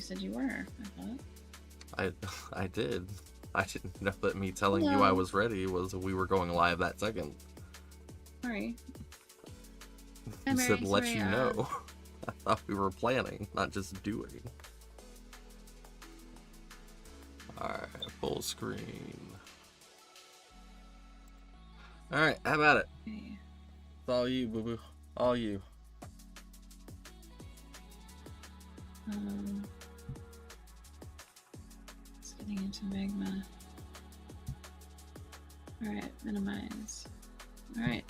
said you were, I thought. I did. I didn't know that me telling you I was ready was we were going live that second. Sorry. You said let you know. I thought we were planning, not just doing. Alright, full screen. Alright, how about it? Okay. It's all you, boo-boo. All you. It's getting into magma. Alright, minimize. Alright.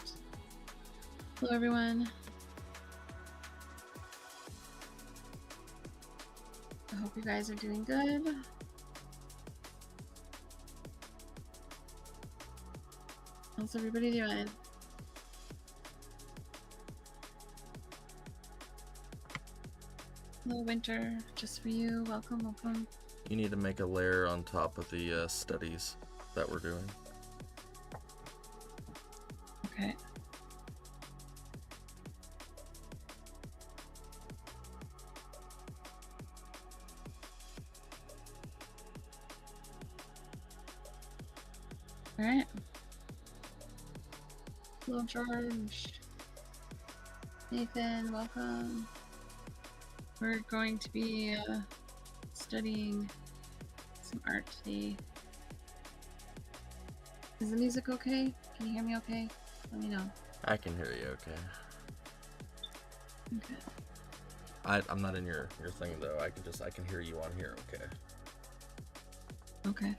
Hello, everyone. I hope you guys are doing good. How's everybody doing? Hello, Winter. Just for you. Welcome, welcome. You need to make a layer on top of the studies that we're doing. Okay. All right. Hello, George. Nathan, welcome. We're going to be studying some art today. Is the music okay? Can you hear me okay? Let me know. I can hear you okay. Okay. I'm not in your thing though. I can hear you on here okay. Okay.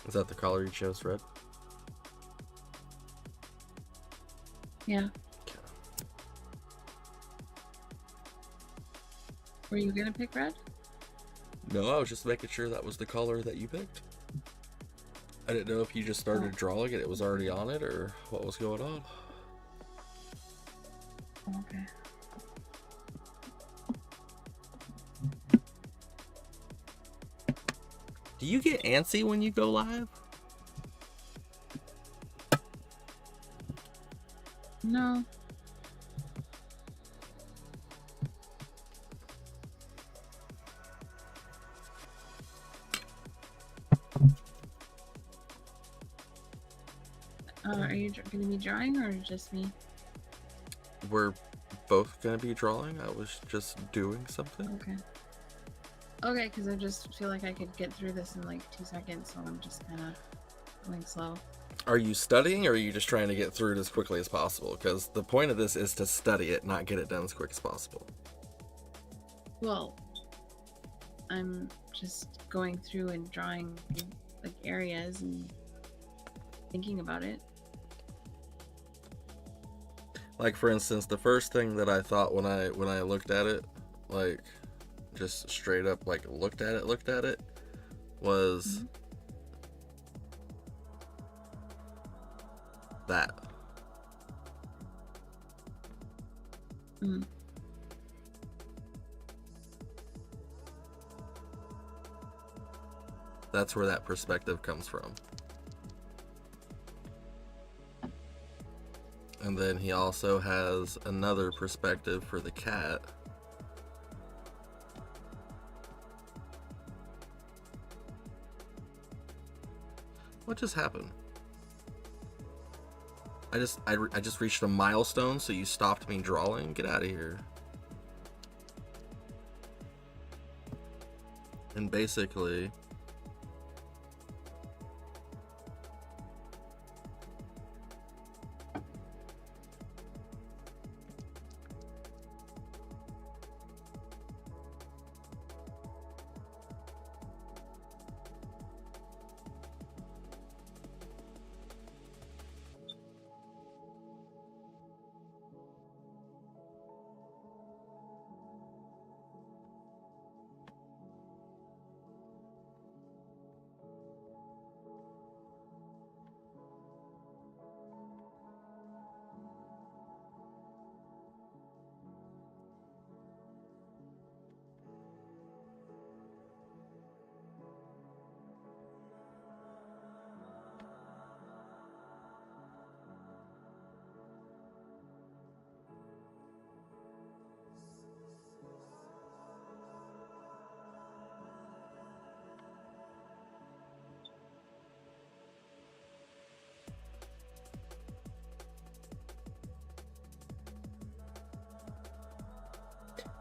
Is that the color you chose, Red? Yeah. Were you gonna pick red? No, I was just making sure that was the color that you picked. I didn't know if you just started drawing it was already on it, or what was going on. Okay. Do you get antsy when you go live? No. Are you going to be drawing or just me? We're both going to be drawing. I was just doing something. Okay. Okay, because I just feel like I could get through this in like 2 seconds, so I'm just kind of going slow. Are you studying, or are you just trying to get through it as quickly as possible? Because the point of this is to study it, not get it done as quick as possible. Well, I'm just going through and drawing like areas and thinking about it. Like, for instance, the first thing that I thought when I looked at it, like, just straight up, like, looked at it, was that. Mm. That's where that perspective comes from. And then he also has another perspective for the cat. What just happened? I just reached a milestone, so you stopped me drawing? Get out of here. And basically,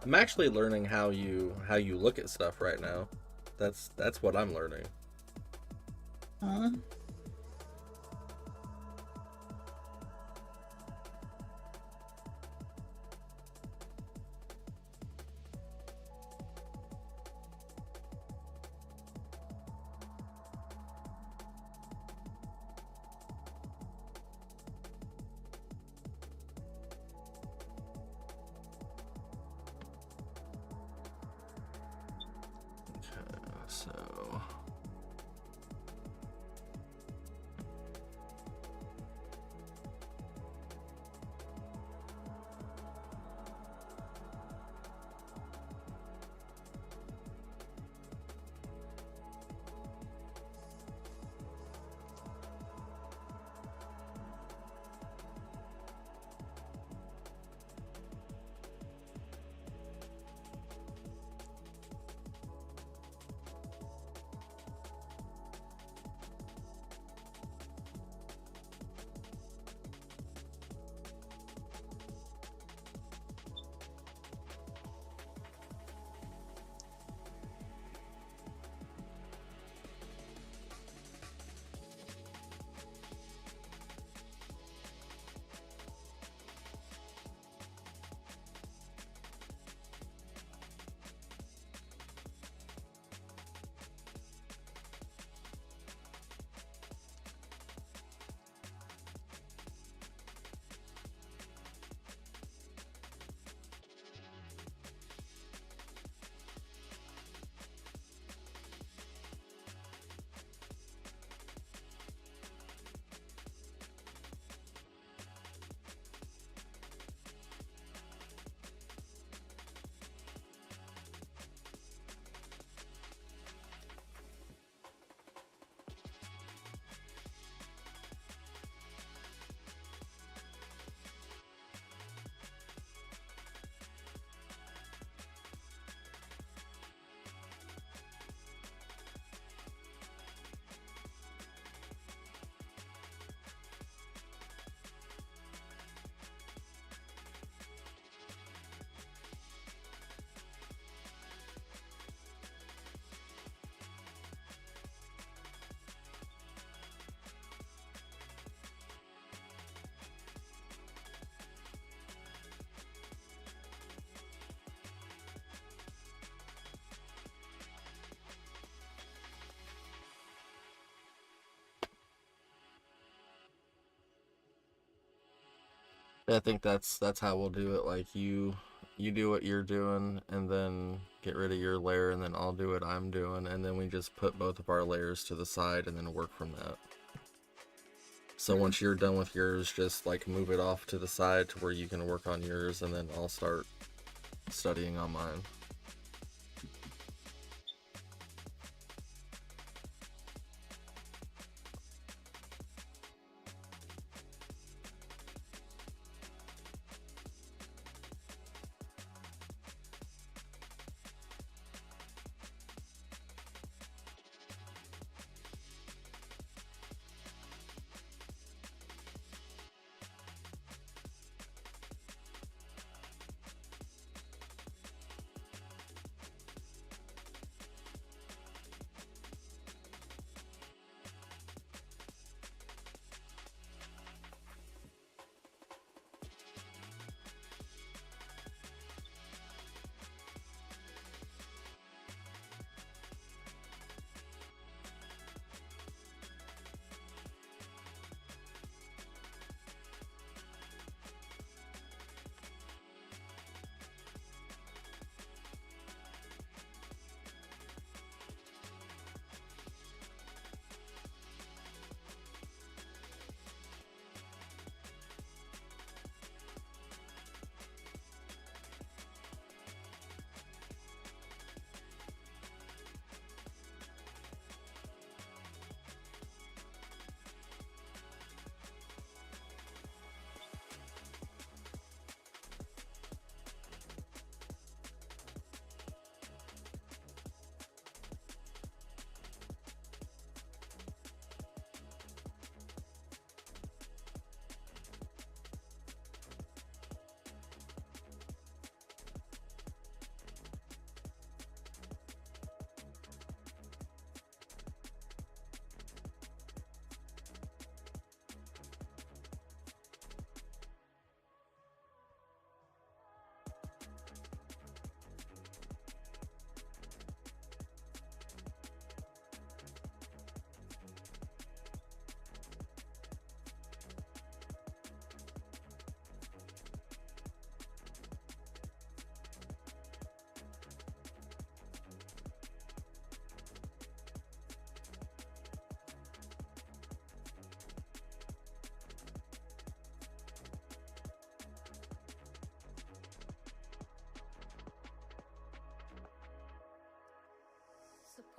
I'm actually learning how you look at stuff right now. That's what I'm learning. Huh? Okay, so I think that's how we'll do it. Like you do what you're doing, and then get rid of your layer, and then I'll do what I'm doing, and then we just put both of our layers to the side and then work from that. So once you're done with yours, just like move it off to the side to where you can work on yours, and then I'll start studying on mine.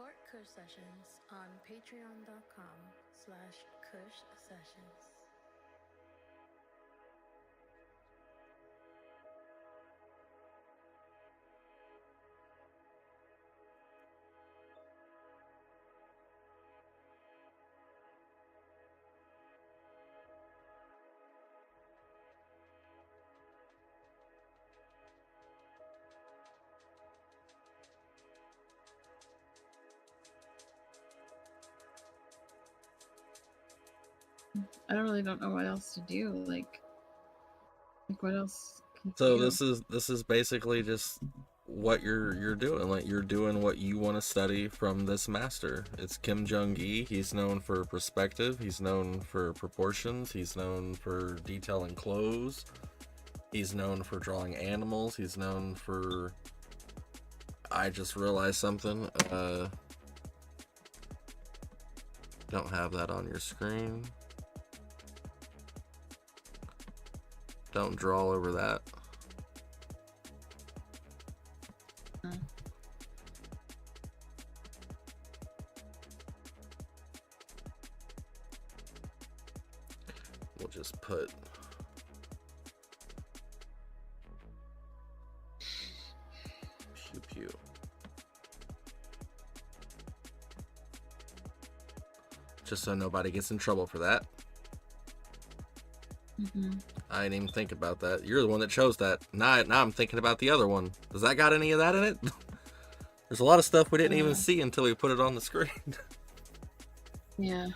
Support Kush Sessions on patreon.com/Kush Sessions. I don't know what else to do. Like what else can So you do? this is basically just what you're doing. Like you're doing what you want to study from this master. It's Kim Jung-gi. He's known for perspective. He's known for proportions. He's known for detailing clothes. He's known for drawing animals. He's known for. I just realized something. Don't have that on your screen. Don't draw over that. We'll just put pew pew. Just so nobody gets in trouble for that. I didn't even think about that. You're the one that chose that. Now I'm thinking about the other one. Does that got any of that in it? There's a lot of stuff we didn't even see until we put it on the screen. Yeah.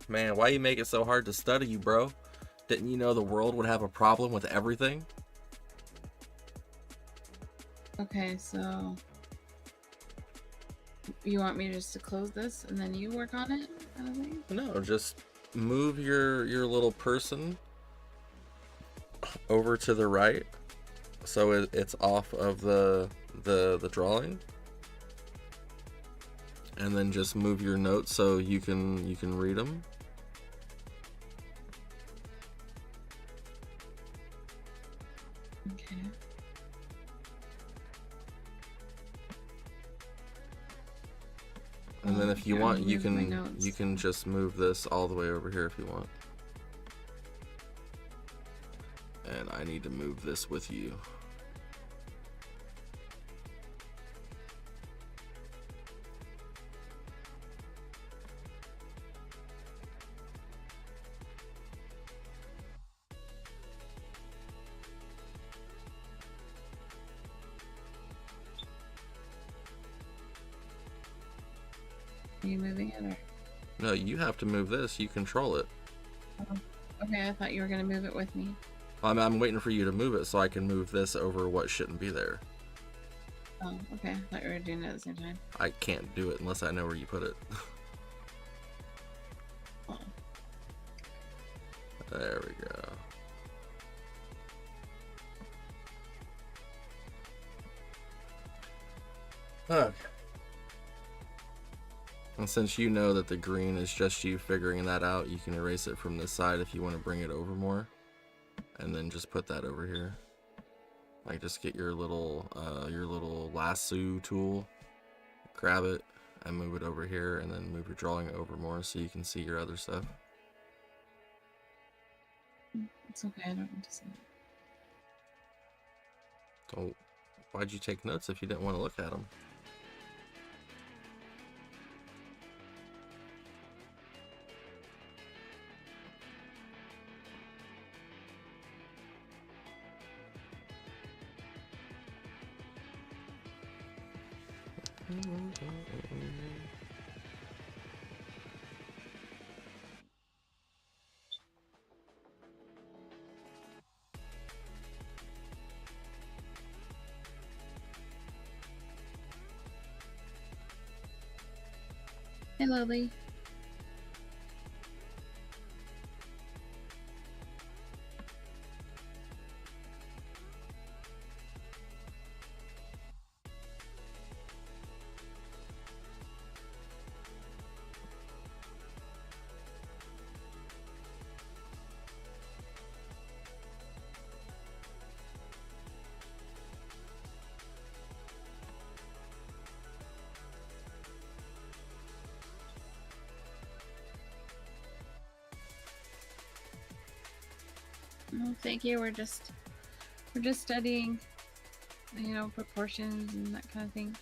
Man, why you make it so hard to study, you bro? Didn't you know the world would have a problem with everything? Okay, so you want me just to close this and then you work on it? Kind of thing? No, just move your little person over to the right, so it's off of the drawing, and then just move your notes so you can read them. Okay. And then if you want, you can just move this all the way over here if you want. And I need to move this with you. Are you moving it or? No, you have to move this. You control it. Oh, okay, I thought you were gonna move it with me. I'm waiting for you to move it so I can move this over what shouldn't be there. Oh, okay. I thought you were doing it at the same time. I can't do it unless I know where you put it. Oh. There we go. Okay. And since you know that the green is just you figuring that out, you can erase it from this side if you want to bring it over more. And then just put that over here. Like just get your little lasso tool, grab it, and move it over here, and then move your drawing over more so you can see your other stuff. It's okay, I don't need to see it. So why'd you take notes if you didn't want to look at them? Hey, Lily. Oh, thank you. We're just studying, you know, proportions and that kind of thing.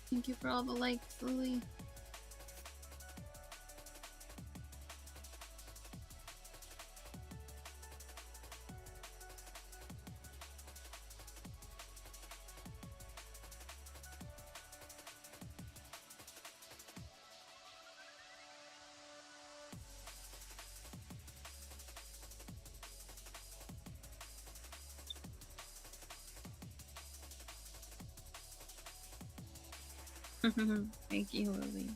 Thank you for all the likes, Lily. Thank you, Lily.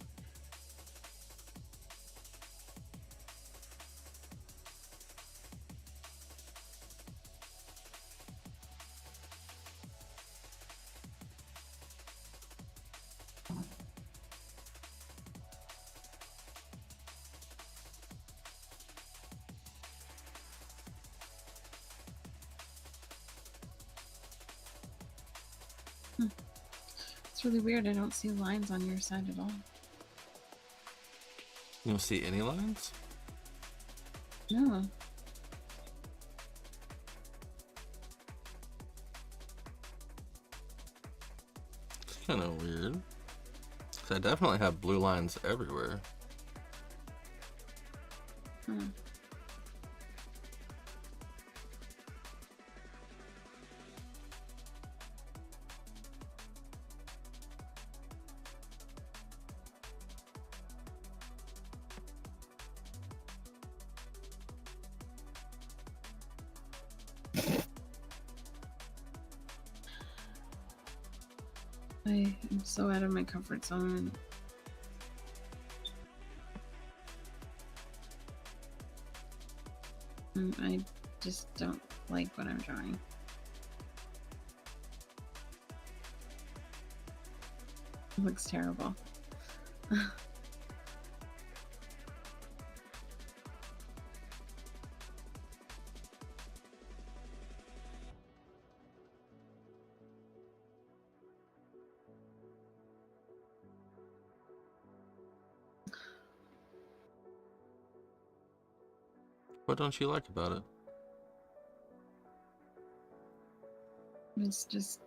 It's really weird. I don't see lines on your side at all. You don't see any lines? No. It's kind of weird. 'Cause I definitely have blue lines everywhere. Hmm. I am so out of my comfort zone. I just don't like what I'm drawing. It looks terrible. What don't you like about it? It's just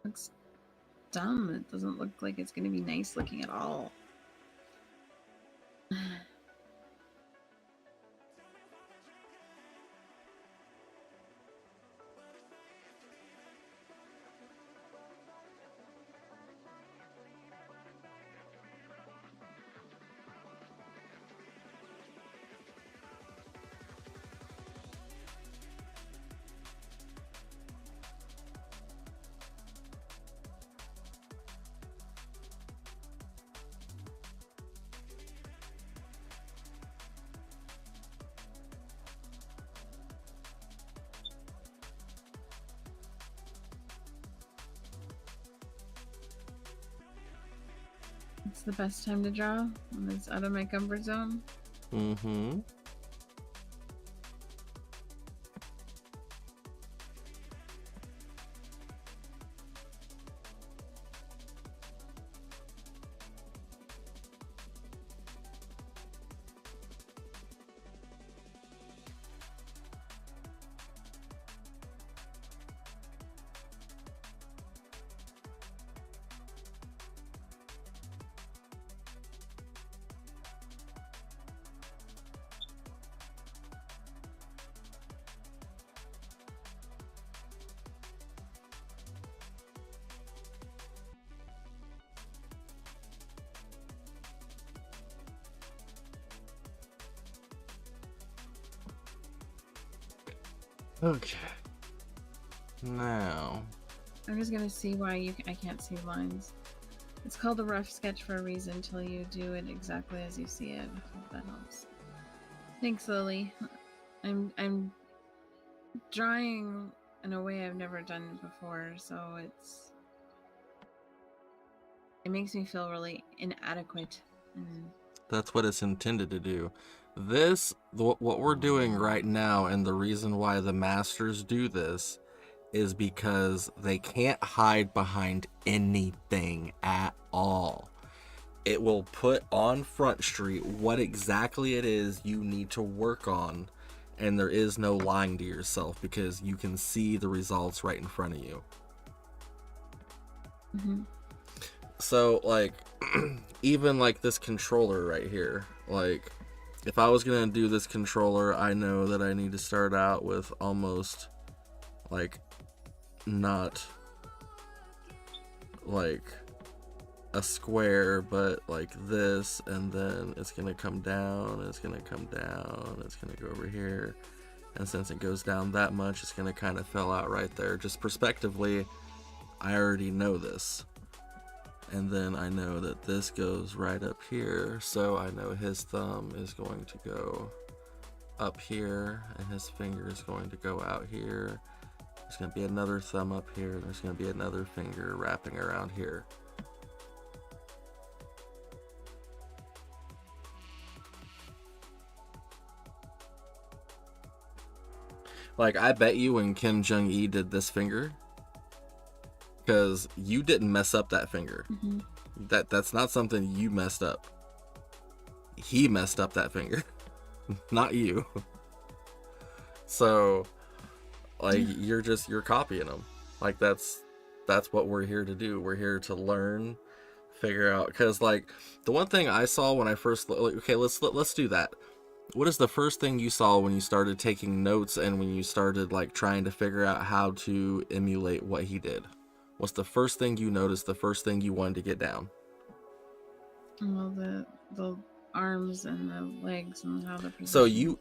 looks dumb. It doesn't look like it's gonna be nice looking at all. It's the best time to draw when it's out of my comfort zone. Mm-hmm. Okay. Now. I'm just gonna see why I can't see lines. It's called a rough sketch for a reason until you do it exactly as you see it. I hope that helps. Thanks, Lily. I'm drawing in a way I've never done before, so it makes me feel really inadequate. That's what it's intended to do. What we're doing right now, and the reason why the masters do this, is because they can't hide behind anything at all. It will put on Front Street what exactly it is you need to work on, and there is no lying to yourself because you can see the results right in front of you. Mm-hmm. So, like, even like this controller right here, like, if I was gonna do this controller, I know that I need to start out with almost like not like a square, but like this, and then it's gonna come down, it's gonna come down, it's gonna go over here, and since it goes down that much, it's gonna kind of fill out right there. Just perspectively, I already know this. And then I know that this goes right up here, so I know his thumb is going to go up here, and his finger is going to go out here. There's going to be another thumb up here, and there's going to be another finger wrapping around here. Like, I bet you when Kim Jong-il did this finger, because you didn't mess up that finger. Mm-hmm. That's not something you messed up. He messed up that finger, not you. So, like, you're copying him. Like, that's what we're here to do. We're here to learn, figure out. Because, like, the one thing I saw when I first, like, okay, let's do that. What is the first thing you saw when you started taking notes and when you started, like, trying to figure out how to emulate what he did? What's the first thing you noticed, the first thing you wanted to get down? Well, the arms and the legs and how they're positioned.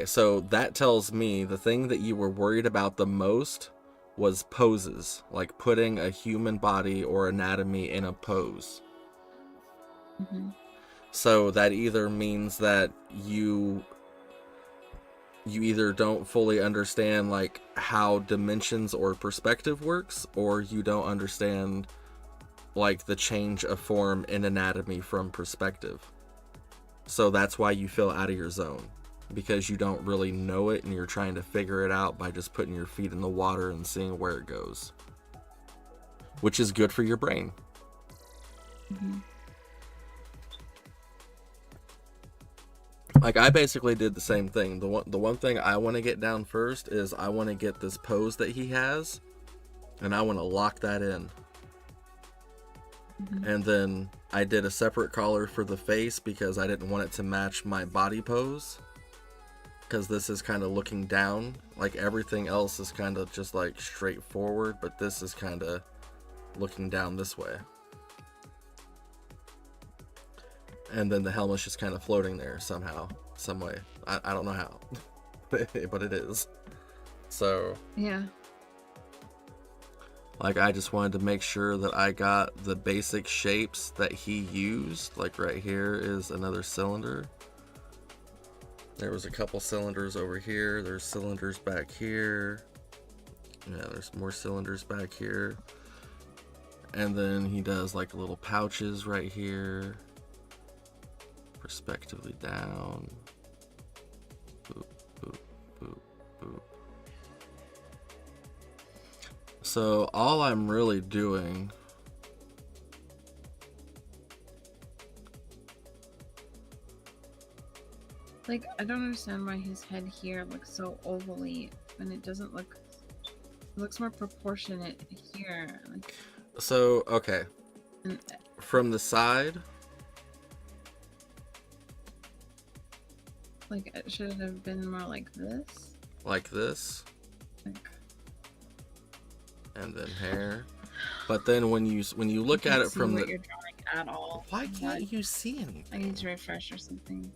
So that tells me the thing that you were worried about the most was poses, like putting a human body or anatomy in a pose. Mm-hmm. So that either means that you either don't fully understand like how dimensions or perspective works, or you don't understand like the change of form in anatomy from perspective. So that's why you feel out of your zone, because you don't really know it and you're trying to figure it out by just putting your feet in the water and seeing where it goes, which is good for your brain. Mm-hmm. Like, I basically did the same thing. The one thing I want to get down first is I want to get this pose that he has, and I want to lock that in. Mhm. And then I did a separate collar for the face because I didn't want it to match my body pose. Because this is kind of looking down. Like, everything else is kind of just like straightforward, but this is kind of looking down this way. And then the helmet's just kind of floating there somehow, some way. I don't know how, but it is. So, Yeah. like, I just wanted to make sure that I got the basic shapes that he used. Like, right here is another cylinder. There was a couple cylinders over here. There's cylinders back here. Yeah, there's more cylinders back here. And then he does like little pouches right here. Perspectively down. Boop, boop, boop, boop. So all I'm really doing Like, I don't understand why his head here looks so ovally when it doesn't look. It looks more proportionate here. Like, so okay. and, From the side, like, it should have been more like this. like this, Like, and then hair. But then when you look I at can't it see from what the, you're drawing at all. why What? can't you see anything? I need to refresh or something.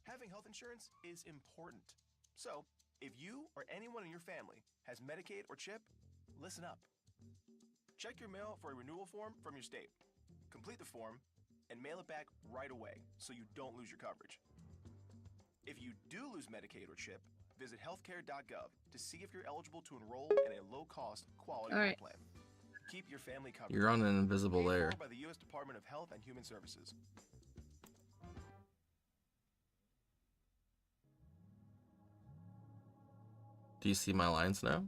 Having health insurance is important. So, if you or anyone in your family has Medicaid or CHIP, listen up. Check your mail for a renewal form from your state. Complete the form and mail it back right away so you don't lose your coverage. If you do lose Medicaid or CHIP, visit healthcare.gov to see if you're eligible to enroll in a low-cost, quality All health right. plan. Keep your family covered. You're on an invisible Paid layer. for by the U.S. Department of Health and Human Services. Do you see my lines now?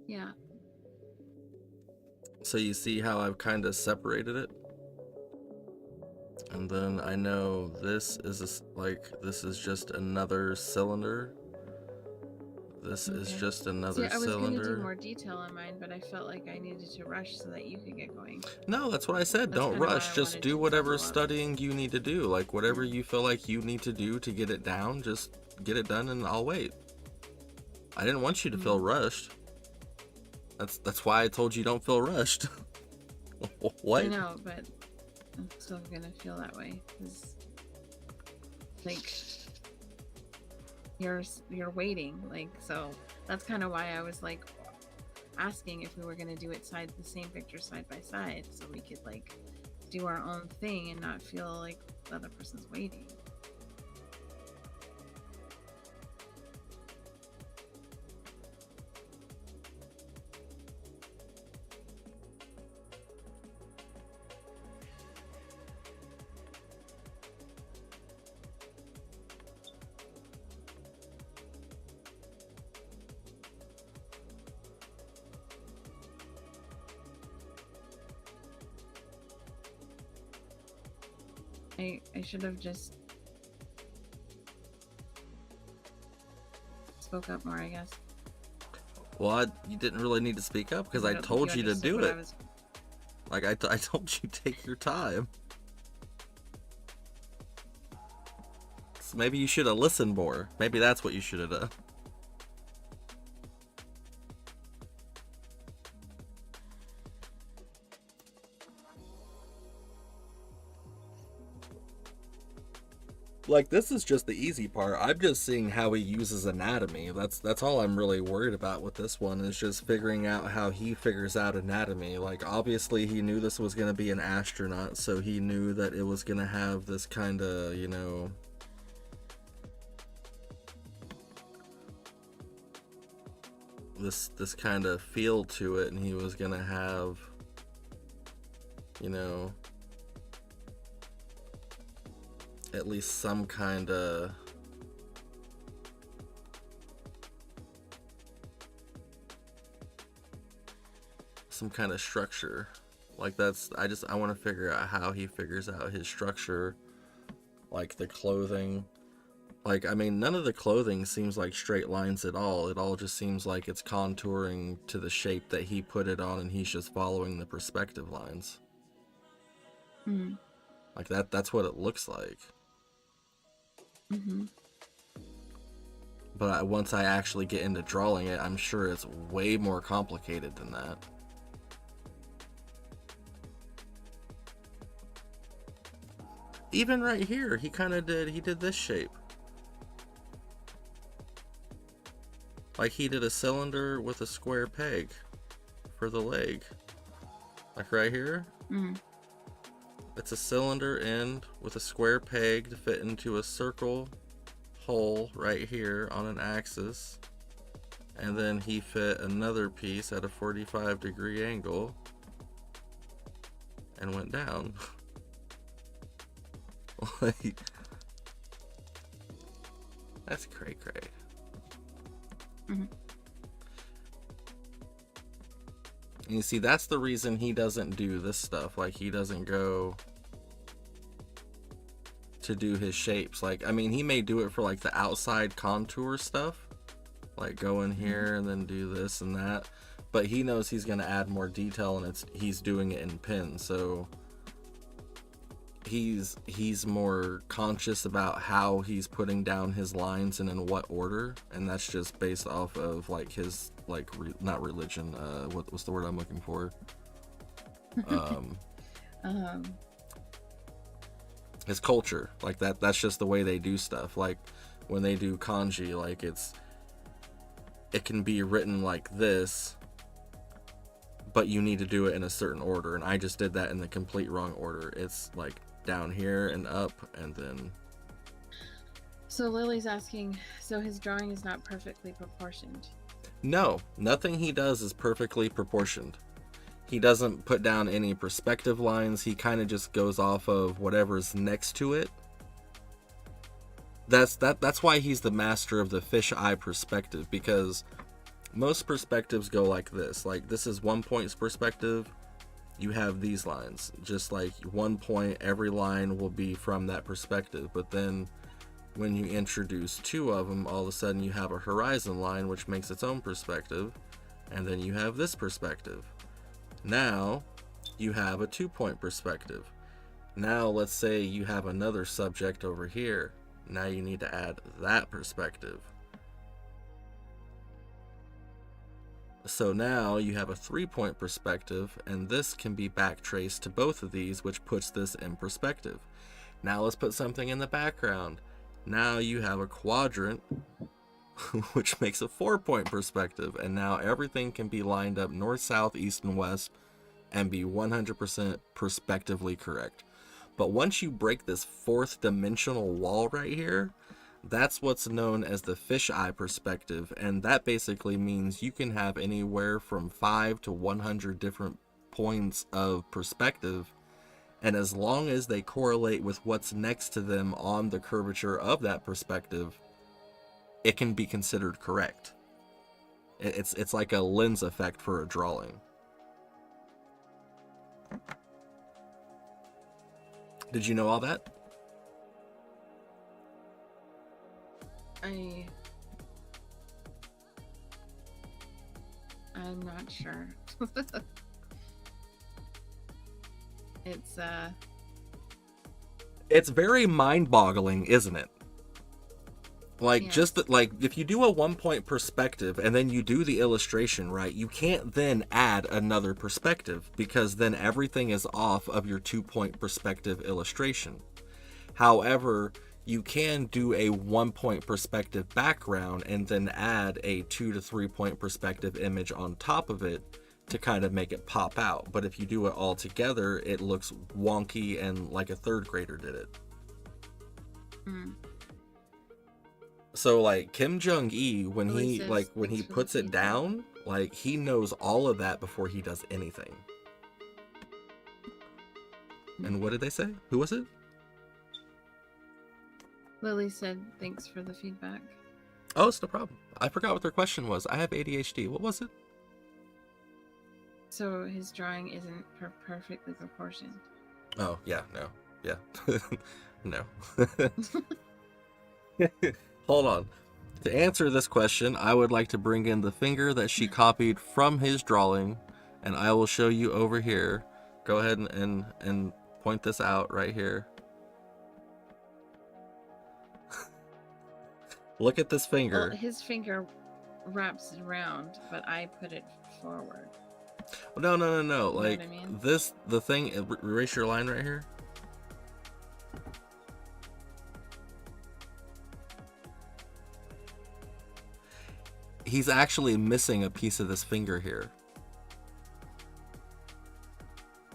Yeah. So you see how I've kind of separated it? And then I know this is this is just another cylinder. This is Okay. just See, another I was gonna do cylinder. more detail on mine, but I felt like I needed to rush so that you could get going. No, that's what I said. That's Don't kinda why rush. I Just wanted do to whatever double up. studying you need to do. Like, whatever Yeah. you feel like you need to do to get it down, just get it done and I'll wait. I didn't want you to feel rushed. That's why I told you don't feel rushed. What? I know, but I'm still gonna feel that way because, like, you're waiting, like, so that's kind of why I was like asking if we were gonna do it the same picture side by side, so we could like do our own thing and not feel like the other person's waiting. I should have just spoke up more, I guess. Well, you didn't really need to speak up because I don't think told you to understood do what I it. was- Like, I told you take your time. So maybe you should have listened more. Maybe that's what you should have done. Like, this is just the easy part. I'm just seeing how he uses anatomy. That's all I'm really worried about with this one, is just figuring out how he figures out anatomy. Like, obviously he knew this was going to be an astronaut, so he knew that it was going to have this kind of, you know, this kind of feel to it, and he was going to have, you know, at least some kind of structure. Like, that's, I want to figure out how he figures out his structure, like the clothing. Like, I mean, none of the clothing seems like straight lines at all. It all just seems like it's contouring to the shape that he put it on, and he's just following the perspective lines. Mm. Like, that's what it looks like. Mm-hmm. But once I actually get into drawing it, I'm sure it's way more complicated than that. Even right here, he did this shape. Like, he did a cylinder with a square peg for the leg. Like right here. Mm. It's a cylinder end with a square peg to fit into a circle hole right here on an axis. And then he fit another piece at a 45-degree angle and went down. Like, that's cray. Mm-hmm. And you see, that's the reason he doesn't do this stuff. Like, he doesn't go to do his shapes. Like, I mean, he may do it for like the outside contour stuff, like go in here and then do this and that, but he knows he's going to add more detail, and he's doing it in pen, so he's more conscious about how he's putting down his lines and in what order, and that's just based off of like his, like, not religion, what's the word I'm looking for, his culture. Like, that's just the way they do stuff. Like, when they do kanji, like, it can be written like this, but you need to do it in a certain order, and I just did that in the complete wrong order. It's like down here and up, and then... So Lily's asking, so his drawing is not perfectly proportioned? No, nothing he does is perfectly proportioned. He doesn't put down any perspective lines. He kind of just goes off of whatever's next to it. That's why he's the master of the fisheye perspective, because most perspectives go like this. Like, this is 1 point's perspective. You have these lines. Just like 1 point, every line will be from that perspective. But then when you introduce two of them, all of a sudden you have a horizon line, which makes its own perspective. And then you have this perspective. Now you have a 2 point perspective. Now let's say you have another subject over here. Now you need to add that perspective. So now you have a 3 point perspective, and this can be back traced to both of these, which puts this in perspective. Now let's put something in the background. Now you have a quadrant, which makes a 4 point perspective, and now everything can be lined up north, south, east, and west and be 100% perspectively correct. But once you break this fourth dimensional wall right here, that's what's known as the fisheye perspective, and that basically means you can have anywhere from 5 to 100 different points of perspective, and as long as they correlate with what's next to them on the curvature of that perspective, it can be considered correct. It's like a lens effect for a drawing. Did you know all that? I'm not sure. It's very mind-boggling, isn't it? Like, yes. just like, if you do a 1 point perspective and then you do the illustration right, you can't then add another perspective, because then everything is off of your 2 point perspective illustration. However, you can do a 1-point perspective background and then add a 2 to 3 point perspective image on top of it to kind of make it pop out. But if you do it all together, it looks wonky and like a third grader did it. So like Kim Jong-il, when he puts it down, like he knows all of that before he does anything. And what did they say? Who was it? Lily said, thanks for the feedback. Oh, it's no problem. I forgot what their question was. I have ADHD. What was it? So his drawing isn't perfectly proportioned. Oh, yeah, no. Yeah. No. Hold on. To answer this question, I would like to bring in the finger that she copied from his drawing, and I will show you over here. Go ahead and point this out right here. Look at this finger. Well, his finger wraps around, but I put it forward. No. You know like what I mean? the thing, erase your line right here. He's actually missing a piece of this finger here.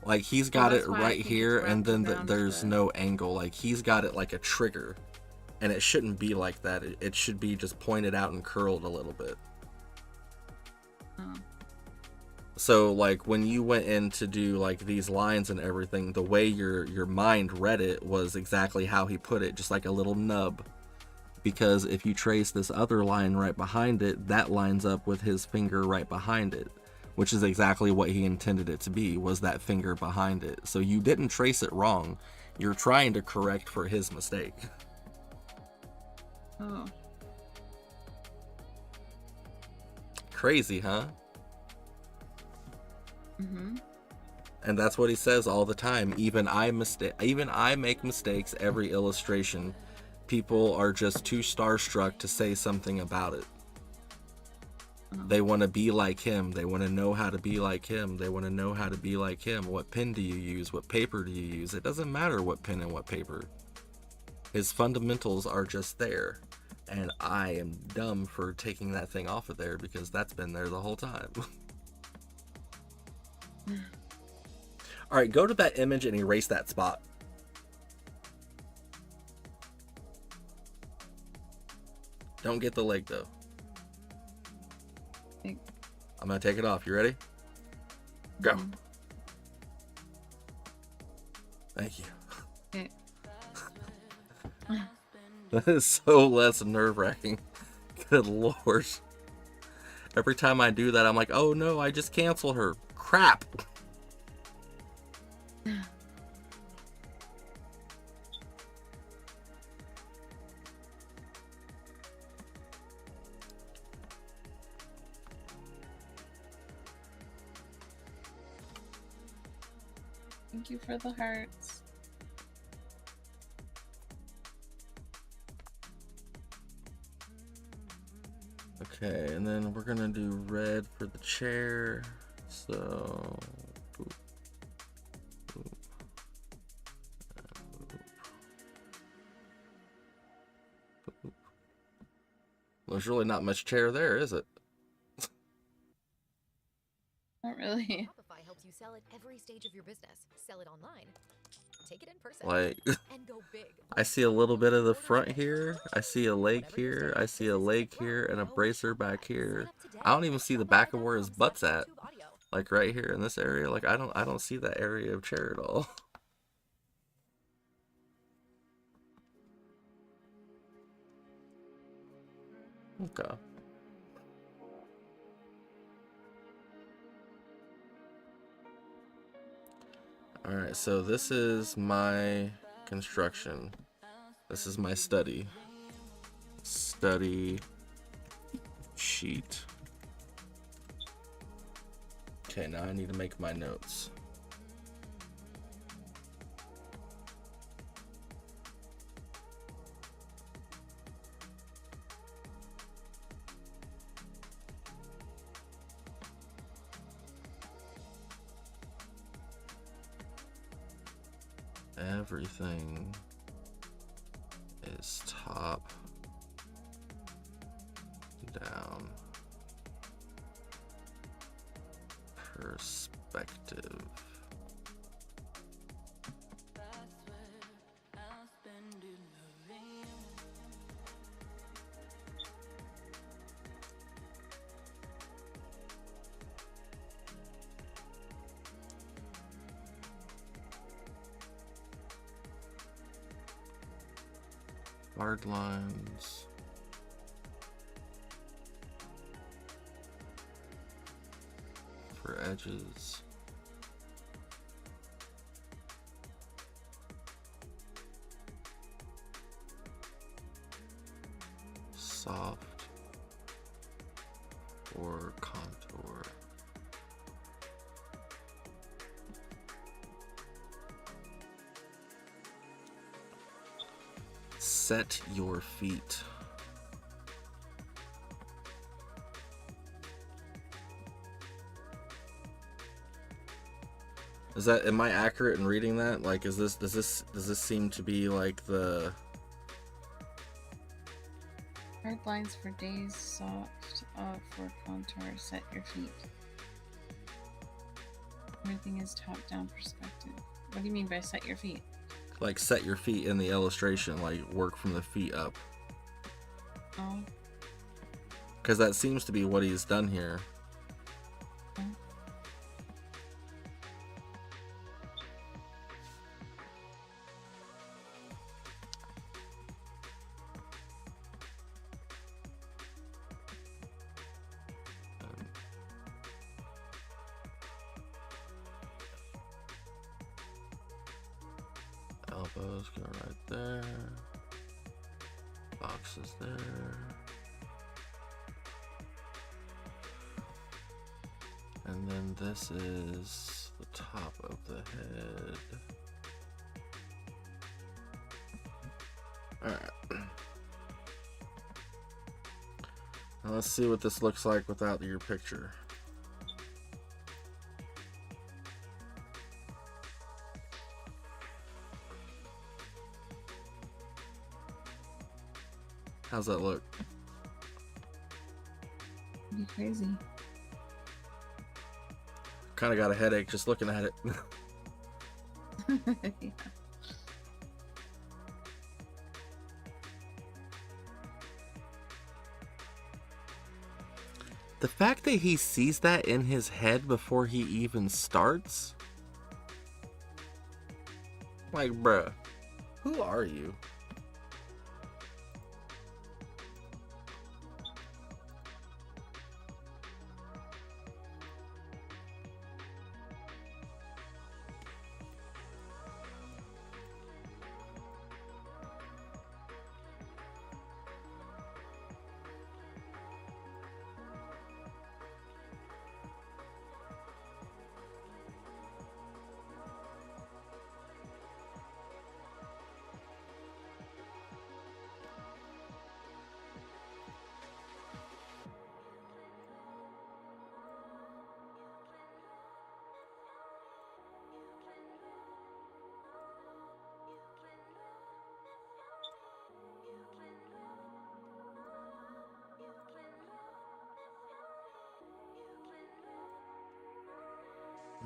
Like he's got it right here, and then there's no angle. Like he's got it like a trigger, and it shouldn't be like that. It should be just pointed out and curled a little bit. Oh. So like when you went in to do like these lines and everything, the way your mind read it was exactly how he put it, just like a little nub. Because if you trace this other line right behind it, that lines up with his finger right behind it, which is exactly what he intended it to be, was that finger behind it. So you didn't trace it wrong. You're trying to correct for his mistake. Oh. Crazy, huh? Mm-hmm. And that's what he says all the time. Even I make mistakes every illustration. People are just too starstruck to say something about it. Oh. They want to be like him. They want to know how to be like him. They want to know how to be like him. What pen do you use? What paper do you use? It doesn't matter what pen and what paper. His fundamentals are just there. And I am dumb for taking that thing off of there because that's been there the whole time. All right, go to that image and erase that spot. Don't get the leg though. I'm gonna take it off. You ready? Go. Mm-hmm. Thank you. Okay. That is so less nerve-wracking. Good lord. Every time I do that, I'm like, oh no, I just canceled her. Crap. Thank you for the hearts. Okay, and then we're gonna do red for the chair. So, boop, boop, boop, boop. There's really not much chair there, is it? Not really. Shopify helps you sell at every stage of your business. Sell it online. Take it in person. Like, And go big. I see a little bit of the front here. I see a leg here. I see a leg here and a bracer back here. I don't even see the back of where his butt's at. Like right here in this area. Like I don't see that area of chair at all. Okay. Alright, so this is my construction. This is my study. Study sheet. Okay, now I need to make my notes. Everything is top down perspective. Hard lines. For edges. Soft or contour. Set your feet. Is that, am I accurate in reading that? Like, does this seem to be like the Hard lines for days, soft for contour, set your feet. Everything is top-down perspective. What do you mean by set your feet? like set your feet in the illustration, like work from the feet up? Oh. Because that seems to be what he's done here. Oh. Elbows go right there. Boxes there. And then this is the top of the head. Alright. Now let's see what this looks like without your picture. How's that look? Pretty crazy. Kind of got a headache just looking at it. Yeah. The fact that he sees that in his head before he even starts? Like, bruh, who are you?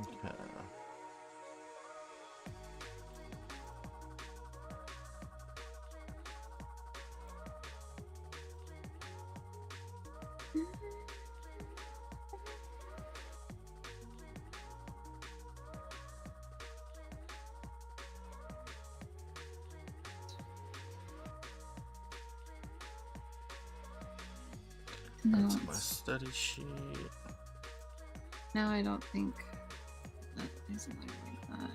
Okay. No, That's my study sheet. now I don't think that isn't like that.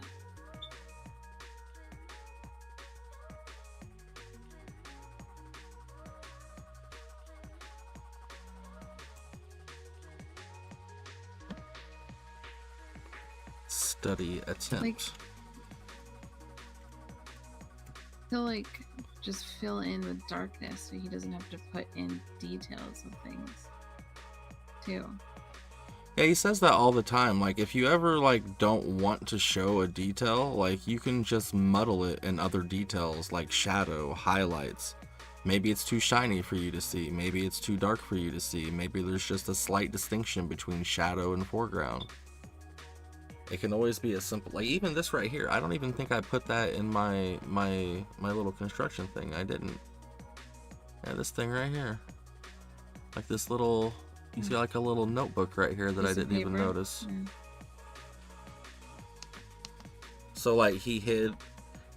Study attempt. Like, he'll like just fill in the darkness so he doesn't have to put in details of things too. Yeah, he says that all the time. Like, if you ever, like, don't want to show a detail, like, you can just muddle it in other details, like shadow, highlights. Maybe it's too shiny for you to see. Maybe it's too dark for you to see. Maybe there's just a slight distinction between shadow and foreground. It can always be as simple. Like, even this right here, I don't even think I put that in my little construction thing. I didn't. Yeah, this thing right here. Like this little... You see like a little notebook right here that I didn't even notice. Yeah. So like he hid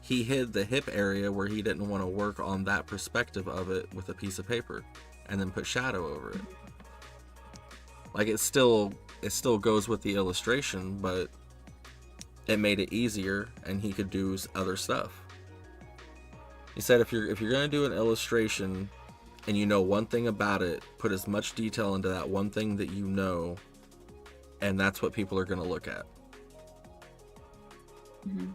the hip area where he didn't want to work on that perspective of it with a piece of paper, and then put shadow over it. Like it still goes with the illustration, but it made it easier, and he could do other stuff. He said if you're gonna do an illustration and you know one thing about it, put as much detail into that one thing that you know, and that's what people are going to look at. Mm-hmm.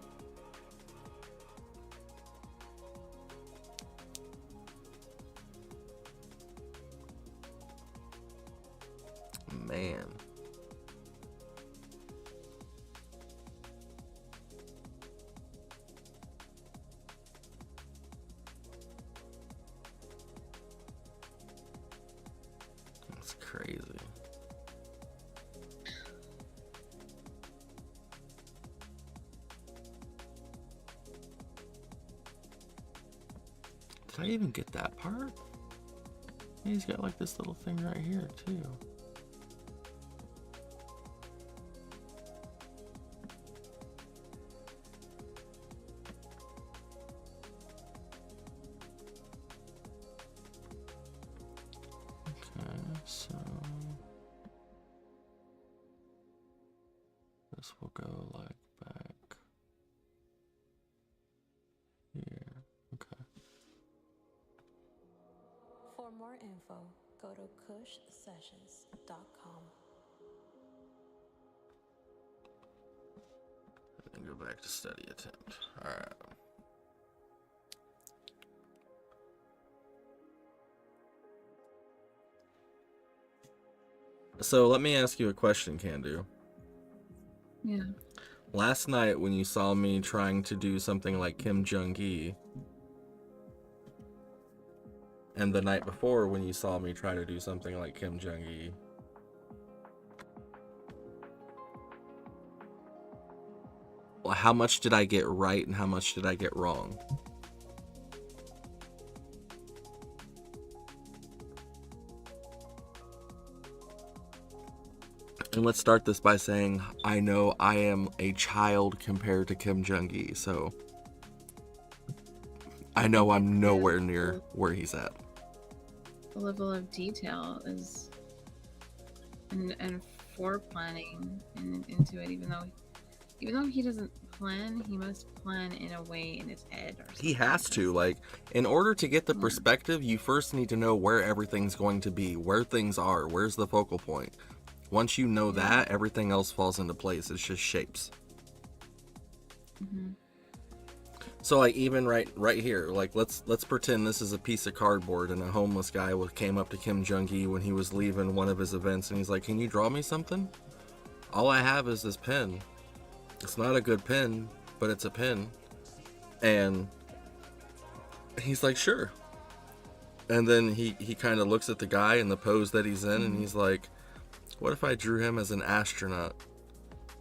Man. That's crazy. Did I even get that part? Yeah, he's got like this little thing right here too. Okay, so this will go like back here. Okay. For more info, go to cushsessions.com. And go back to study attempt. Alright. So let me ask you a question, Candu. Yeah. Last night when you saw me trying to do something like Kim Jong-gi, and the night before when you saw me try to do something like Kim Jong-gi, how much did I get right and how much did I get wrong? And let's start this by saying I know I am a child compared to Kim Jong-gi, so I know I'm nowhere near where he's at. The level of detail is and planning into it, even though he doesn't plan, he must plan in a way in his head or something. He has to, like, in order to get the perspective, you first need to know where everything's going to be, where things are, where's the focal point. Once you know that, everything else falls into place. It's just shapes. Mm-hmm. So like even right here, like let's pretend this is a piece of cardboard and a homeless guy came up to Kim Jong-gi when he was leaving one of his events and he's like, "Can you draw me something? All I have is this pen. It's not a good pen, but it's a pen." And he's like, "Sure." And then he kind of looks at the guy and the pose that he's in, and he's like, "What if I drew him as an astronaut?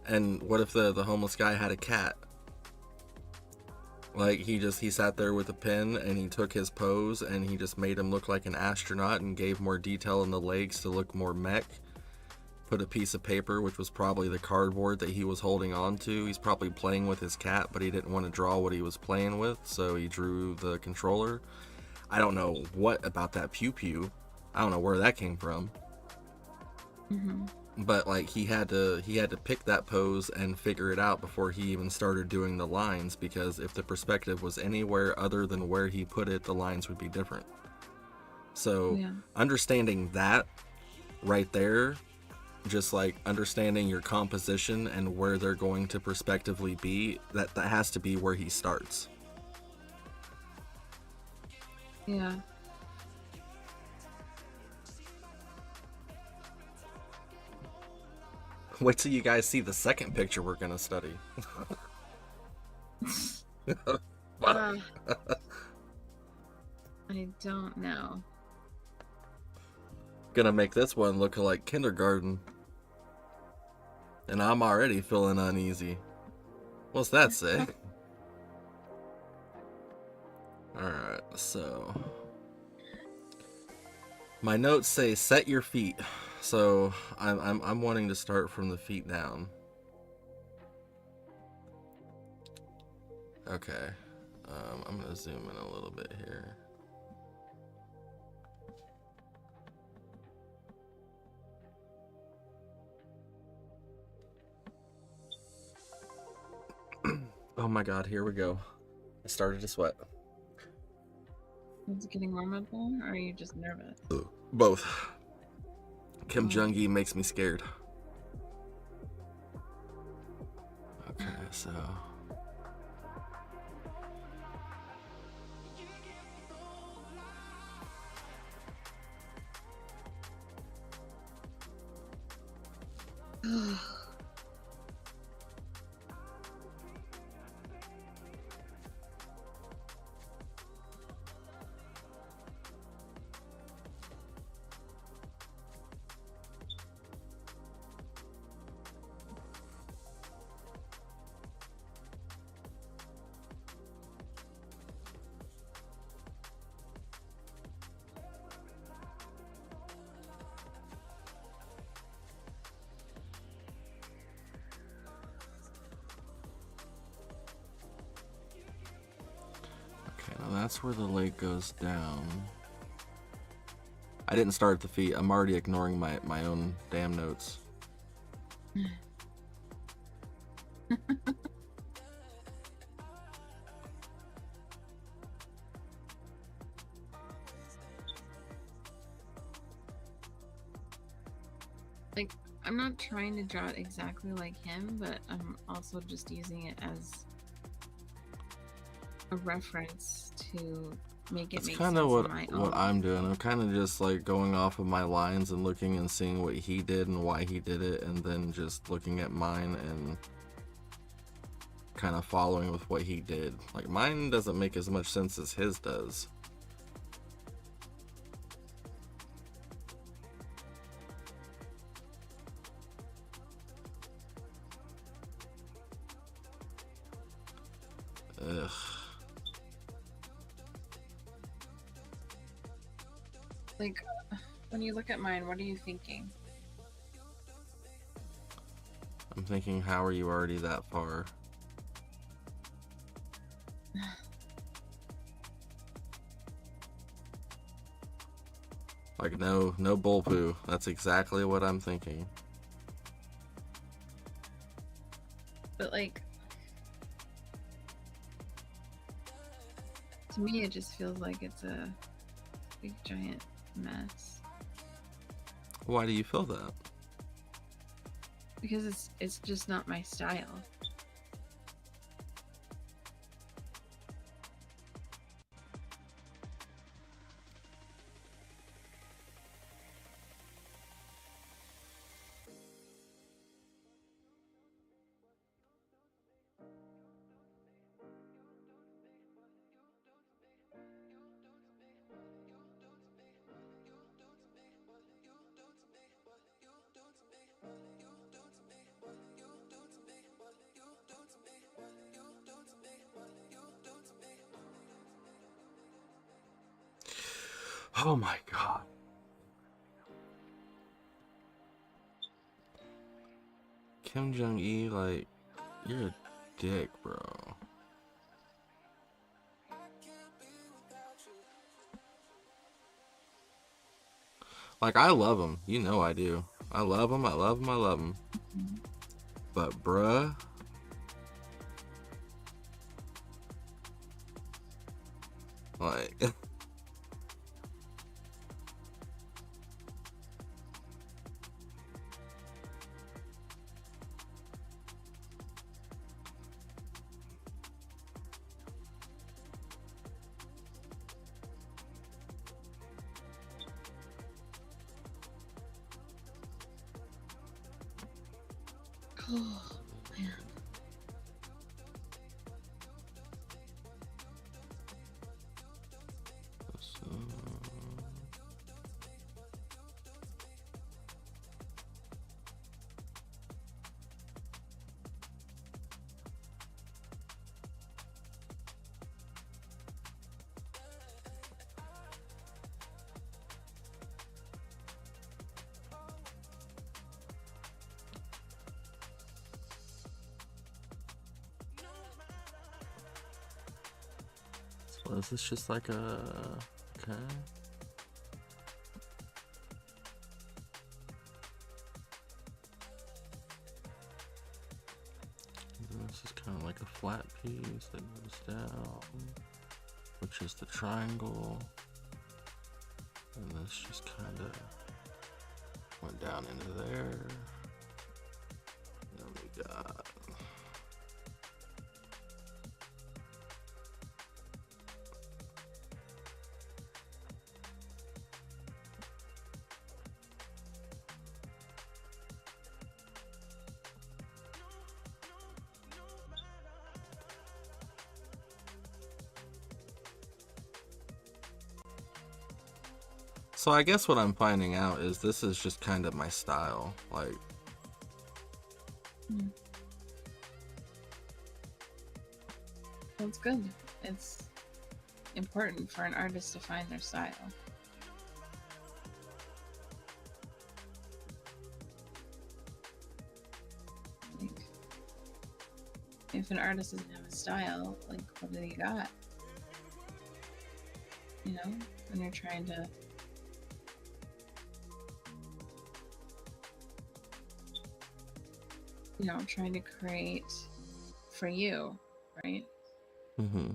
And what if the homeless guy had a cat?" Like he sat there with a pen and he took his pose and he just made him look like an astronaut and gave more detail in the legs to look more mech. Put a piece of paper, which was probably the cardboard that he was holding on to. He's probably playing with his cat, but he didn't want to draw what he was playing with, so he drew the controller. I don't know what about that pew pew. I don't know where that came from. Mm-hmm. But like he had to pick that pose and figure it out before he even started doing the lines, because if the perspective was anywhere other than where he put it, the lines would be different. So understanding that right there, just like understanding your composition and where they're going to perspectively be, that has to be where he starts. Yeah. Wait till you guys see the second picture we're gonna study. I don't know. Gonna make this one look like kindergarten. And I'm already feeling uneasy. What's that say? Alright, so my notes say set your feet. So I'm wanting to start from the feet down. Okay. I'm gonna zoom in a little bit here. Oh my god, here we go. I started to sweat. Is it getting warm out there, or are you just nervous? Both. Kim Jong-un makes me scared. Okay, so... Now that's where the lake goes down. I didn't start at the feet. I'm already ignoring my own damn notes. Like, I'm not trying to draw it exactly like him, but I'm also just using it as a reference to make it That's make kind sense of on my own. what I'm doing. I'm kind of just like going off of my lines and looking and seeing what he did and why he did it, and then just looking at mine and kind of following with what he did. Like, mine doesn't make as much sense as his does. Ugh. Like, when you look at mine, what are you thinking? I'm thinking, how are you already that far? Like, no bull poo. That's exactly what I'm thinking. But like, to me it just feels like it's a big giant mess. Why do you feel that? Because it's just not my style. Oh my god. Kim Jong-un, like, you're a dick, bro. Like, I love him. You know I do. I love him, I love him, I love him. But, bruh. Like... Oh, man. So is this just like a... Okay. And this is kind of like a flat piece that goes down, which is the triangle. And this just kind of went down into there. And then we got... So I guess what I'm finding out is this is just kind of my style. Like, That's good. It's important for an artist to find their style. Like, if an artist doesn't have a style, like, what do you got? You know, when you're trying to trying to create for you, right? mm-hmm.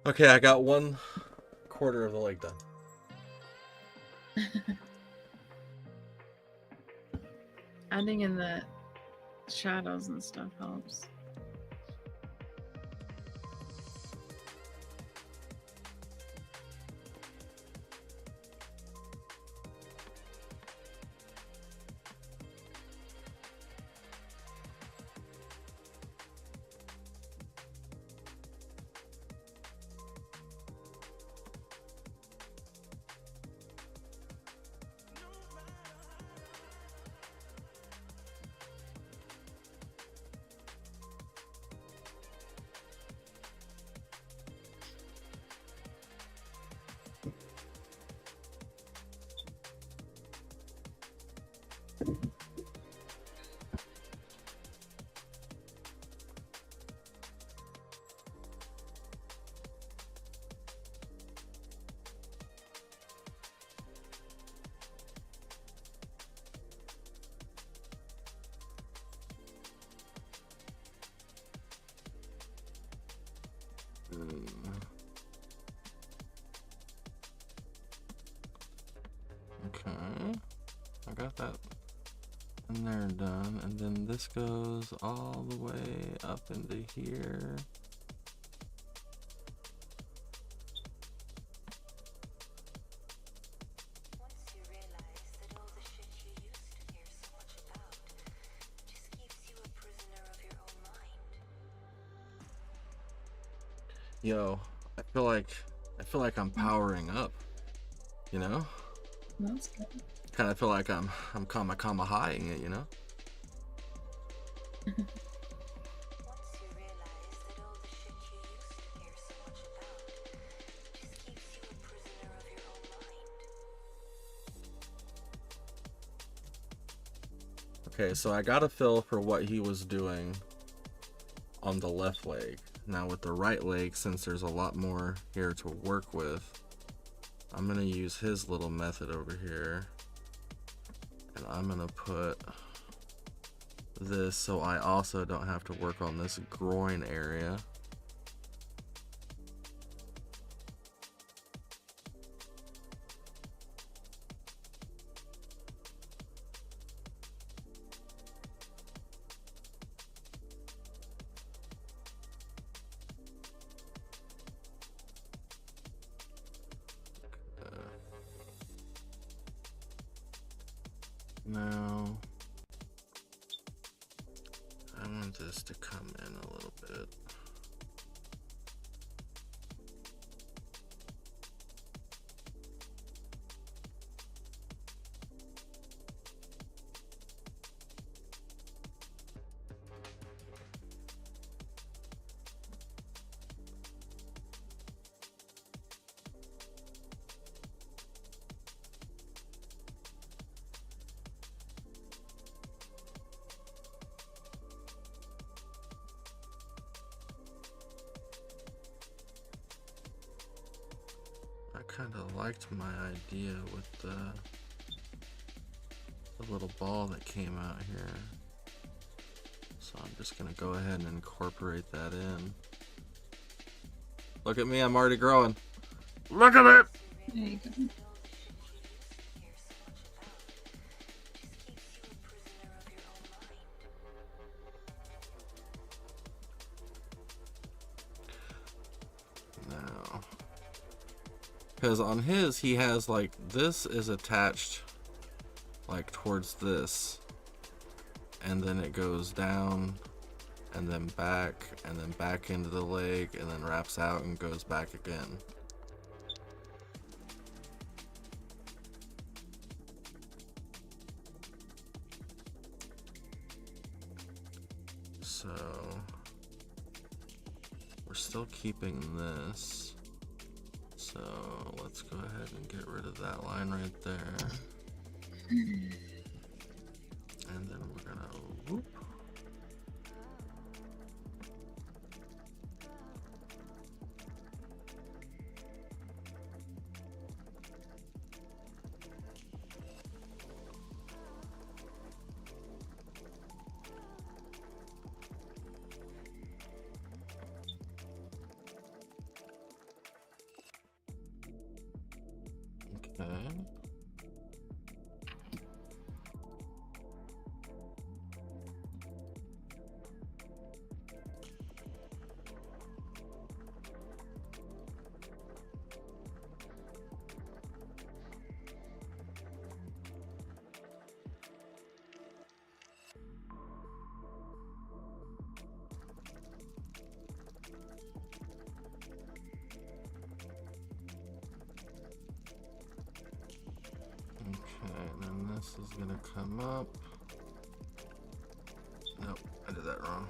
Okay, I got 1/4 of the leg done. Adding in the shadows and stuff helps. Okay, I got that in there done, and then this goes all the way up into here. Once you realize that all the shit you used to care so much about just keeps you a prisoner of your own mind. Yo, I feel like I'm powering up, you know? That's good. Kind of feel like I'm high-ing it, you know? Once you realize that all the shit you used to care so much about just keeps you a prisoner of your own mind. Okay, so I got a feel for what he was doing on the left leg. Now with the right leg, since there's a lot more here to work with, I'm gonna use his little method over here, and I'm gonna put this so I also don't have to work on this groin area. Now, I want this to come in a little bit. I kind of liked my idea with the little ball that came out here. So I'm just gonna go ahead and incorporate that in. Look at me, I'm already growing. Look at it! There you go. Now, because on his, he has like, this is attached like towards this, and then it goes down and then back into the leg, and then wraps out and goes back again. So we're still keeping this, so let's go ahead and get rid of that line right there, and then we're gonna whoop. Okay. Okay, then this is gonna come up. Nope, I did that wrong.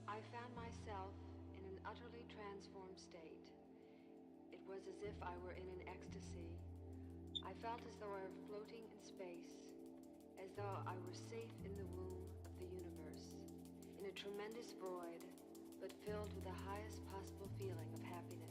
I found myself in an utterly transformed state. It was as if I were in an ecstasy. I felt as though I were floating in space, as though I were safe in the womb of the universe, in a tremendous void but filled with the highest possible feeling of happiness.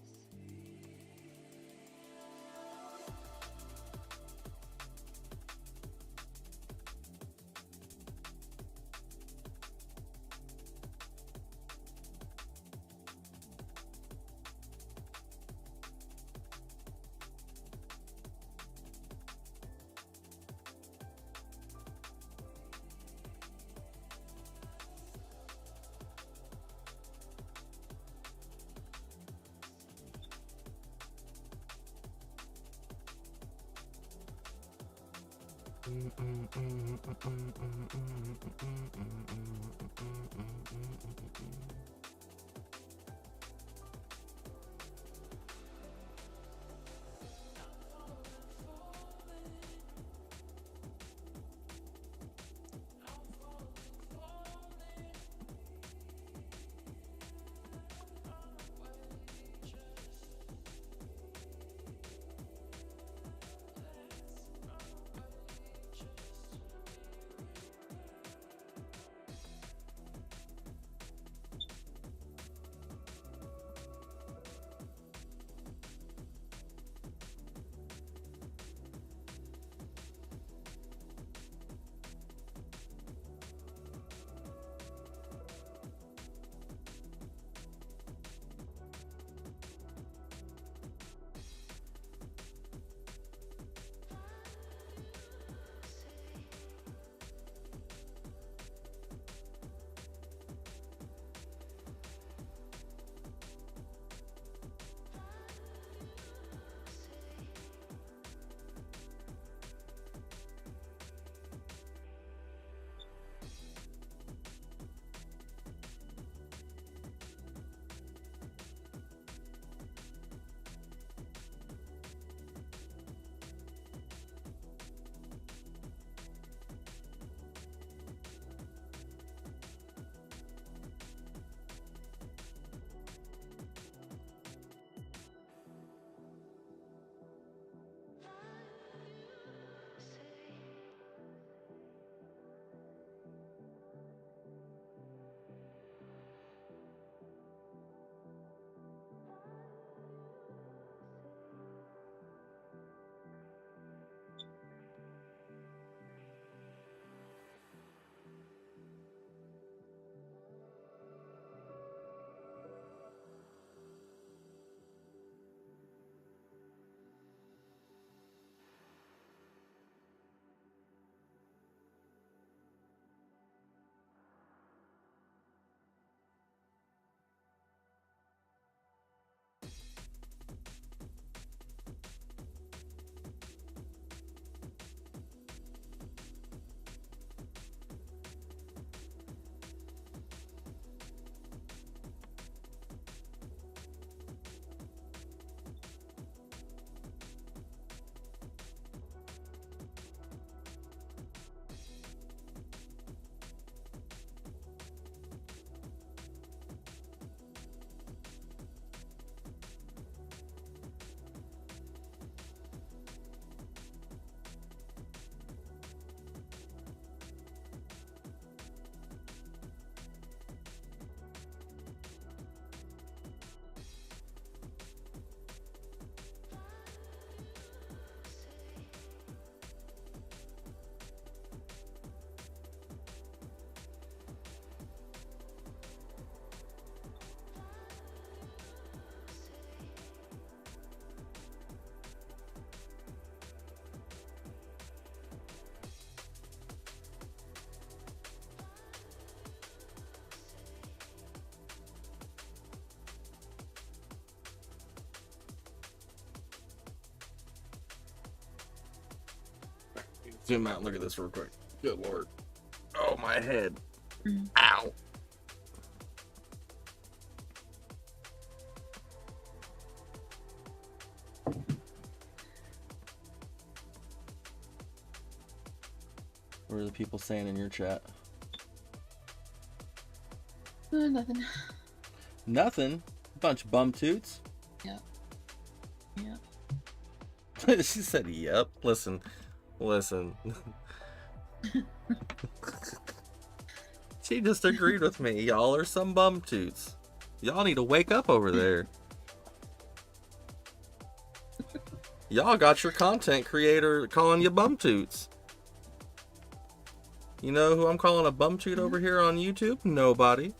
Zoom out and look at this real quick. Good lord. Oh, my head. Mm. Ow. What are the people saying in your chat? Nothing. Nothing. Bunch of bum toots. Yep. Yep. She said, yep. Listen. She just agreed with me. Y'all are some bum toots. Y'all need to wake up over there. Y'all got your content creator calling you bum toots. You know who I'm calling a bum toot over here on YouTube? Nobody.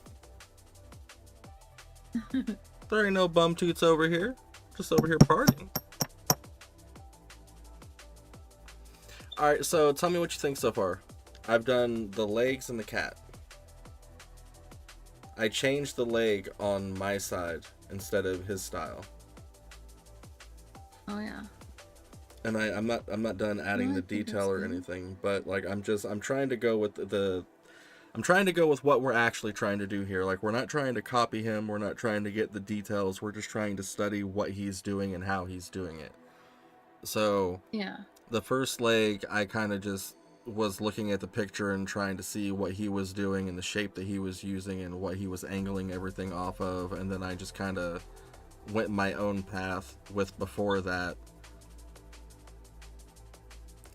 There ain't no bum toots over here. Just over here partying. Alright, so tell me what you think so far. I've done the legs and the cat. I changed the leg on my side instead of his style. Oh yeah. And I'm not done adding the detail or anything, but like I'm trying to go with I'm trying to go with what we're actually trying to do here. Like, we're not trying to copy him, we're not trying to get the details, we're just trying to study what he's doing and how he's doing it. So Yeah. the first leg, I kind of just was looking at the picture and trying to see what he was doing and the shape that he was using and what he was angling everything off of, and then I just kind of went my own path with before that.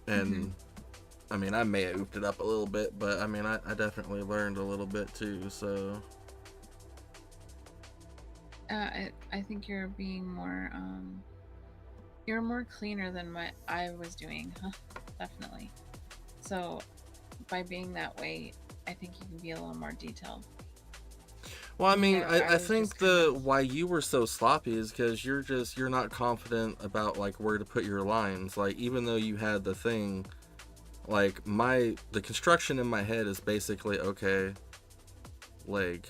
And I mean, I may have oofed it up a little bit, but I mean, I definitely learned a little bit too, so I think you're being more you're more cleaner than what I was doing. Definitely. So by being that way, I think you can be a little more detailed. well, I mean, Yeah, I was think just kind of- why you were so sloppy is because you're not confident about like where to put your lines. Like, even though you had the thing, like the construction in my head is basically, okay, leg.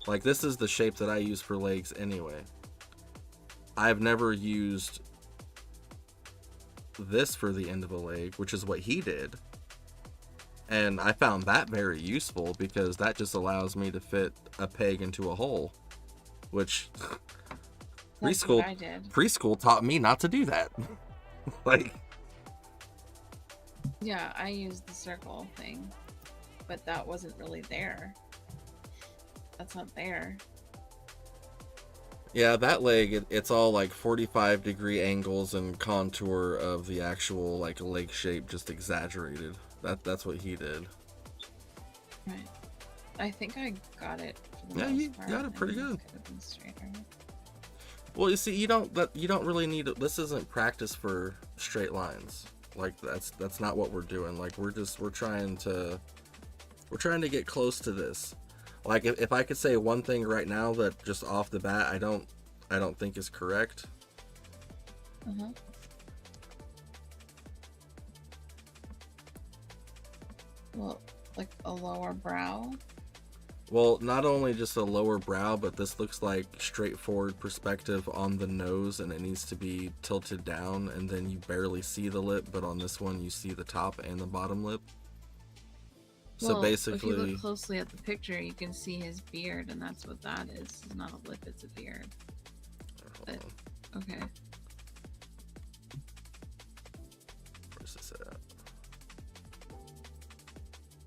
Like, this is the shape that I use for legs anyway. I've never used this for the end of a leg, which is what he did. And I found that very useful because that just allows me to fit a peg into a hole, which That's what I did. preschool taught me not to do that. Like, Yeah, I used the circle thing, but that wasn't really there. That's not there. yeah, that leg, it's all like 45-degree angles and contour of the actual like leg shape just exaggerated. That's what he did. Right. I think I got it for the Yeah, most you part. got it pretty I mean, good. Could have been straighter. Well, you see, you don't really need it. This isn't practice for straight lines. Like, that's not what we're doing. Like, we're trying to get close to this. Like, if I could say one thing right now that just off the bat I don't think is correct. Uh-huh. Well, like a lower brow. Well, not only just a lower brow, but this looks like straightforward perspective on the nose, and it needs to be tilted down, and then you barely see the lip, but on this one you see the top and the bottom lip. So Well, basically, if you look closely at the picture, you can see his beard, and that's what that is. It's not a lip, it's a beard. But, okay. Where's this at?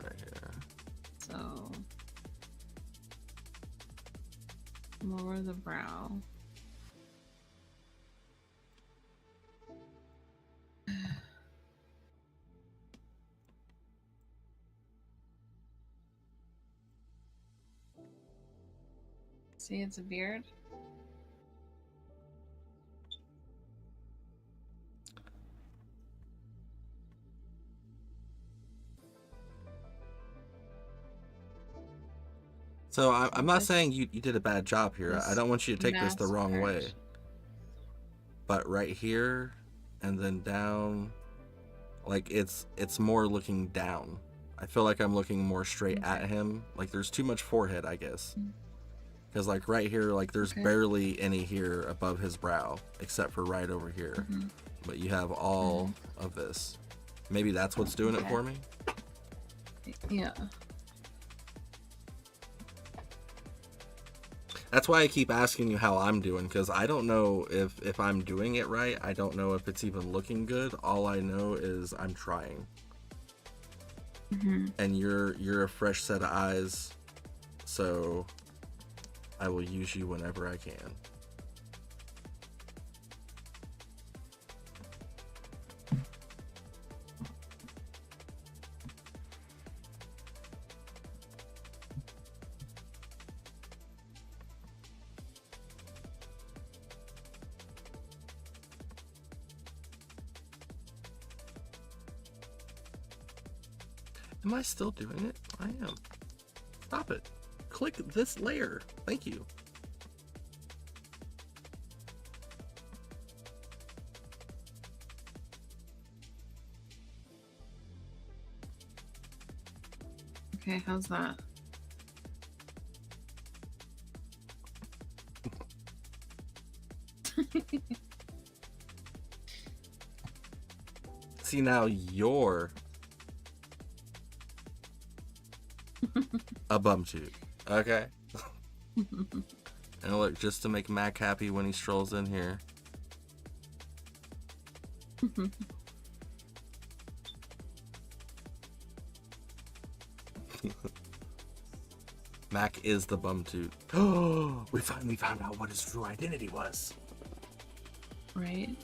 Right here. So, lower the brow. See, it's a beard. So I'm not saying you did a bad job here. I this don't want you to take this the wrong way. mask But right here and then down, like it's more looking down. I feel like I'm looking more straight at him. Like, there's too much forehead, I guess. Because like right here, like there's barely any here above his brow, except for right over here. But you have all of this. Maybe that's what's doing it for me. Yeah. That's why I keep asking you how I'm doing, because I don't know if I'm doing it right. I don't know if it's even looking good. All I know is I'm trying. And you're a fresh set of eyes, so I will use you whenever I can. Am I still doing it? I am. Stop it. Click this layer. Thank you. Okay, how's that? See, now you're a bum toot. Okay? And look, just to make Mac happy when he strolls in here. Mac is the bum toot. Oh, we finally found out what his true identity was. Right?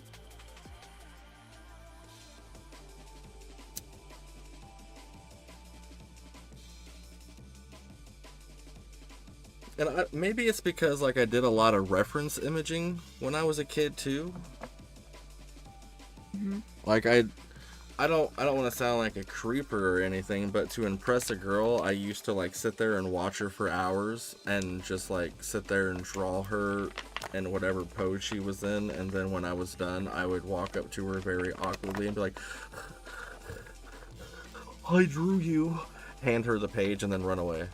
And maybe it's because like I did a lot of reference imaging when I was a kid too. Mm-hmm. Like I don't want to sound like a creeper or anything, but to impress a girl, I used to like sit there and watch her for hours and just like sit there and draw her in whatever pose she was in, and then when I was done, I would walk up to her very awkwardly and be like, "I drew you." Hand her the page and then run away.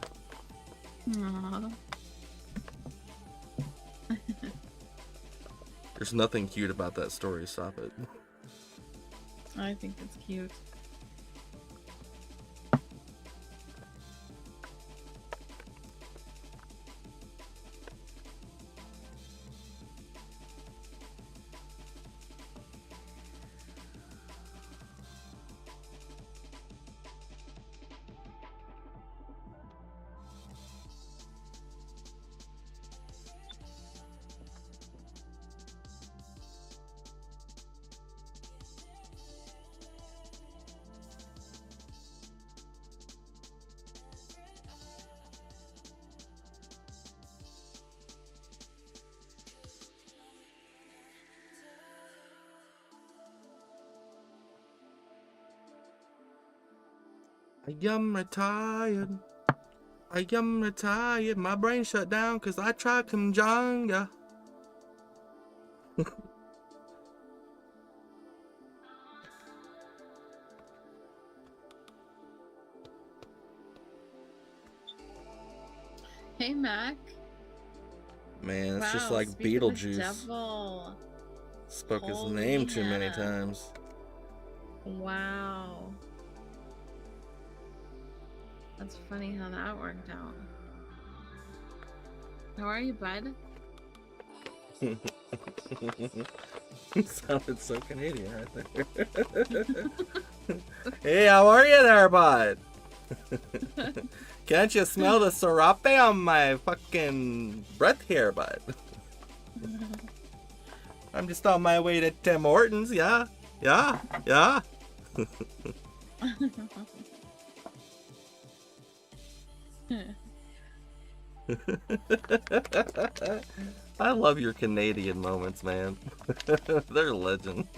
Aww. There's nothing cute about that story, stop it. I think it's cute. I am retired. I am retired. My brain shut down because I tried Kumjanga. Hey, Mac. Man, it's just Wow, like speak of the Beetlejuice. devil. Spoke his Holy name too many Hannah. times. Wow. That's funny how that worked out. How are you, bud? He sounded so Canadian right there. Hey, how are you there, bud? Can't you smell the serape on my fucking breath here, bud? I'm just on my way to Tim Hortons, yeah. I love your Canadian moments, man. They're legend.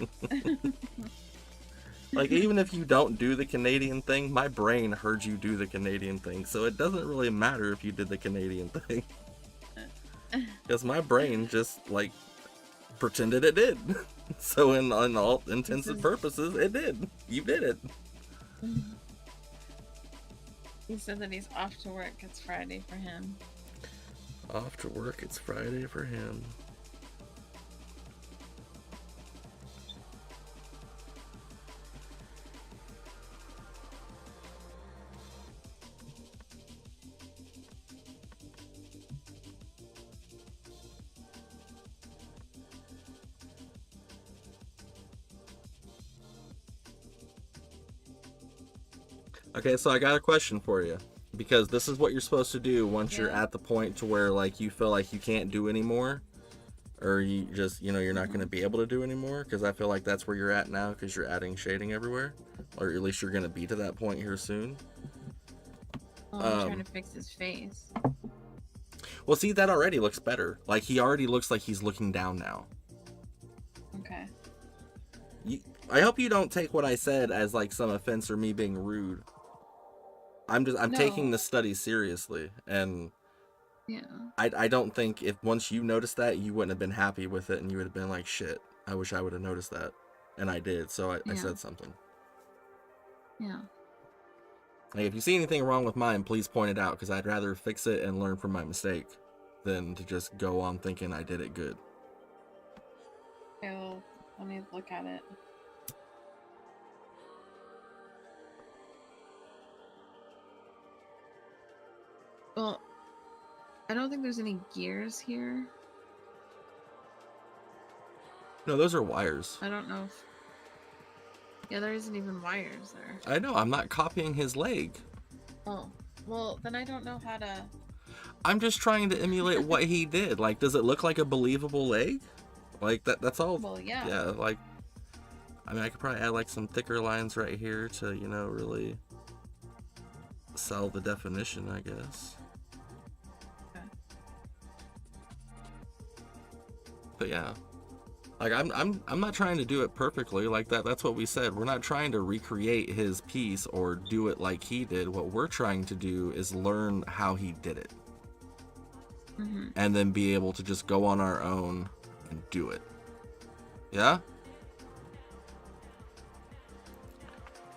Like, even if you don't do the Canadian thing, my brain heard you do the Canadian thing, so it doesn't really matter if you did the Canadian thing. Because my brain just, like, pretended it did. So in all intents and purposes, it did. You did it. He said that he's off to work. It's Friday for him. Off to work, it's Friday for him. Okay, so I got a question for you. Because this is what you're supposed to do once you're at the point to where, like, you feel like you can't do anymore. Or you just, you know, you're not going to be able to do anymore. Because I feel like that's where you're at now, because you're adding shading everywhere. Or at least you're going to be to that point here soon. Oh, I'm trying to fix his face. Well, see, that already looks better. Like, he already looks like he's looking down now. Okay. I hope you don't take what I said as, like, some offense or me being rude. I'm taking No. the study seriously, and Yeah. I don't think if once you noticed that, you wouldn't have been happy with it, and you would have been like, shit, I wish I would have noticed that, and I did, so I Yeah. said something. Yeah. Like, if you see anything wrong with mine, please point it out, because I'd rather fix it and learn from my mistake than to just go on thinking I did it good. Okay, well, let me look at it. Well, I don't think there's any gears here. No, those are wires. I don't know if... Yeah, there isn't even wires there. I know, I'm not copying his leg. Oh, well, then I don't know how to... I'm just trying to emulate what he did. Like, does it look like a believable leg? Like, that's all. Well, yeah. Yeah, like, I mean, I could probably add, like, some thicker lines right here to, you know, really sell the definition, I guess. Okay. But yeah. Like, I'm not trying to do it perfectly. Like, that's what we said. We're not trying to recreate his piece or do it like he did. What we're trying to do is learn how he did it. Mm-hmm. And then be able to just go on our own and do it. Yeah?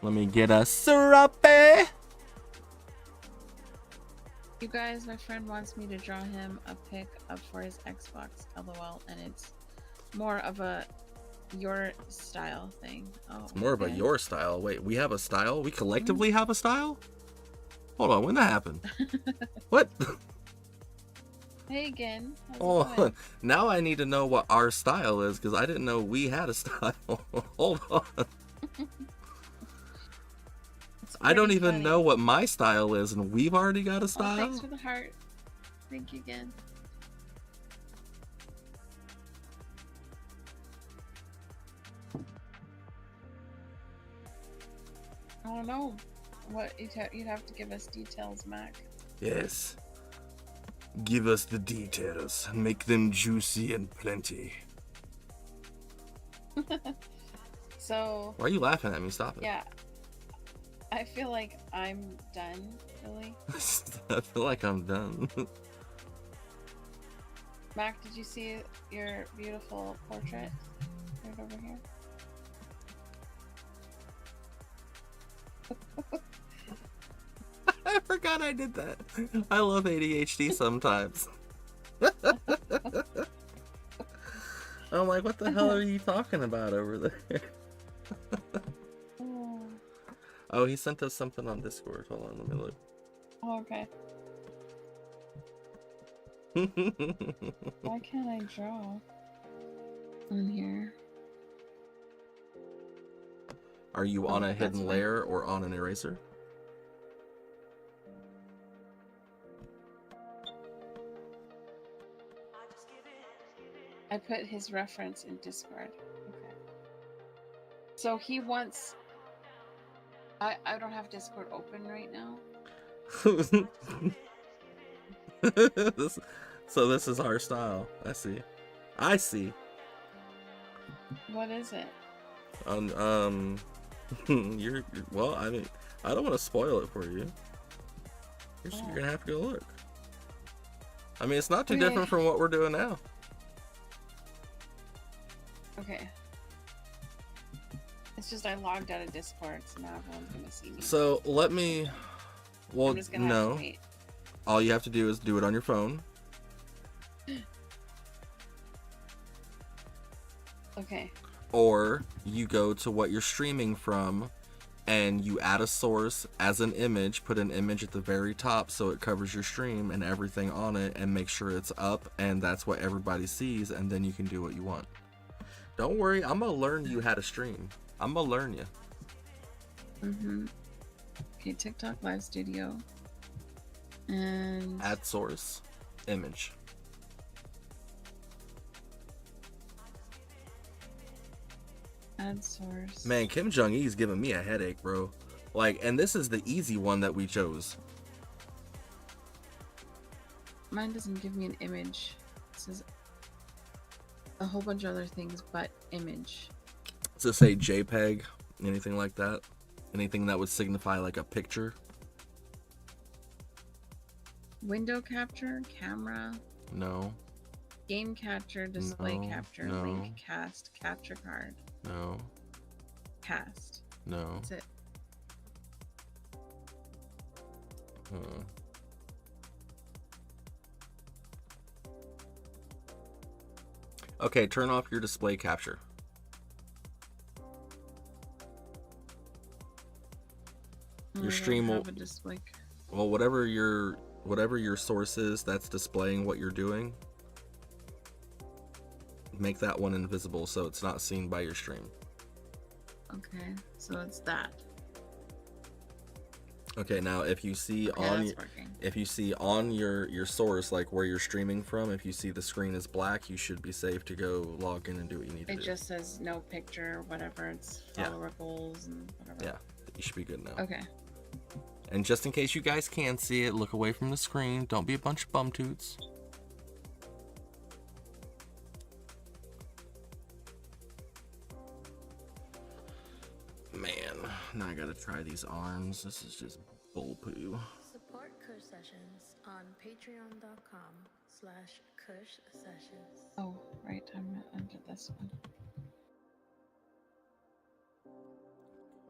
Let me get a syrupy. You guys, my friend wants me to draw him a pic up for his Xbox, LOL, and it's more of a your style thing. Oh, It's more of a okay. your style. Wait, we have a style? We collectively have a style? Hold on, when that happened? What? Hey again. How's it Hold going? on. Now I need to know what our style is, because I didn't know we had a style. Hold on. It's I don't pretty even funny. know what my style is, and we've already got a Oh, style? thanks for the heart. Thank you again. I don't know. What you'd have to give us details, Mac. Yes. Give us the details. Make them juicy and plenty. So Why are you laughing at me? Stop it. yeah, I feel like I'm done, Lily. I feel like I'm done. Mac, did you see your beautiful portrait right over here? I forgot I did that. I love ADHD sometimes. I'm like, what the hell are you talking about over there? Oh, Oh, he sent us something on Discord. Hold on, let me look. okay. Why can't I draw on here? Are you on a That's hidden fine. layer or on an eraser? I put his reference in Discord. Okay. So he wants. I don't have Discord open right now. So this is our style. I see. I see. What is it? You're well. I mean, I don't want to spoil it for you. You're gonna have to go look. I mean, it's not too Okay. different from what we're doing now. Okay. It's just I logged out of Discord, so now everyone's gonna see me. So let me. Well, I'm just gonna have no. to wait. All you have to do is do it on your phone. Okay. Or you go to what you're streaming from and you add a source as an image, put an image at the very top so it covers your stream and everything on it, and make sure it's up and that's what everybody sees, and then you can do what you want. Don't worry, I'm gonna learn you how to stream. I'm gonna learn you. Okay, TikTok Live Studio. And Add source, image. add source. Man, Kim Jong-E's giving me a headache, bro. Like, and this is the easy one that we chose. Mine doesn't give me an image. It says a whole bunch of other things but image. Does it say JPEG? Anything like that? Anything that would signify like a picture? Window capture, camera, No. game capture, display No, capture, no. link, cast, capture card, No. cast. No. That's it. Hmm. Okay, turn off your display capture. Your stream will, have a display. well, whatever your source is that's displaying what you're doing, make that one invisible so it's not seen by your stream. Okay, so it's that. Okay, now if you see Okay, on that's working. if you see on your source, like where you're streaming from, if you see the screen is black, you should be safe to go log in and do what you need to do. It just says no picture, whatever. It's follower goals and whatever. Yeah, you should be good now. Okay. And just in case you guys can see it, look away from the screen. Don't be a bunch of bum toots. Man, now I gotta try these arms. This is just bull poo. Support Kush Sessions on patreon.com/Kush Sessions. Oh, right. I'm under this one.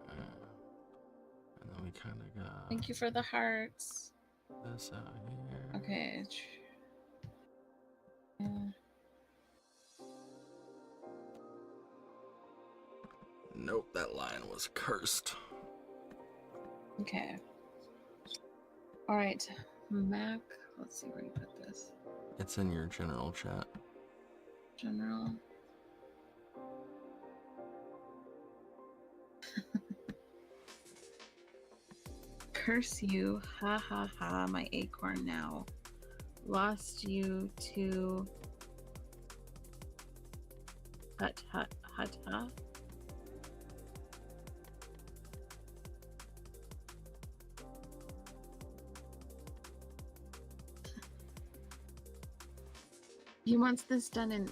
And then we kind of got Thank you for the hearts. this out here. Okay. Nope, that line was cursed. Okay. All right. Mac. Let's see where you put this. It's in your general chat. General. Curse you. Ha ha ha. My acorn now. Lost you to. Hut hut hut hut. He wants this done in.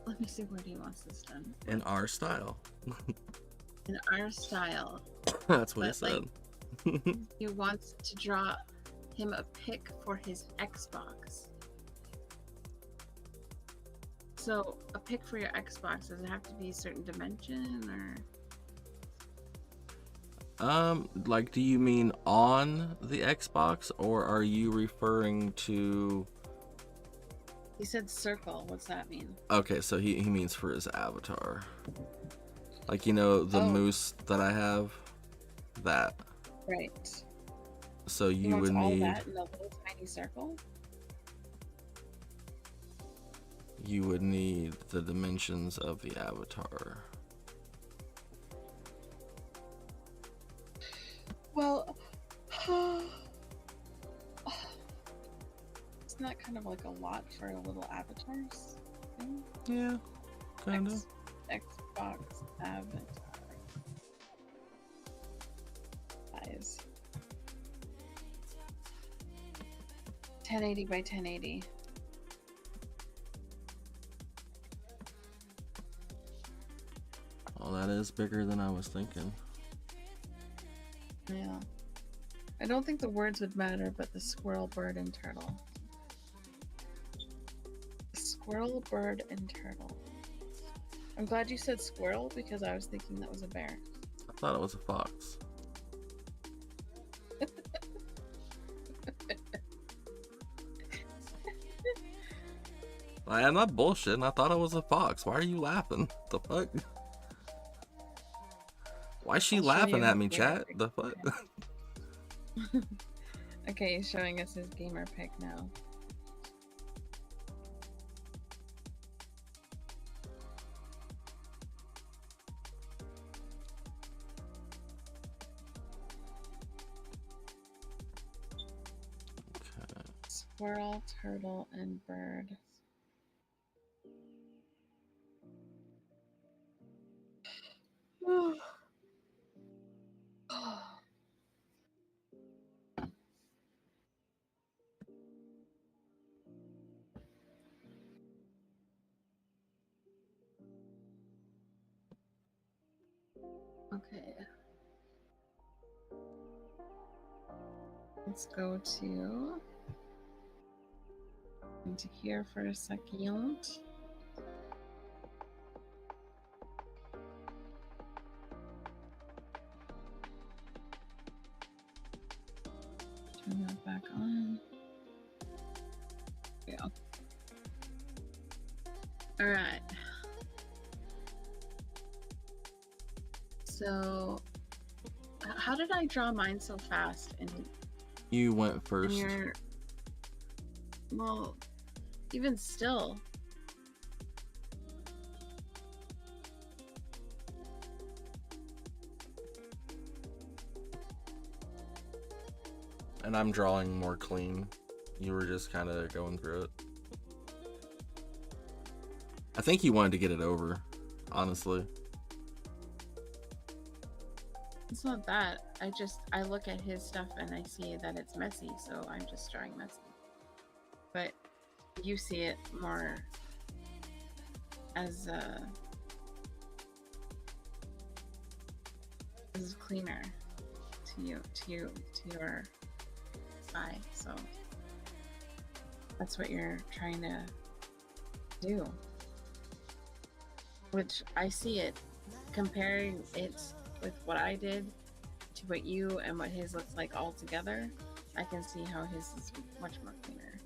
Let me see, where he wants this done. In our style. In our style. That's what he But, said. He wants to draw him a pic for his Xbox. So, a pic for your Xbox, does it have to be a certain dimension or? Like, do you mean on the Xbox, or are you referring to? He said circle. What's that mean? Okay, so he means for his avatar. Like, you know, the moose that I have? That. Right. So He you wants would all need that in a little tiny circle? you would need the dimensions of the avatar. Well, isn't that kind of like a lot for a little avatars thing? Yeah, kind of. Xbox avatar size 1080 by 1080. Oh, that is bigger than I was thinking. Yeah. I don't think the words would matter, but the squirrel, bird, and turtle. Squirrel, bird, and turtle. I'm glad you said squirrel because I was thinking that was a bear. I thought it was a fox. I'm not bullshitting. I thought it was a fox. Why are you laughing? The fuck? Why is she I'll show laughing you at his me, gamer chat? pic. The fuck? Okay, he's showing us his gamer pic now. Okay. Squirrel, turtle, and bird. Okay. Let's go to into here for a second. Turn that back on. There we go. All right. So, how did I draw mine so fast? And You went first. you're, well, even still. And I'm drawing more clean. You were just kind of going through it. I think you wanted to get it over, honestly. It's not that. I look at his stuff and I see that it's messy, so I'm just drawing messy. But you see it more as cleaner to your eye. So that's what you're trying to do. Which I see it, comparing it with what I did to what you and what his looks like all together. I can see how his is much more cleaner.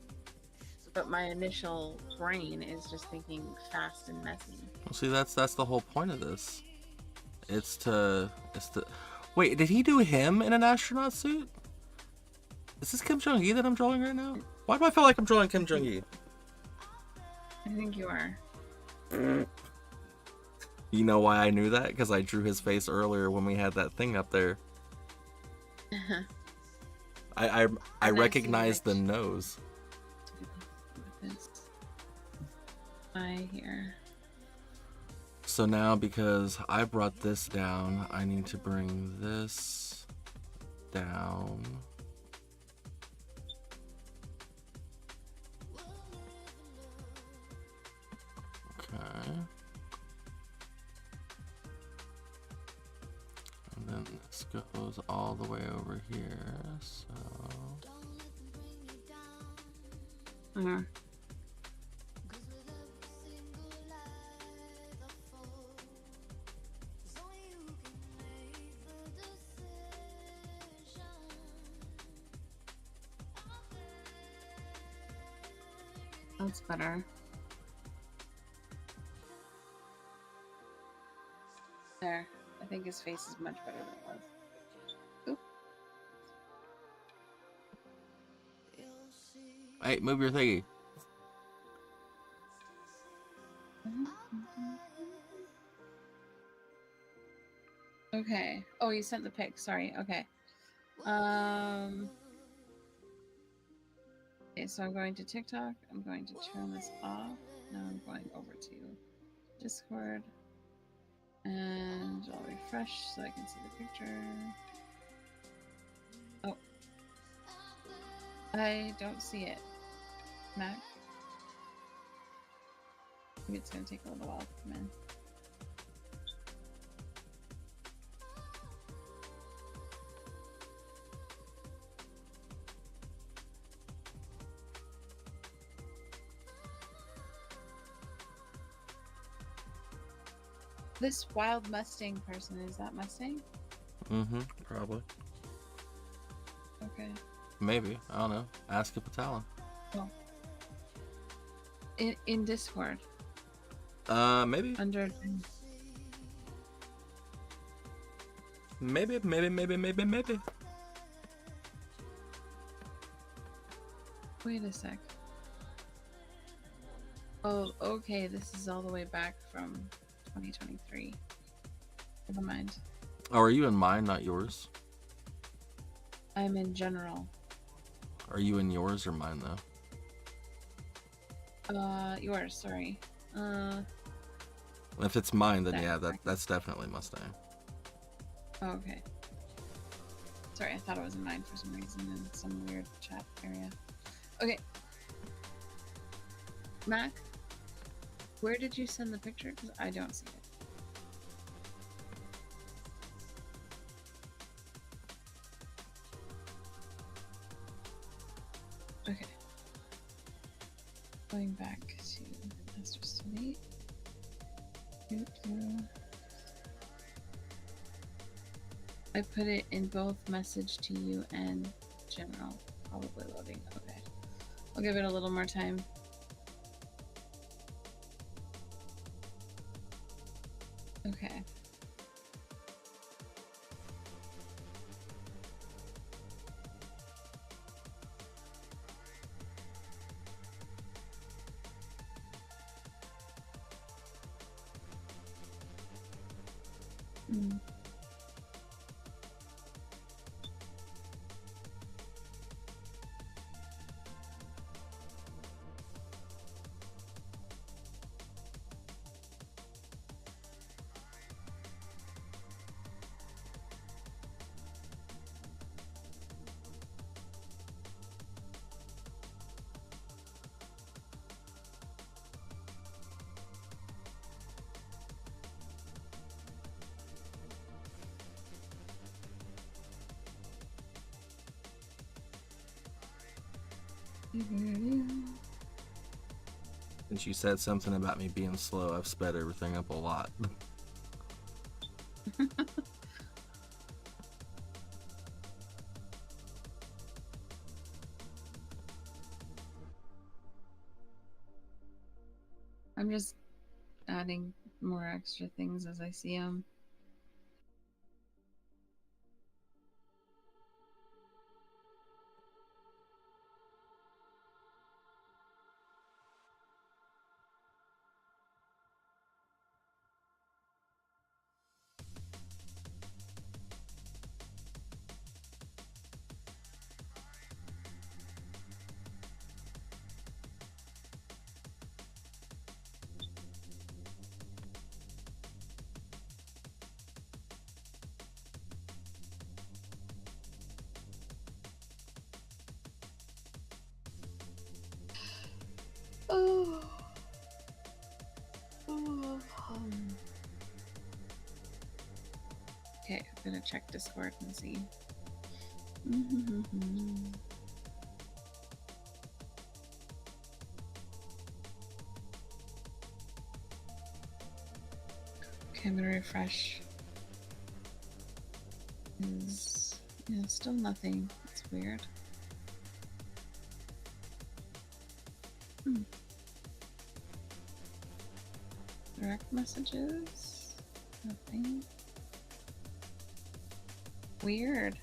But my initial brain is just thinking fast and messy. Well, see, that's the whole point of this. It's to wait, did he do him in an astronaut suit? Is this Kim Jong-gi that I'm drawing right now? Why do I feel like I'm drawing Kim Jong-gi? I think you are. You know why I knew that? Because I drew his face earlier when we had that thing up there. I recognized the nose. I hear. So now, because I brought this down, I need to bring this down. Okay. And then this goes all the way over here, so... That's better. There. I think his face is much better than it was. Oop. Hey, move your thingy. Okay. Oh, you sent the pic. Sorry. Okay. Okay, so I'm going to TikTok. I'm going to turn this off. Now I'm going over to Discord. And I'll refresh so I can see the picture. Oh. I don't see it. Mac? Maybe it's going to take a little while to come in. This wild Mustang person, is that Mustang? Mm-hmm, probably. Okay. Maybe. I don't know. Ask if it's Alan. Oh. In Discord. Maybe. Under... Maybe. Wait a sec. Oh, okay, this is all the way back from 2023. Never mind. Oh, are you in mine, not yours? I'm in general. Are you in yours or mine, though? Yours, sorry. If it's mine, then yeah, that's definitely Mustang. Oh, okay. Sorry, I thought it was in mine for some reason in some weird chat area. Okay. Mac, where did you send the picture? Because I don't see it. Okay. going back to master study. I put it in both message to you and general. Probably loading. Okay. I'll give it a little more time. Okay. Mm. Since you said something about me being slow, I've sped everything up a lot. I'm just adding more extra things as I see them. Oh. Okay, I'm gonna check Discord and see. Okay, I'm gonna refresh. Yeah, still nothing. That's weird. Direct messages? Nothing. Weird.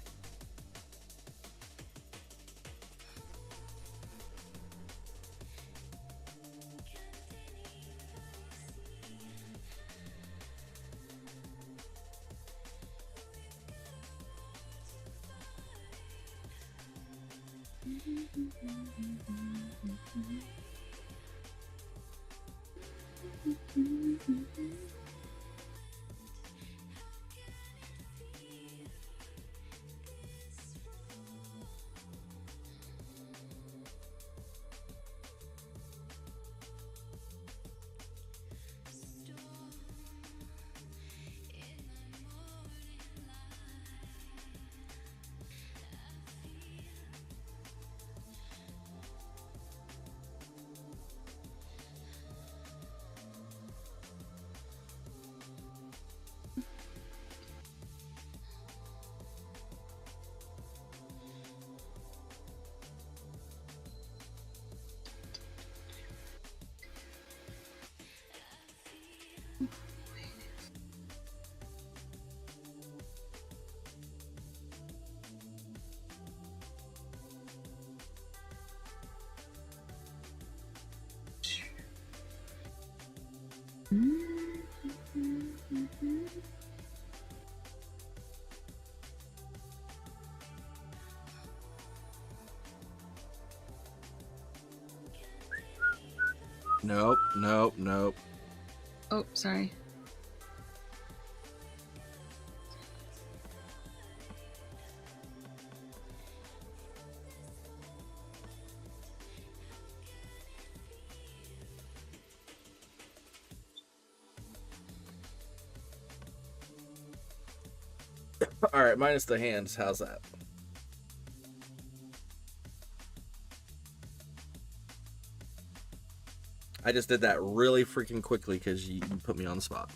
Nope. Oh, sorry. All right, minus the hands. How's that? I just did that really freaking quickly because you put me on the spot.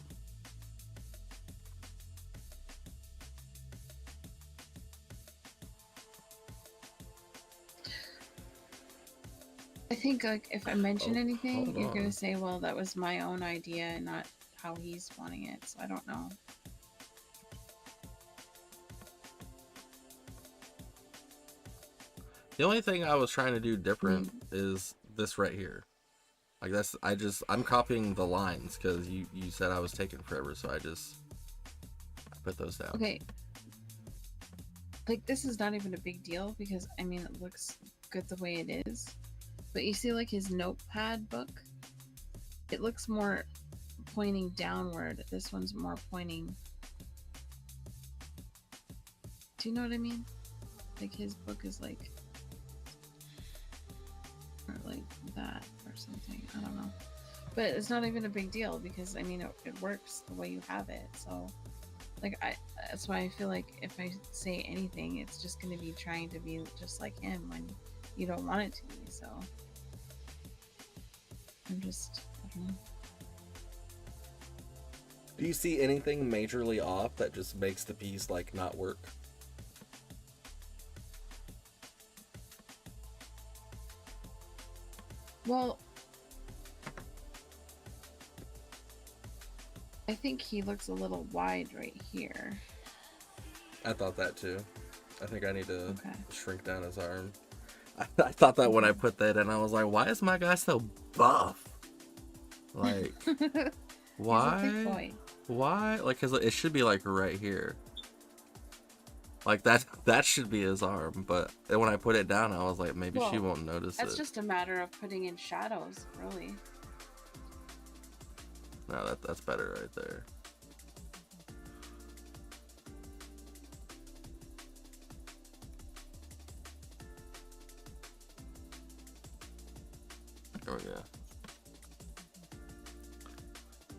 I think like if I mention anything, hold you're gonna on. say, "Well, that was my own idea and not how he's wanting it." So I don't know. The only thing I was trying to do different is this right here. Like I'm copying the lines because you said I was taking forever, so I put those down. Okay. Like, this is not even a big deal because, I mean, it looks good the way it is. But you see, like, his notepad book? It looks more pointing downward. This one's more pointing... Do you know what I mean? Like, his book is like... Or like that or something. I don't know. But it's not even a big deal because, I mean, it works the way you have it. So, like, that's why I feel like if I say anything, it's just going to be trying to be just like him when you don't want it to be. So, I don't know. Do you see anything majorly off that just makes the piece like not work? Well, I think he looks a little wide right here. I thought that too. I think I need to Okay. shrink down his arm. I thought that when I put that in, I was like, why is my guy so buff? Like, why? He's a big boy. Why? Like, cause it should be like right here. Like that should be his arm, but when I put it down, I was like, maybe she won't notice That's it. just a matter of putting in shadows, really. No, that's better right there. Oh yeah.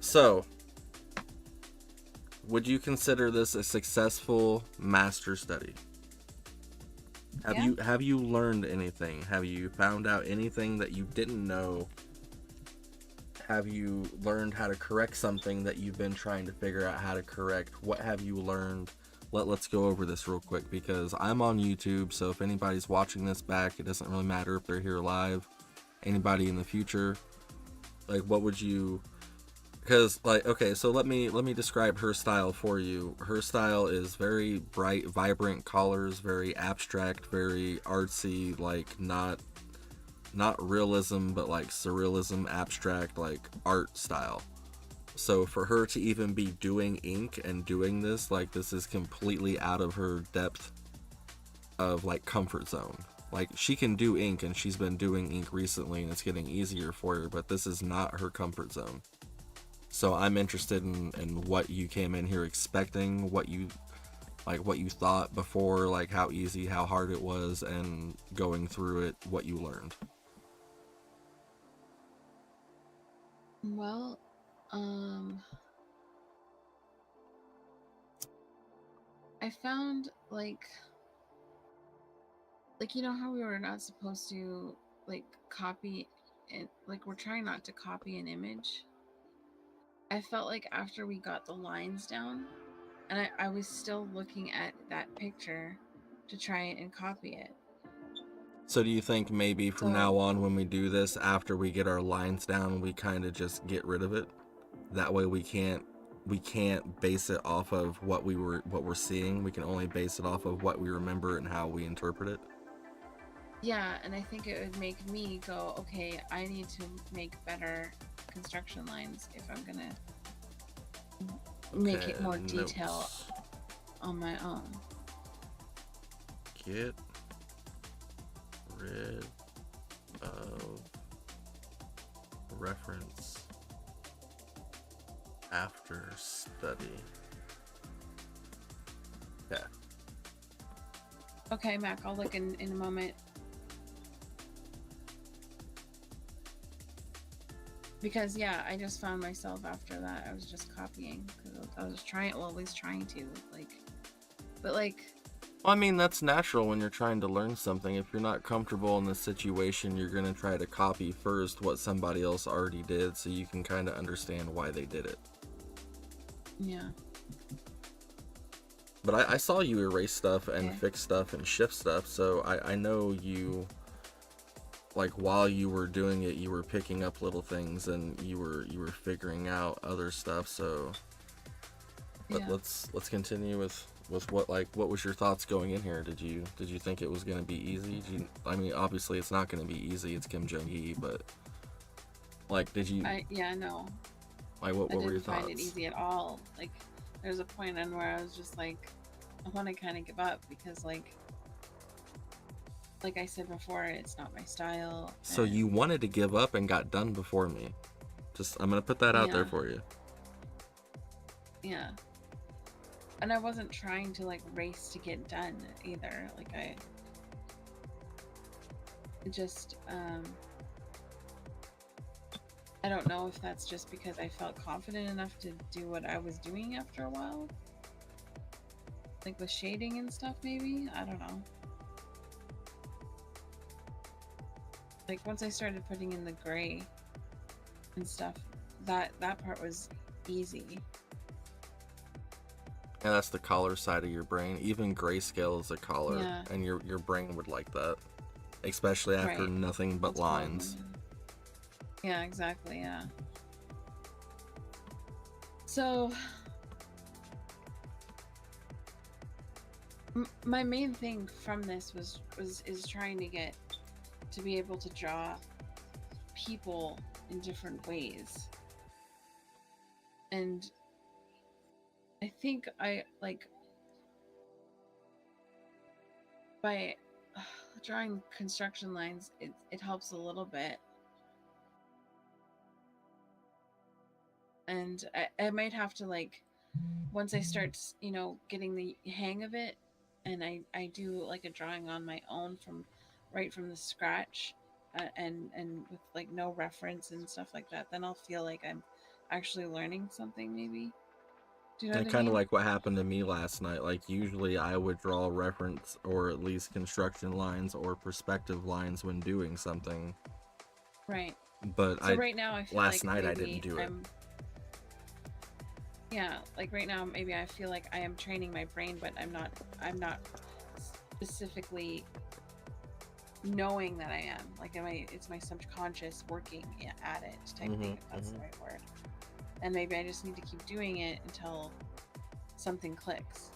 So, would you consider this a successful master study? Have you learned anything? Have you found out anything that you didn't know? Have you learned how to correct something that you've been trying to figure out how to correct? What have you learned? Let's go over this real quick because I'm on YouTube, so if anybody's watching this back, it doesn't really matter if they're here live. Anybody in the future, like, what would you... Because, like, okay, so let me describe her style for you. Her style is very bright, vibrant colors, very abstract, very artsy, like not realism, but like surrealism, abstract, like art style. So for her to even be doing ink and doing this, like, this is completely out of her depth of like comfort zone. Like, she can do ink and she's been doing ink recently and it's getting easier for her, but this is not her comfort zone. So I'm interested in what you came in here expecting, what you thought before, like how easy, how hard it was, and going through it, what you learned. Well, I found like you know how we were not supposed to like copy it, like we're trying not to copy an image. I felt like after we got the lines down, and I was still looking at that picture to try and copy it. So do you think maybe from now on when we do this, after we get our lines down, we kind of just get rid of it? That way we can't base it off of what we're seeing. We can only base it off of what we remember and how we interpret it. Yeah, and I think it would make me go, okay, I need to make better construction lines if I'm gonna make it more detail on my own. Get rid of reference after study. Yeah. Okay, Mac, I'll look in a moment. Because, yeah, I just found myself after that, I was just copying. Because I was trying, well, at least trying to, like... But, like, I mean, that's natural when you're trying to learn something. If you're not comfortable in the situation, you're going to try to copy first what somebody else already did so you can kind of understand why they did it. Yeah. But I saw you erase stuff and Okay. fix stuff and shift stuff, so I know you, like, while you were doing it, you were picking up little things and you were figuring out other stuff. So, but Yeah. let's continue with what was your thoughts going in here? Did you think it was going to be easy? I mean, obviously it's not going to be easy. It's Kim Jong-hee, but like, did you? No. Like, what I were your didn't thoughts? find it easy at all. Like, there's a point in where I was just like, I want to kind of give up because, like I said before, it's not my style. So you wanted to give up and got done before me. I'm gonna put that out there Yeah. for you. Yeah. And I wasn't trying to like race to get done either. Like I just I don't know if that's just because I felt confident enough to do what I was doing after a while. Like with shading and stuff, maybe? I don't know. Like once I started putting in the gray and stuff, that part was easy. Yeah, that's the color side of your brain. Even grayscale is a color, Yeah. and your brain would like that, especially after Right. nothing but That's lines. probably- Yeah, exactly, yeah. So my main thing from this is trying to get to be able to draw people in different ways. And I think I like by drawing construction lines, it helps a little bit. And I might have to, like, once I start, getting the hang of it, and I do like a drawing on my own right from the scratch, and with like no reference and stuff like that, then I'll feel like I'm actually learning something, maybe. Do you know And what I kind of mean? like what happened to me last night. Like, usually I would draw reference or at least construction lines or perspective lines when doing something. Right. But So right now I feel last like night I maybe didn't do it. Yeah, like right now maybe I feel like I am training my brain, but I'm not specifically knowing that I am. Like it's my subconscious working at it type thing, if that's the right word. And maybe I just need to keep doing it until something clicks.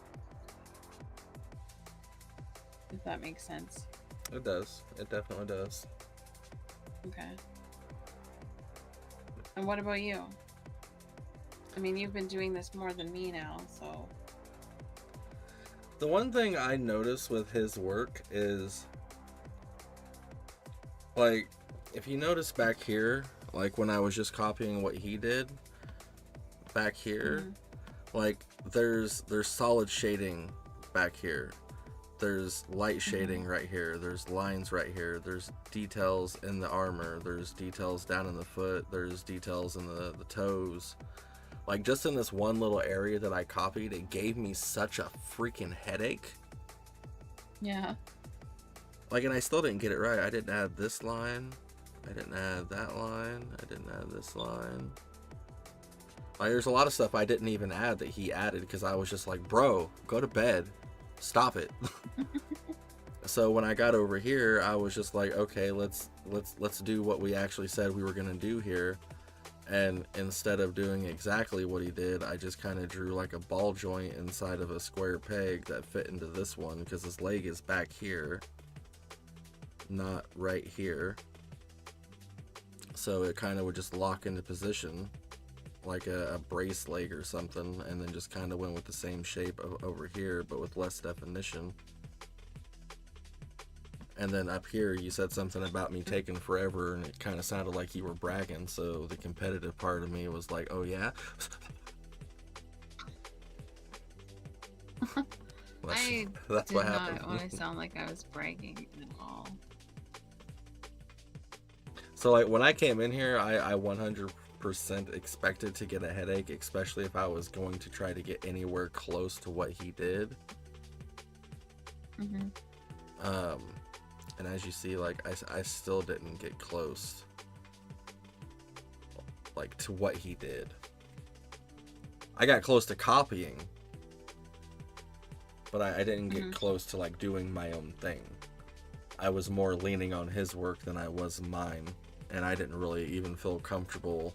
If that makes sense. It does. It definitely does. Okay. And what about you? I mean, you've been doing this more than me now, so. The one thing I notice with his work is, like, if you notice back here, like when I was just copying what he did, back here, like there's solid shading back here. There's light shading right here. There's lines right here. There's details in the armor. There's details down in the foot. There's details in the toes. Like, just in this one little area that I copied, it gave me such a freaking headache. Yeah. Like, and I still didn't get it right. I didn't add this line. I didn't add that line. I didn't add this line. Like, there's a lot of stuff I didn't even add that he added because I was just like, bro, go to bed. Stop it. So when I got over here, I was just like, okay, let's do what we actually said we were gonna do here. And instead of doing exactly what he did, I just kind of drew like a ball joint inside of a square peg that fit into this one because his leg is back here, not right here. So it kind of would just lock into position like a brace leg or something, and then just kind of went with the same shape over here but with less definition. And then up here you said something about me taking forever, and it kind of sounded like you were bragging, so the competitive part of me was like, oh yeah. That's what happened. Did not want to sound like I was bragging at all. So like when I came in here, I 100% expected to get a headache, especially if I was going to try to get anywhere close to what he did. And as you see, like, I still didn't get close, like, to what he did. I got close to copying, but I didn't get close to, like, doing my own thing. I was more leaning on his work than I was mine, and I didn't really even feel comfortable,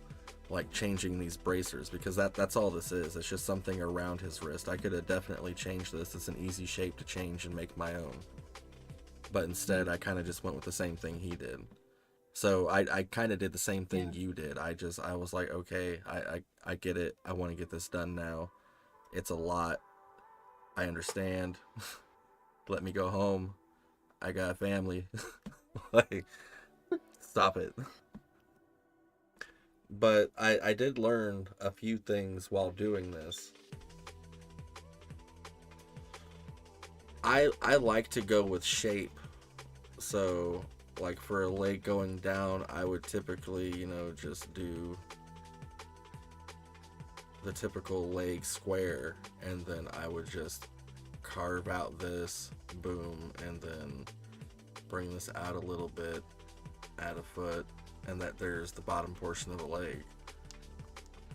like, changing these bracers, because that's all this is. It's just something around his wrist. I could have definitely changed this. It's an easy shape to change and make my own. But instead, I kind of just went with the same thing he did. So I kind of did the same thing you did. I was like, okay, I get it. I want to get this done now. It's a lot. I understand. Let me go home. I got a family. Like, stop it. But I did learn a few things while doing this. I like to go with shape. So, like, for a leg going down, I would typically, you know, just do the typical leg square, and then I would just carve out this, boom, and then bring this out a little bit, add a foot, and that there's the bottom portion of the leg.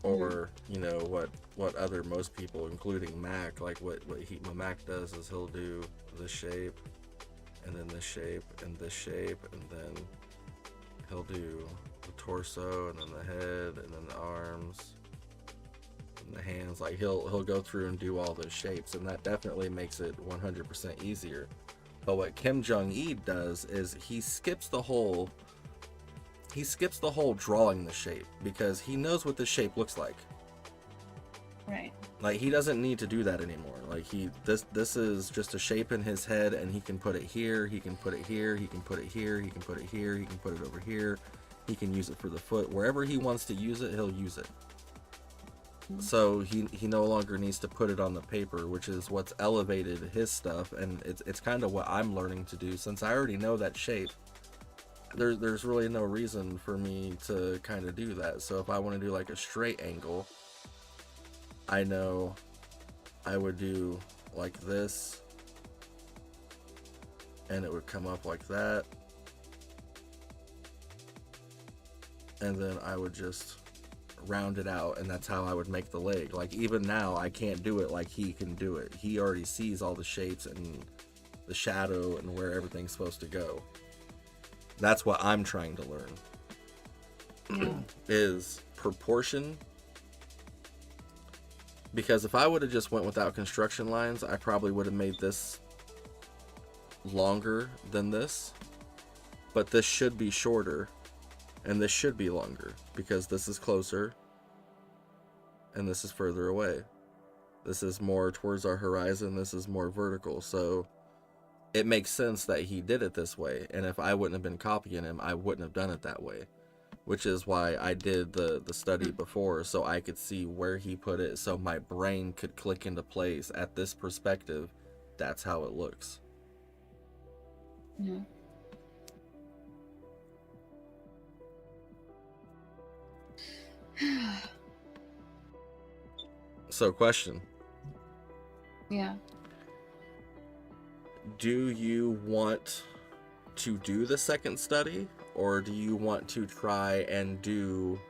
Or, you know, what other most people, including Mac, like what Mac does is he'll do this shape, and then this shape, and this shape, and then he'll do the torso, and then the head, and then the arms, and the hands. Like, he'll go through and do all those shapes, and that definitely makes it 100% easier. But what Kim Jong-il does is he skips the whole drawing the shape, because he knows what this shape looks like. Right. Like, he doesn't need to do that anymore. Like, this is just a shape in his head, and he can put it here, he can put it here, he can put it here, he can put it here, he can put it over here, he can use it for the foot. Wherever he wants to use it, he'll use it. So he no longer needs to put it on the paper, which is what's elevated his stuff, and it's kind of what I'm learning to do. Since I already know that shape, there's really no reason for me to kind of do that. So if I want to do like a straight angle, I know I would do like this, and it would come up like that, and then I would just round it out, and that's how I would make the leg. Like, even now I can't do it like he can do it. He already sees all the shapes and the shadow and where everything's supposed to go. That's what I'm trying to learn. Is proportion. Because if I would have just went without construction lines, I probably would have made this longer than this. But this should be shorter, and this should be longer, because this is closer and this is further away. This is more towards our horizon, this is more vertical. So it makes sense that he did it this way, and if I wouldn't have been copying him, I wouldn't have done it that way. Which is why I did the study before, so I could see where he put it, so my brain could click into place at this perspective. That's how it looks. Yeah. So, question. Yeah. Do you want to do the second study, or do you want to try and do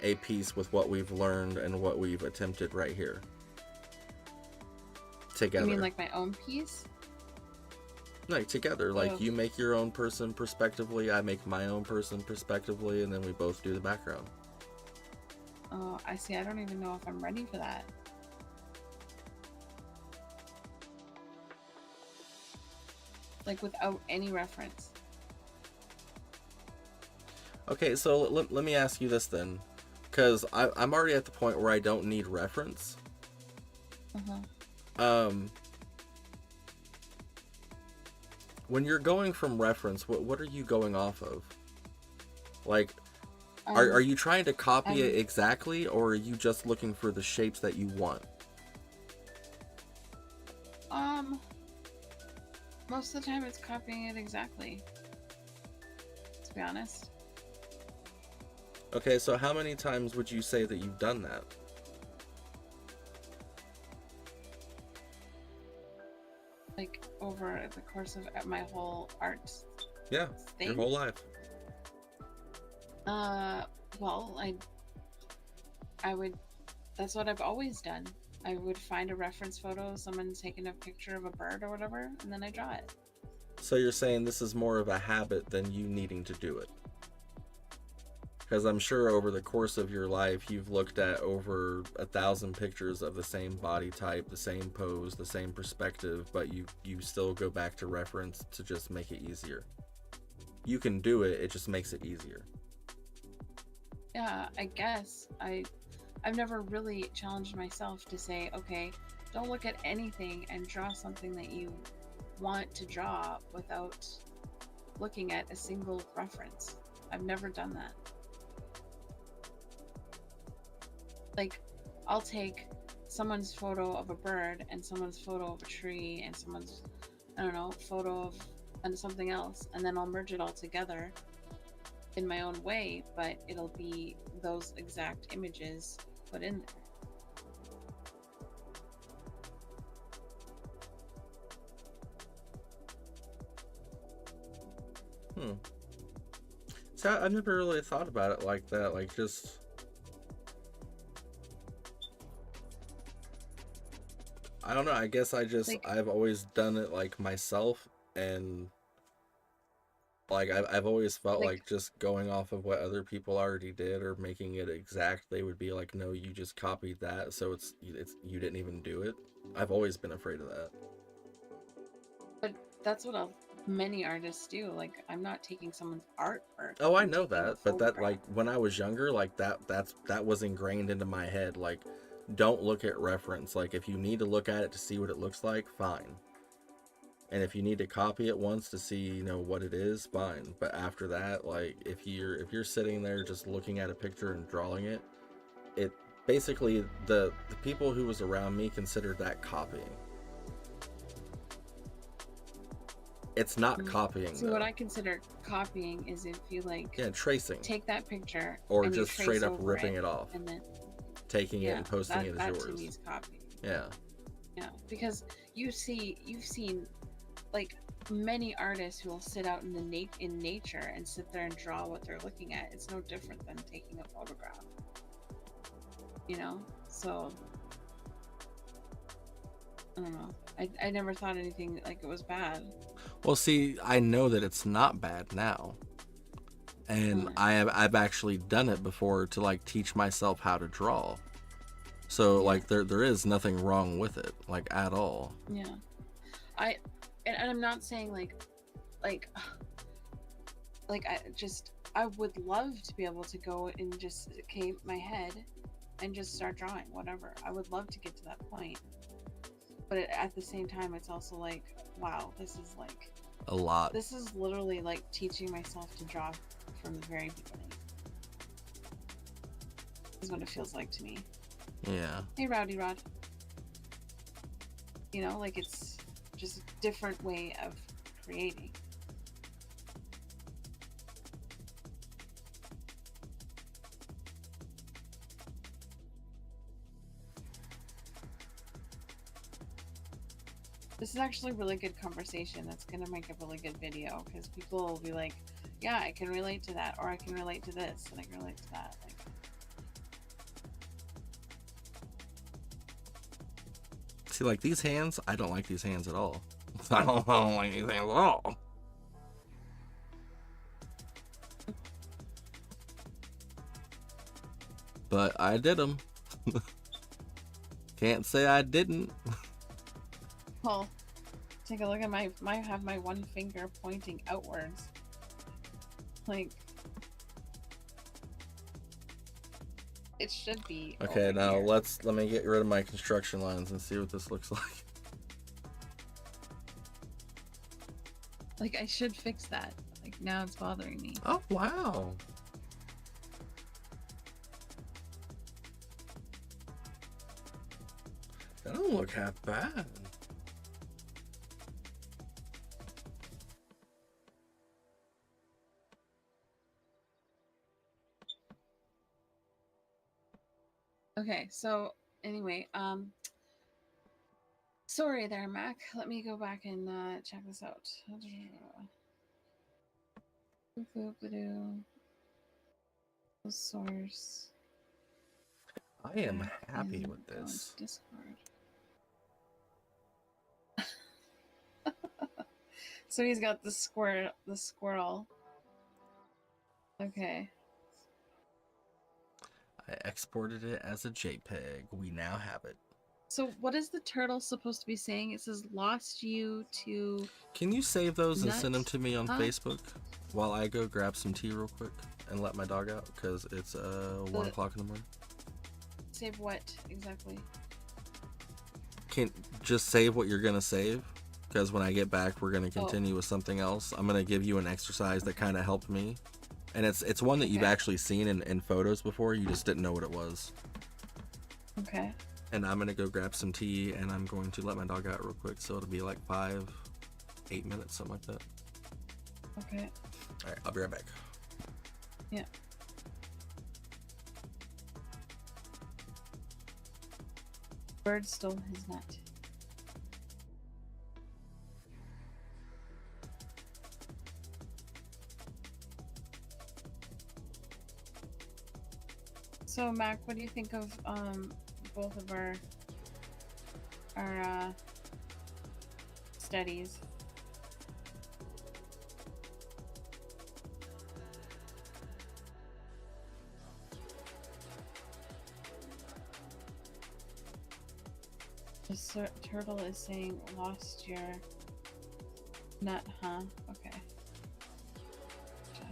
a piece with what we've learned and what we've attempted right here together? You mean like my own piece? Like, together. Like, you make your own person prospectively, I make my own person prospectively, and then we both do the background. Oh, I see. I don't even know if I'm ready for that. Like, without any reference. Okay, so let me ask you this then, because I'm already at the point where I don't need reference. When you're going from reference, what are you going off of? Like, are you trying to copy it exactly, or are you just looking for the shapes that you want? Most of the time it's copying it exactly, to be honest. Okay, so how many times would you say that you've done that? Like, over over the course of my whole art Yeah, thing. your whole life. Well, I would. That's what I've always done. I would find a reference photo, someone's taking a picture of a bird or whatever, and then I draw it. So you're saying this is more of a habit than you needing to do it? Because I'm sure over the course of your life, you've looked at over 1,000 pictures of the same body type, the same pose, the same perspective, but you still go back to reference to just make it easier. You can do it, it just makes it easier. Yeah, I guess. I've never really challenged myself to say, okay, don't look at anything and draw something that you want to draw without looking at a single reference. I've never done that. Like, I'll take someone's photo of a bird and someone's photo of a tree and someone's, I don't know, photo of something else, and then I'll merge it all together in my own way, but it'll be those exact images put in there. So I've never really thought about it like that, like just... I don't know, I guess I've always done it like myself, and like I've always felt like just going off of what other people already did or making it exact, they would be like, no, you just copied that, so it's you didn't even do it. I've always been afraid of that. But that's what many artists do. Like, I'm not taking someone's artwork. Oh, I know that, but that, like, when I was younger, like that was ingrained into my head. Like, don't look at reference. Like, if you need to look at it to see what it looks like, fine. And if you need to copy it once to see, you know, what it is, fine. But after that, like, if you're sitting there just looking at a picture and drawing it, it basically, the people who was around me considered that copying. It's not copying. So what I consider copying is if you tracing. Take that picture or and just straight up ripping it off and then taking it and posting it as yours. That to me is copying. Yeah. Yeah, because you've seen like many artists who will sit out in nature and sit there and draw what they're looking at. It's no different than taking a photograph. You know, so I don't know. I never thought anything like it was bad. Well, see, I know that it's not bad now. And I've actually done it before to like teach myself how to draw. So like there is nothing wrong with it, like, at all. Yeah. And I'm not saying like I would love to be able to go and just cave my head and just start drawing whatever. I would love to get to that point. But at the same time, it's also like, wow, this is like a lot. This is literally like teaching myself to draw from the very beginning. Is what it feels like to me. Yeah. Hey, Rowdy Rod. You know, like, it's just a different way of creating. This is actually a really good conversation. That's going to make a really good video, because people will be like, yeah, I can relate to that, or I can relate to this, and I can relate to that. Like, see, like, these hands, I don't like these hands at all. I don't like these hands at all. But I did them. Can't say I didn't. well, take a look at I have my one finger pointing outwards. Like, it should be. Okay, now here. let me get rid of my construction lines and see what this looks like. Like, I should fix that. Like, now it's bothering me. Oh, wow. That don't look half bad. Okay, so anyway, Sorry there, Mac. Let me go back and check this out. Source. I am Back happy in, with go into this. Discord. So he's got the squirrel. Okay. I exported it as a JPEG. We now have it. So what is the turtle supposed to be saying? It says lost you to. Can you save those and send them Nut? to me on Huh? Facebook while I go grab some tea real quick and let my dog out? Because it's 1 o'clock in the morning. Save what exactly? Can just save what you're gonna save, because when I get back we're gonna continue with something else. I'm gonna give you an exercise that kind of helped me, and it's one that you've actually seen in photos before. You just didn't know what it was. Okay. And I'm gonna go grab some tea, and I'm going to let my dog out real quick, so it'll be like 5-8 minutes, something like that. Okay. All right, I'll be right back. Yeah. Bird stole his nut. So Mac, what do you think of both of our studies? The turtle is saying lost your nut, huh? Okay. Gotcha.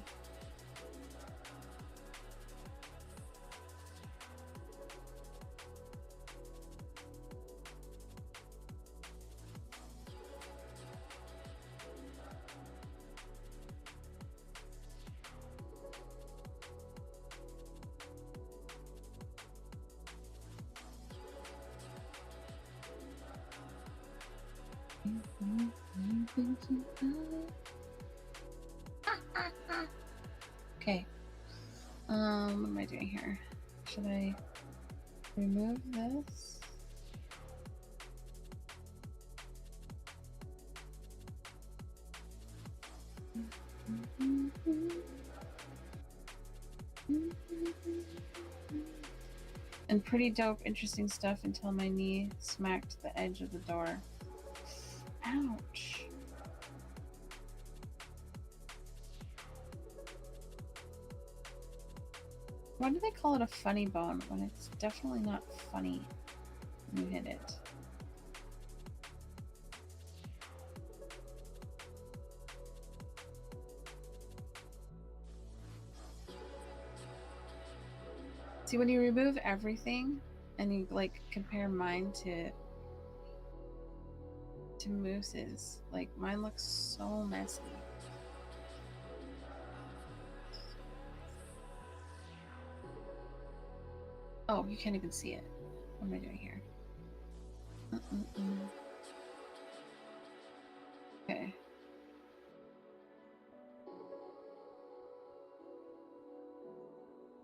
Okay. What am I doing here? Should I remove this? And pretty dope, interesting stuff until my knee smacked the edge of the door. Ouch. Why do they call it a funny bone when it's definitely not funny when you hit it? See, when you remove everything and you like compare mine to Moose's, like mine looks so messy. Oh, you can't even see it. What am I doing here? Okay.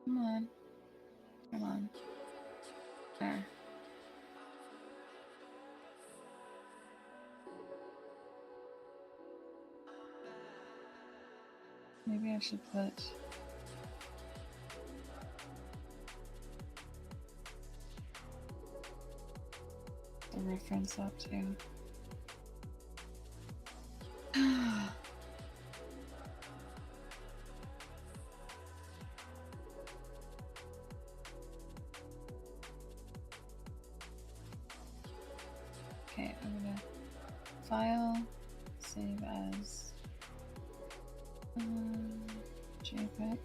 Come on. Come on. There. Maybe I should put the reference up too. Okay, I'm gonna file, save as JPEG.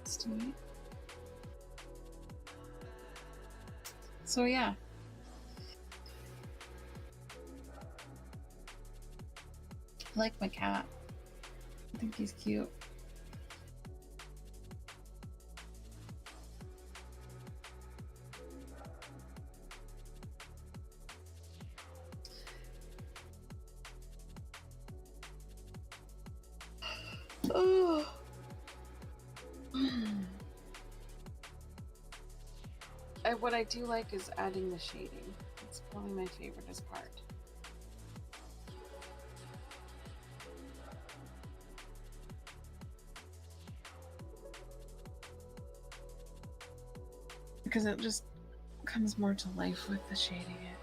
Steve. So yeah. I like my cat. I think he's cute. Oh. What I do like is adding the shading. It's probably my favoriteest part. Because it just comes more to life with the shading, I think.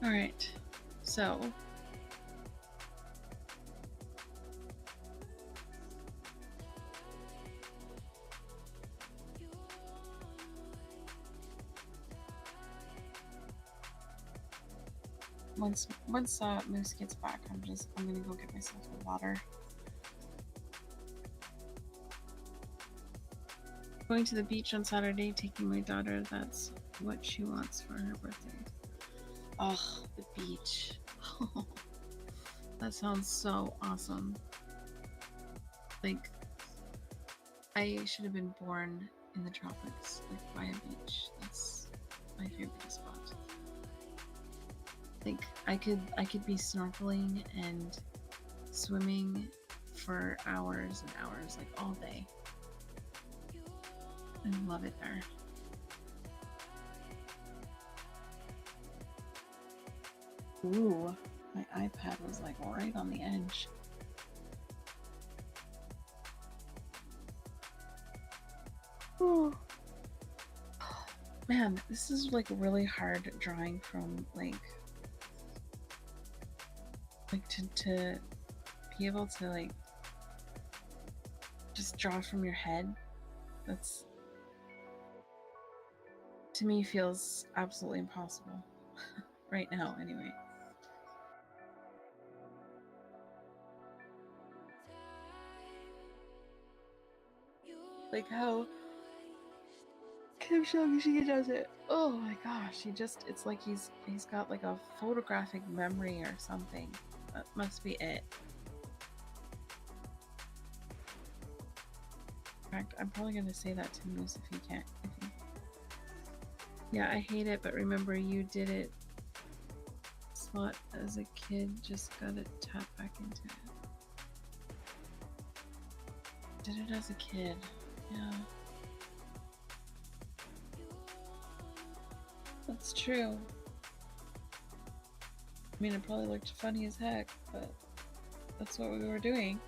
All right, so once Moose gets back, I'm gonna go get myself a water. Going to the beach on Saturday, taking my daughter. That's what she wants for her birthday. Oh, the beach. That sounds so awesome. Like, I should have been born in the tropics, like by a beach. That's my favorite spot. Like, I could be snorkeling and swimming for hours and hours, like all day. I love it there. Ooh, my iPad was like right on the edge. Ooh. Man, this is like really hard drawing from like to be able to like just draw from your head. That's, to me, feels absolutely impossible right now anyway. Like how Kim Jong-un does it. Oh my gosh, it's like he's got like a photographic memory or something. That must be it. In fact, I'm probably gonna say that to Moose if he can't. Yeah, I hate it, but remember you did it slot as a kid, just gotta tap back into it. Did it as a kid, yeah. That's true. I mean, it probably looked funny as heck, but that's what we were doing.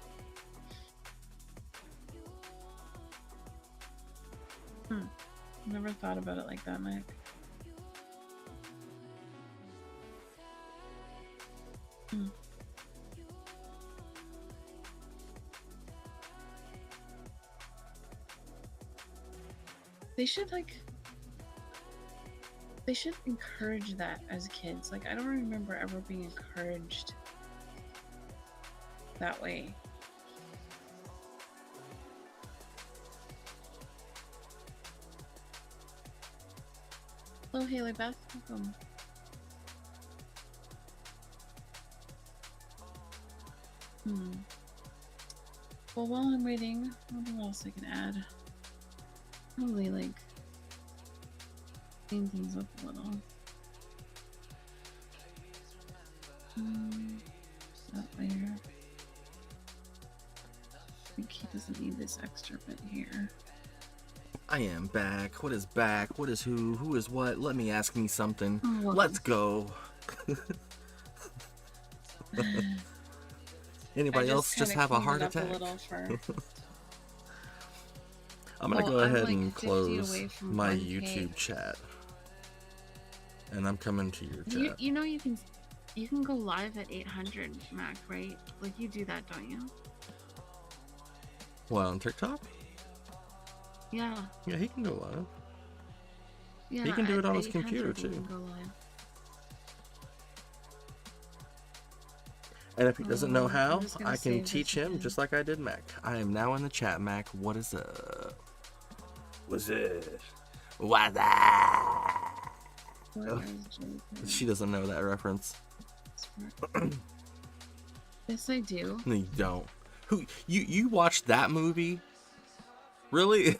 Never thought about it like that, Mike. They should encourage that as kids. Like, I don't remember ever being encouraged that way. Hello, Haley Beth. Welcome. Well, while I'm waiting, I wonder what else I can add. Probably, like, clean things up a little. That layer. I think he doesn't need this extra bit here. I am back. What is back? What is who? Who is what? Let me ask me something. Oh, let's go. Anybody else just have a heart attack? I'm gonna go ahead and close my 1K. YouTube chat, and I'm coming to your chat. You know you can go live at 800, Mac, right? Like, you do that, don't you? What, on TikTok? Yeah. Yeah, he can go live. Yeah, he can do it on his computer too. Can go live. And if he doesn't know how, I can teach him just like I did Mac. I am now in the chat, Mac. What is up? What's it? What's up? What Ugh. is Joker? She doesn't know that reference. Yes, I do. No, you don't. Who you watched that movie? Really?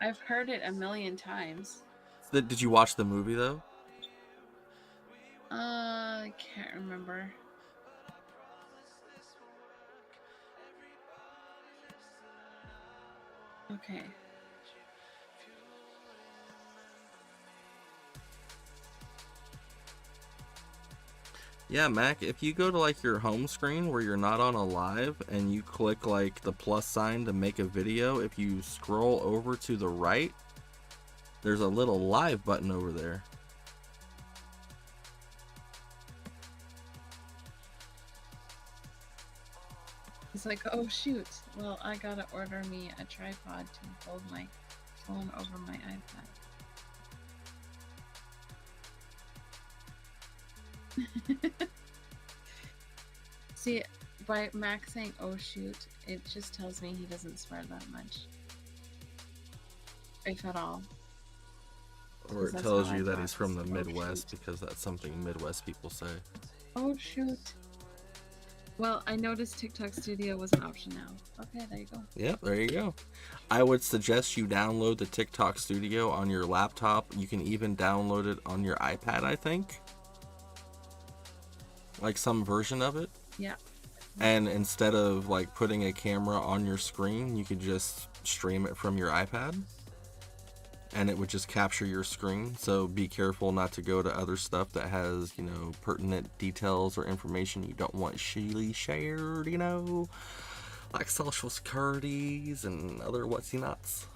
I've heard it a million times. Did you watch the movie though? I can't remember. Okay. Yeah, Mac, if you go to like your home screen where you're not on a live and you click like the plus sign to make a video, if you scroll over to the right, there's a little live button over there. It's like, oh shoot. Well, I gotta order me a tripod to hold my phone over my iPad. See, by Max saying, oh shoot, it just tells me he doesn't swear that much. If at all. Or it That's tells how I you that talk, he's from the is, oh, Midwest shoot. because that's something Midwest people say. Oh shoot. Well, I noticed TikTok Studio was an option now. Okay, there you go. Yep, there you go. I would suggest you download the TikTok Studio on your laptop. You can even download it on your iPad, I think. Like some version of it. Yeah. And instead of like putting a camera on your screen, you could just stream it from your iPad. And it would just capture your screen. So be careful not to go to other stuff that has, you know, pertinent details or information you don't want shared, you know, like social securities and other whatsy nuts.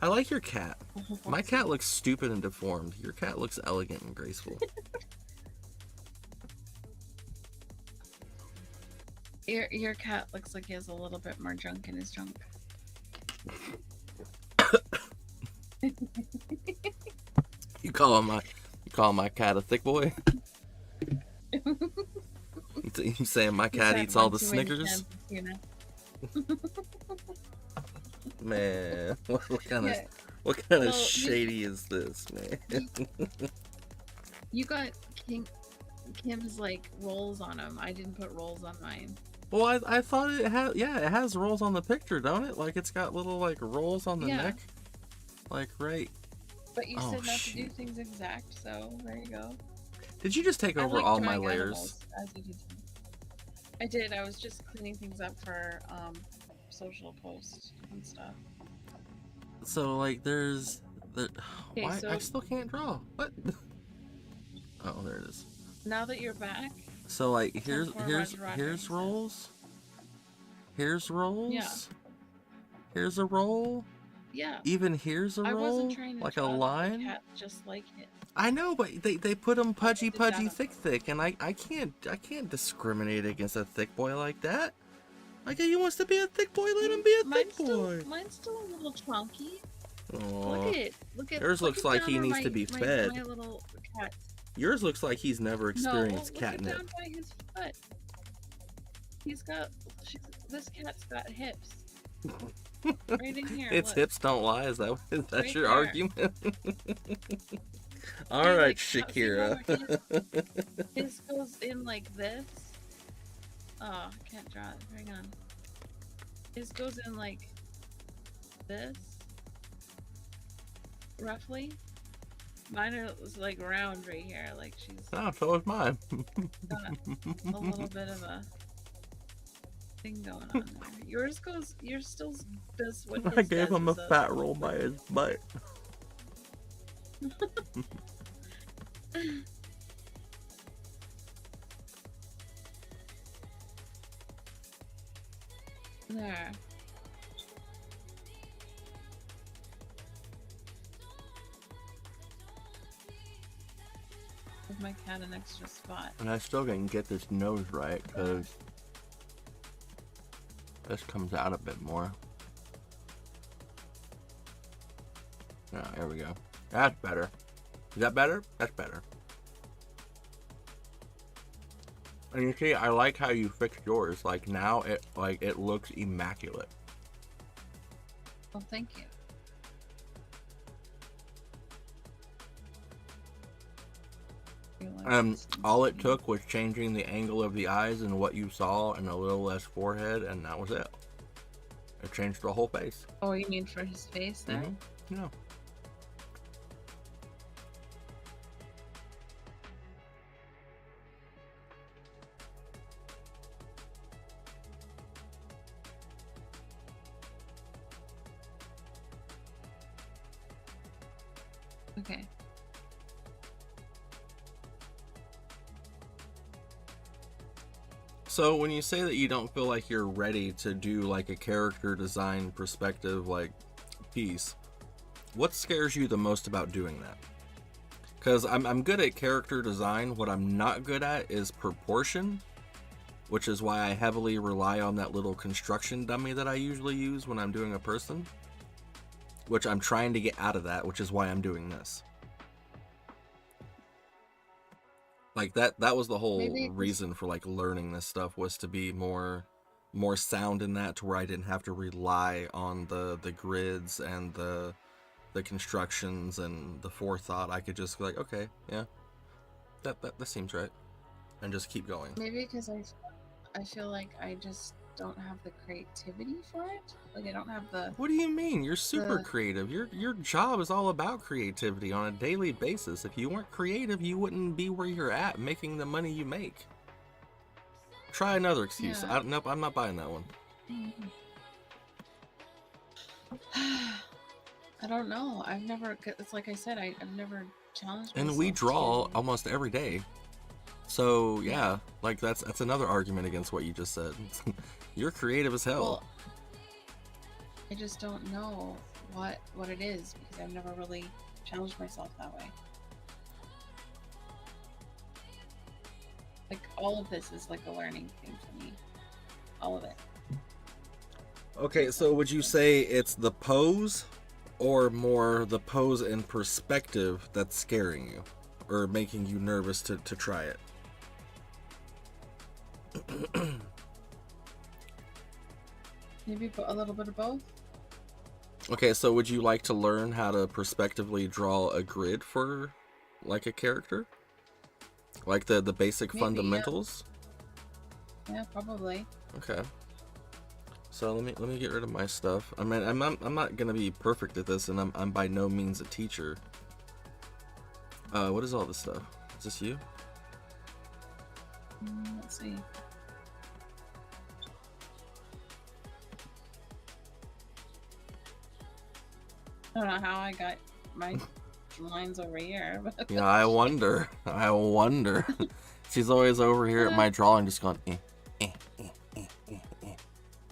I like your cat. My cat looks stupid and deformed. Your cat looks elegant and graceful. Your cat looks like he has a little bit more junk in his junk. You call my cat a thick boy? You saying my cat eats all the Snickers? Man, what kind of shady is this, man? You got Kim's like rolls on him. I didn't put rolls on mine. Well, I thought it had, yeah, it has rolls on the picture, don't it? Like it's got little like rolls on the neck, like right. But you said not to do things exact, so there you go. Did you just take over all my layers? As you did. I did. I was just cleaning things up for social posts and stuff. So like, there's the why so I still can't draw. What? Oh, there it is. Now that you're back. So like, here's rolls. Here's rolls. Yeah. Here's a roll. Yeah. Even here's a roll. I wasn't trying to like a draw line. The cat just like it. I know, but they put them pudgy, thick, and I can't discriminate against a thick boy like that. Like, he wants to be a thick boy, let him be a thick boy. Mine's still a little chunky. Aww. Look at. Yours looks like he needs to be fed. My little cat. Yours looks like he's never experienced catnip. Down by his foot. He's got. This cat's got hips. Right in here. Its look. hips don't lie. Is that Right your there. argument? All right, like, Shakira. His goes in like this. Oh, I can't draw it. Hang on. His goes in like this. Roughly. Mine is like round right here. Like she's Oh, so is mine. got a little bit of a thing going on there. Yours still does what his I gave does him a is fat roll by his butt. There. Give my cat an extra spot. And I still didn't get this nose right because this comes out a bit more. Oh, there we go. That's better. Is that better? That's better. And you see, I like how you fixed yours. Like now, it looks immaculate. Well, thank you. All it took was changing the angle of the eyes and what you saw and a little less forehead, and that was it. It changed the whole face. Oh, you mean for his face there? Yeah. Okay. So when you say that you don't feel like you're ready to do like a character design perspective like piece, what scares you the most about doing that? Because I'm good at character design. What I'm not good at is proportion, which is why I heavily rely on that little construction dummy that I usually use when I'm doing a person, which I'm trying to get out of that, which is why I'm doing this. Like that was the whole reason for like learning this stuff, was to be more sound in that, to where I didn't have to rely on the grids and the constructions and the forethought. I could just be like, okay, yeah, that seems right, and just keep going. Maybe because I feel like I just don't have the creativity for it. Like I don't have the. What do you mean? You're super creative. Your job is all about creativity on a daily basis. If you weren't creative, you wouldn't be where you're at, making the money you make. Try another excuse. Yeah. Nope, I'm not buying that one. I don't know. I've never. It's like I said. I've never challenged myself. And we draw almost every day. So yeah, like that's another argument against what you just said. You're creative as hell. Well, I just don't know what it is, because I've never really challenged myself that way. Like all of this is like a learning thing for me. All of it. Okay, so would you say it's the pose, or more the pose and perspective that's scaring you, or making you nervous to try it? Maybe a little bit of both. Okay, so would you like to learn how to perspectively draw a grid for like a character? Like the basic fundamentals? Yeah, probably. Okay. So let me get rid of my stuff. I mean, I'm not gonna be perfect at this, and I'm by no means a teacher. What is all this stuff? Is this you? Let's see. I don't know how I got my lines over here. But Yeah, I wonder. She's always over here at my drawing, just going,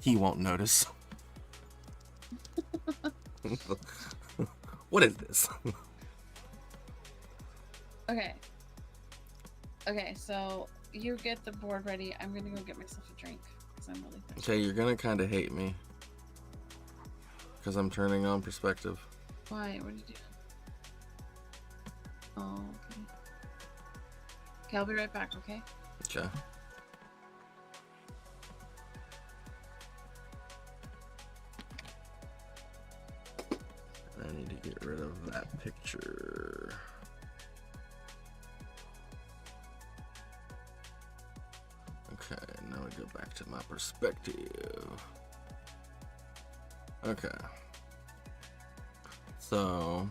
He won't notice. What is this? Okay, so you get the board ready. I'm gonna go get myself a drink, because I'm really thirsty. Okay, you're gonna kind of hate me, because I'm turning on perspective. Why? What did you do? Oh, okay. Okay, I'll be right back, okay? Okay. I need to get rid of that picture. Okay, now we go back to my perspective. Okay. So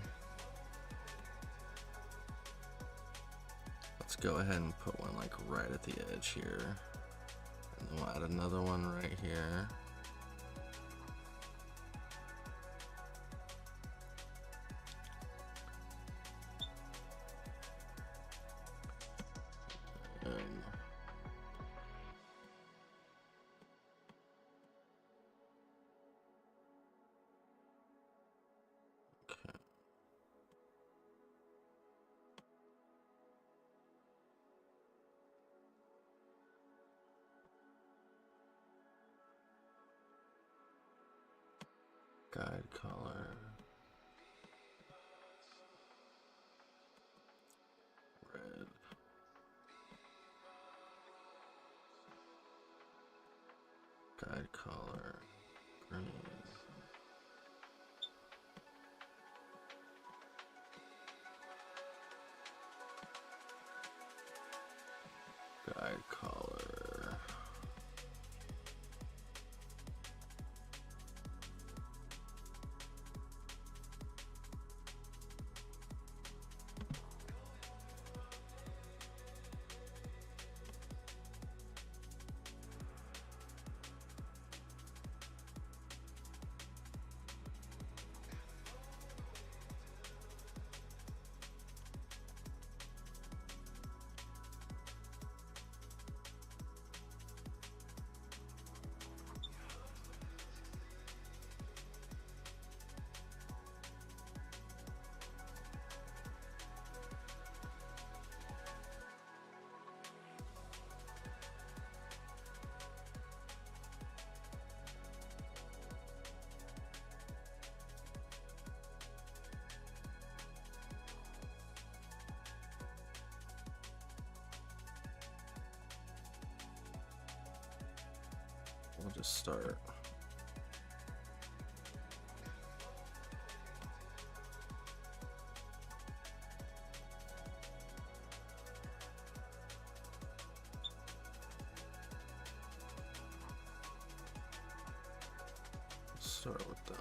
let's go ahead and put one like right at the edge here. And then we'll add another one right here. Guide color. Red. Guide color. Green. just start. Start with that.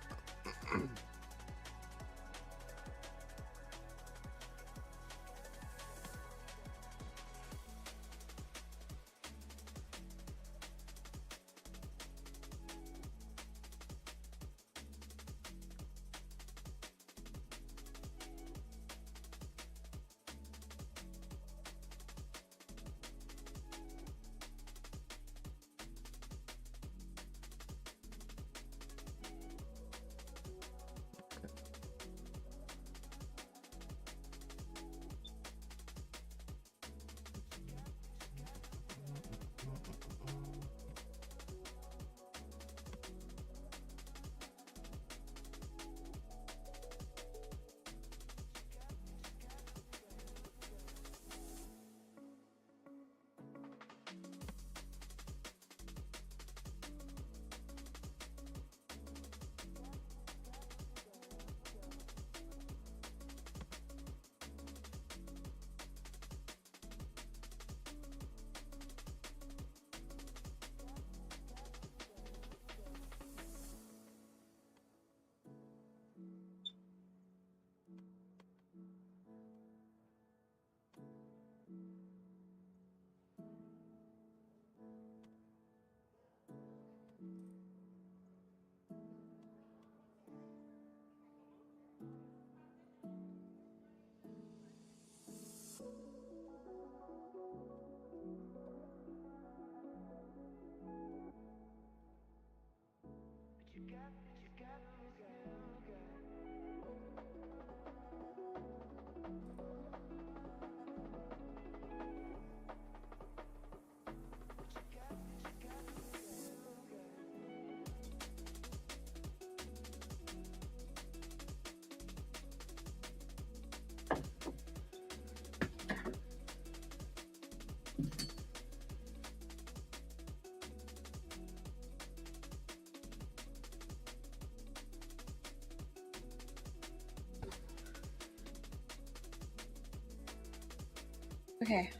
Okay.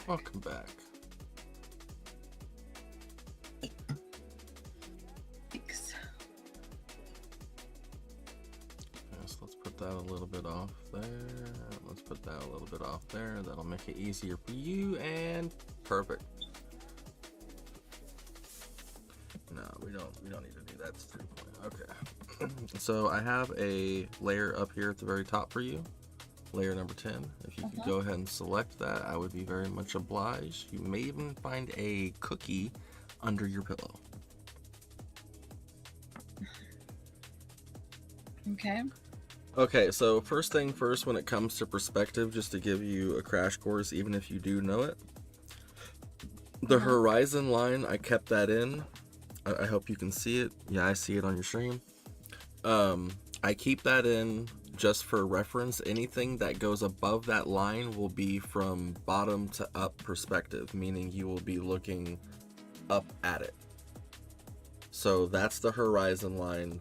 Welcome back. Thanks. Yes, let's put that a little bit off there. Let's put that a little bit off there. That'll make it easier for you, and perfect. No, we don't need to do that. It's 3 point. Okay. So I have a layer up here at the very top for you. Layer number 10. If you could go ahead and select that, I would be very much obliged. You may even find a cookie under your pillow. Okay. Okay, so first thing first, when it comes to perspective, just to give you a crash course, even if you do know it, the horizon line, I kept that in. I hope you can see it. Yeah, I see it on your stream. I keep that in just for reference. Anything that goes above that line will be from bottom to up perspective, meaning you will be looking up at it. So that's the horizon line.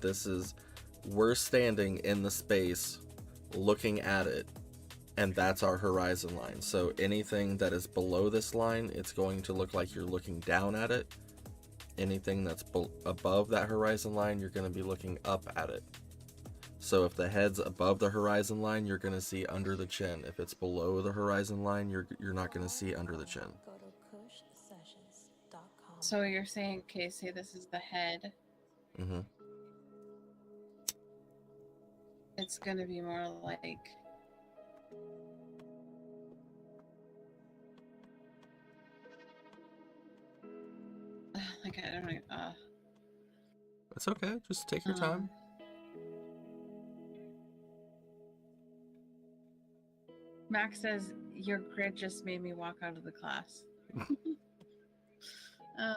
We're standing in the space looking at it, and that's our horizon line. So anything that is below this line, it's going to look like you're looking down at it. Anything that's above that horizon line, you're going to be looking up at it. So if the head's above the horizon line, you're going to see under the chin. If it's below the horizon line, you're not going to see under the chin. Go to cushsessions.com. So you're saying, okay, say this is the head. Mm-hmm. It's going to be more like... like, I don't know. It's okay. Just take your time. Max says, your grid just made me walk out of the class. I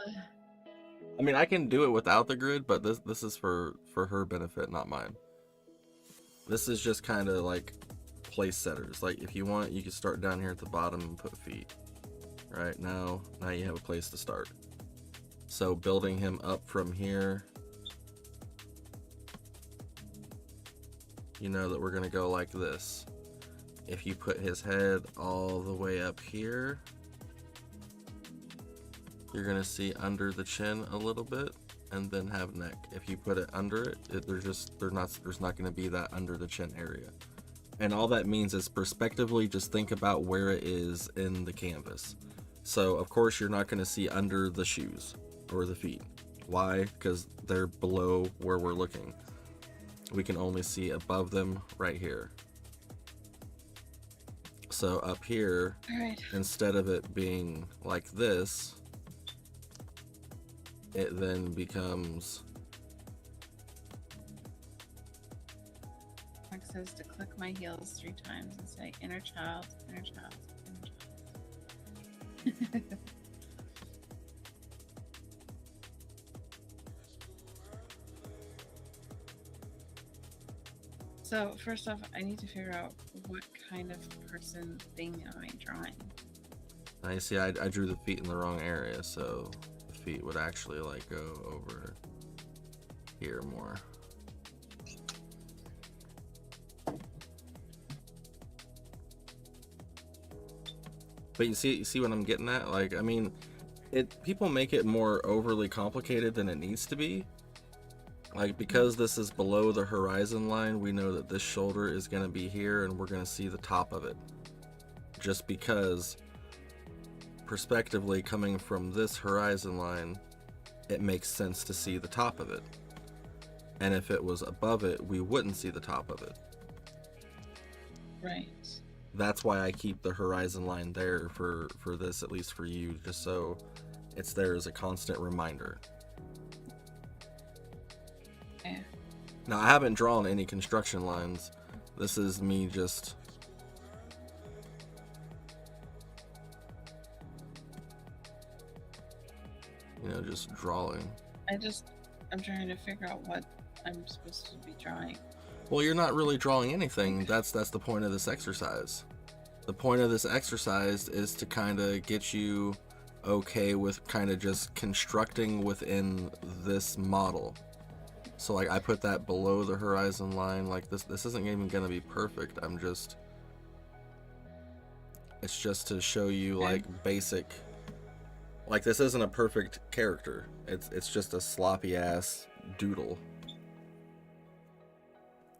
mean, I can do it without the grid, but this is for her benefit, not mine. This is just kind of like place setters. Like, if you want, you can start down here at the bottom and put feet. Right, now you have a place to start. So building him up from here, you know that we're going to go like this. If you put his head all the way up here, you're going to see under the chin a little bit, and then have neck. If you put it under it, there's not going to be that under the chin area. And all that means is prospectively just think about where it is in the canvas. So of course you're not going to see under the shoes or the feet. Why? Because they're below where we're looking. We can only see above them right here. So up here, instead of it being like this, it then becomes... Mark says to click my heels 3 times and say inner child, inner child, inner child. So first off, I need to figure out what kind of person thing am I drawing. I see, I drew the feet in the wrong area, so the feet would actually like go over here more. But you see what I'm getting at? Like, I mean, people make it more overly complicated than it needs to be. Like, because this is below the horizon line, we know that this shoulder is going to be here and we're going to see the top of it. Just because, prospectively, coming from this horizon line, it makes sense to see the top of it. And if it was above it, we wouldn't see the top of it. Right. That's why I keep the horizon line there for this, at least for you, just so it's there as a constant reminder. Yeah. Now, I haven't drawn any construction lines. This is me just... just drawing. I'm trying to figure out what I'm supposed to be drawing. Well, you're not really drawing anything. That's the point of this exercise. The point of this exercise is to kind of get you okay with kind of just constructing within this model. So like I put that below the horizon line. Like this isn't even going to be perfect. It's just to show you like basic, like this isn't a perfect character. It's just a sloppy ass doodle.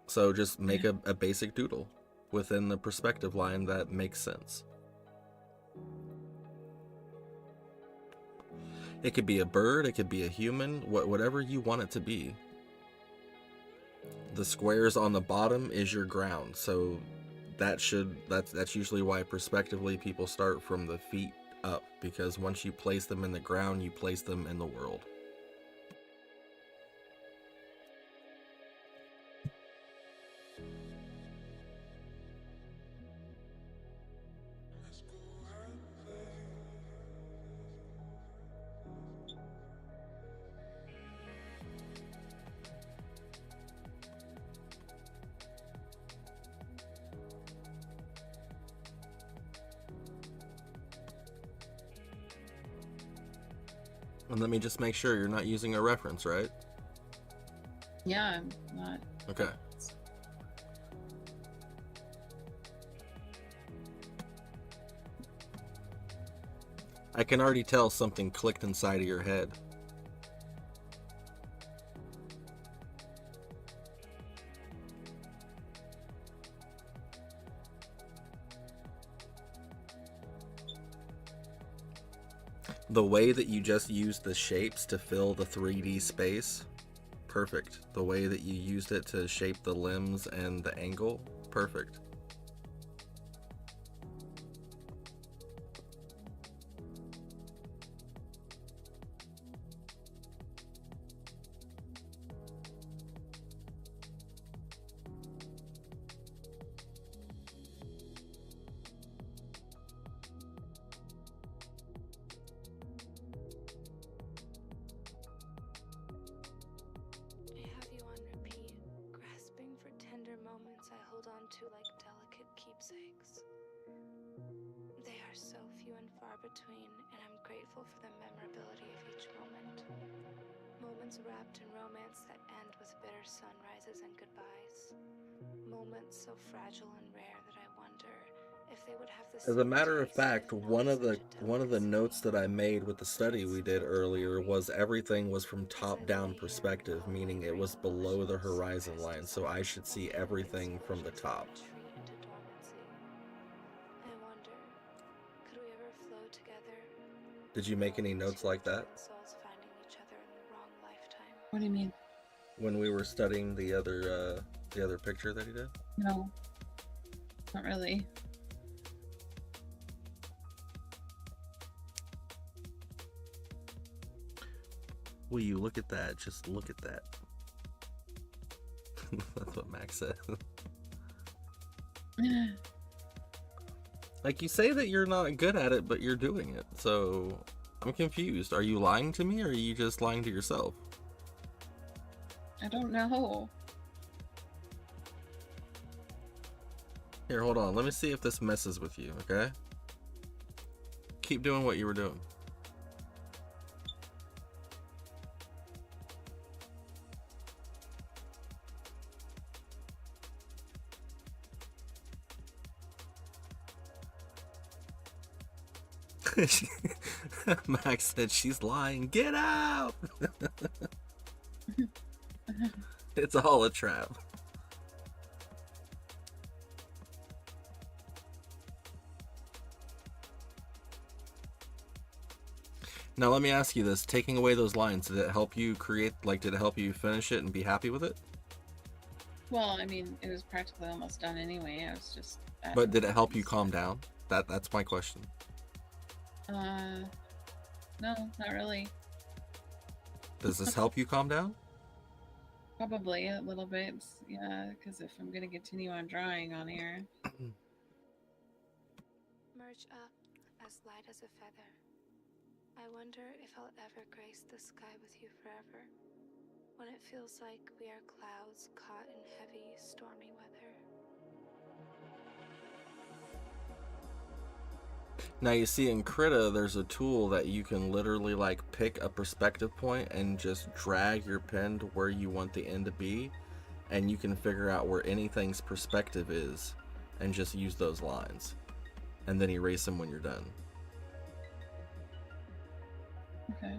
So just make a basic doodle within the perspective line that makes sense. It could be a bird, it could be a human, whatever you want it to be. The squares on the bottom is your ground, so that's usually why prospectively people start from the feet up, because once you place them in the ground, you place them in the world. And let me just make sure you're not using a reference, right? Yeah, I'm not. Okay. I can already tell something clicked inside of your head. The way that you just used the shapes to fill the 3D space, perfect. The way that you used it to shape the limbs and the angle, perfect. I have you on repeat, grasping for tender moments I hold on to like delicate keepsakes. They are are so few and far between, and I'm grateful for the memorability of each moment. Moments wrapped in romance that end with bitter sunrises and goodbyes. Moments so fragile and rare that I wonder if they would have the As a same matter of taste fact, if not such a one of the delicacy. notes that I made with the study we did earlier was everything was from As I top down lay here perspective, recalling meaning it was dream below the emotions horizon suppressed line, so I should see desires, everything from the explosions of top. retreat into dormancy. I wonder, could we ever flow together? Did you make any Two notes like that twin souls finding each other in the wrong lifetime. What do you mean? when we were studying the other picture that he did? No, not really. Will you look at that? Just look at that. That's what Max said. Like, you say that you're not good at it, but you're doing it. So I'm confused. Are you lying to me, or are you just lying to yourself? I don't know. Here, hold on. Let me see if this messes with you, okay? Keep doing what you were doing. Max said she's lying. Get out! It's all a trap. Now let me ask you this. Taking away those lines, did it help you create, like, did it help you finish it and be happy with it? Well, I mean, it was practically almost done anyway. I was just. But did it help you calm down? That's my question. No, not really. Does this help you calm down? Probably a little bit, yeah, because if I'm gonna continue on drawing on here. Merge up, as light as a feather. I wonder if I'll ever grace the sky with you forever, when it feels like we are clouds caught in heavy, stormy weather. Now you see in Krita, there's a tool that you can literally like pick a perspective point and just drag your pen to where you want the end to be, and you can figure out where anything's perspective is and just use those lines and then erase them when you're done. Okay.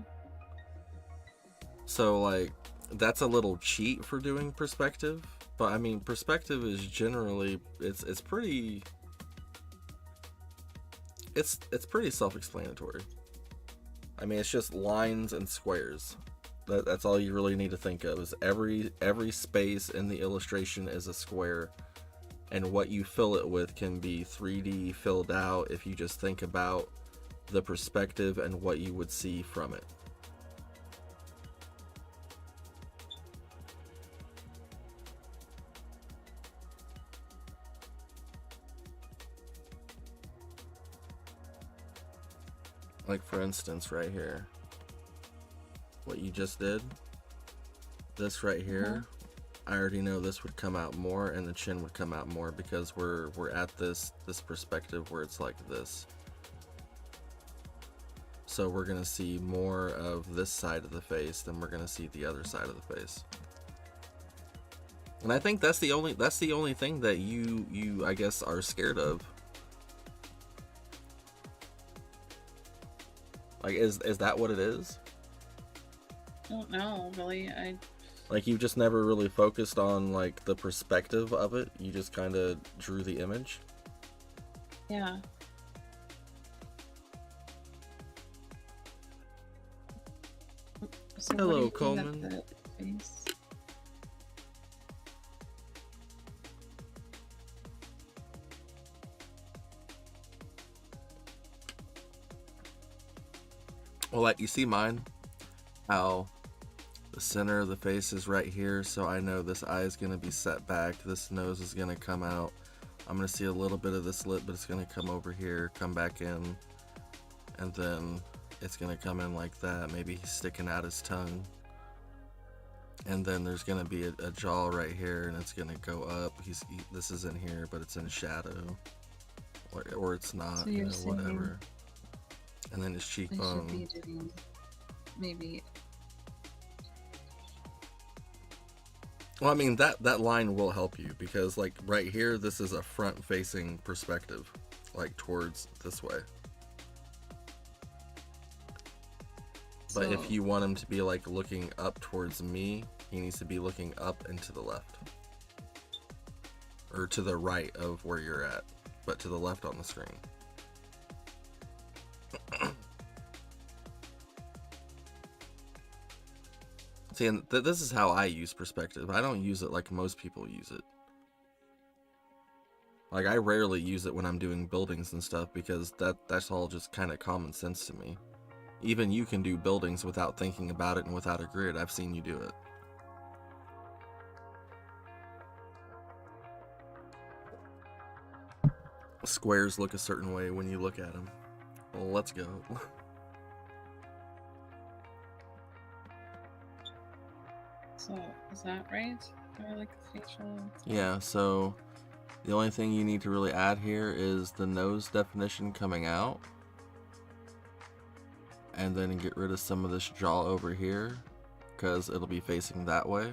So like, that's a little cheat for doing perspective, but I mean, perspective is generally, it's pretty self-explanatory. I mean, it's just lines and squares. That's all you really need to think of, is every space in the illustration is a square, and what you fill it with can be 3D filled out if you just think about the perspective and what you would see from it. Like, for instance, right here, what you just did, this right here, I already know this would come out more and the chin would come out more because we're at this perspective where it's like this. So we're gonna see more of this side of the face than we're gonna see the other side of the face. And I think that's the only thing that you I guess are scared of. Like, is that what it is? I don't know, really. Like, you just never really focused on like the perspective of it. You just kind of drew the image. Yeah. So Hello, what do you think Coleman. of the face? Well, like, you see mine, how the center of the face is right here, so I know this eye is going to be set back, this nose is going to come out, I'm going to see a little bit of this lip, but it's going to come over here, come back in, and then it's going to come in like that. Maybe he's sticking out his tongue, and then there's going to be a jaw right here, and it's going to go up. This is in here, but it's in shadow. or it's not, So you you're know, saying whatever. And then his I should cheekbone. be doing maybe. Well, I mean, that line will help you because, like, right here, this is a front-facing perspective, like, towards this way. But So, if you want him to be, like, looking up towards me, he needs to be looking up and to the left. Or to the right of where you're at, but to the left on the screen. See, and this is how I use perspective. I don't use it like most people use it. Like, I rarely use it when I'm doing buildings and stuff because that's all just kind of common sense to me. Even you can do buildings without thinking about it and without a grid. I've seen you do it. Squares look a certain way when you look at them. Well, let's go. so is that right? Or like a facial? Yeah, so the only thing you need to really add here is the nose definition coming out. And then get rid of some of this jaw over here because it'll be facing that way.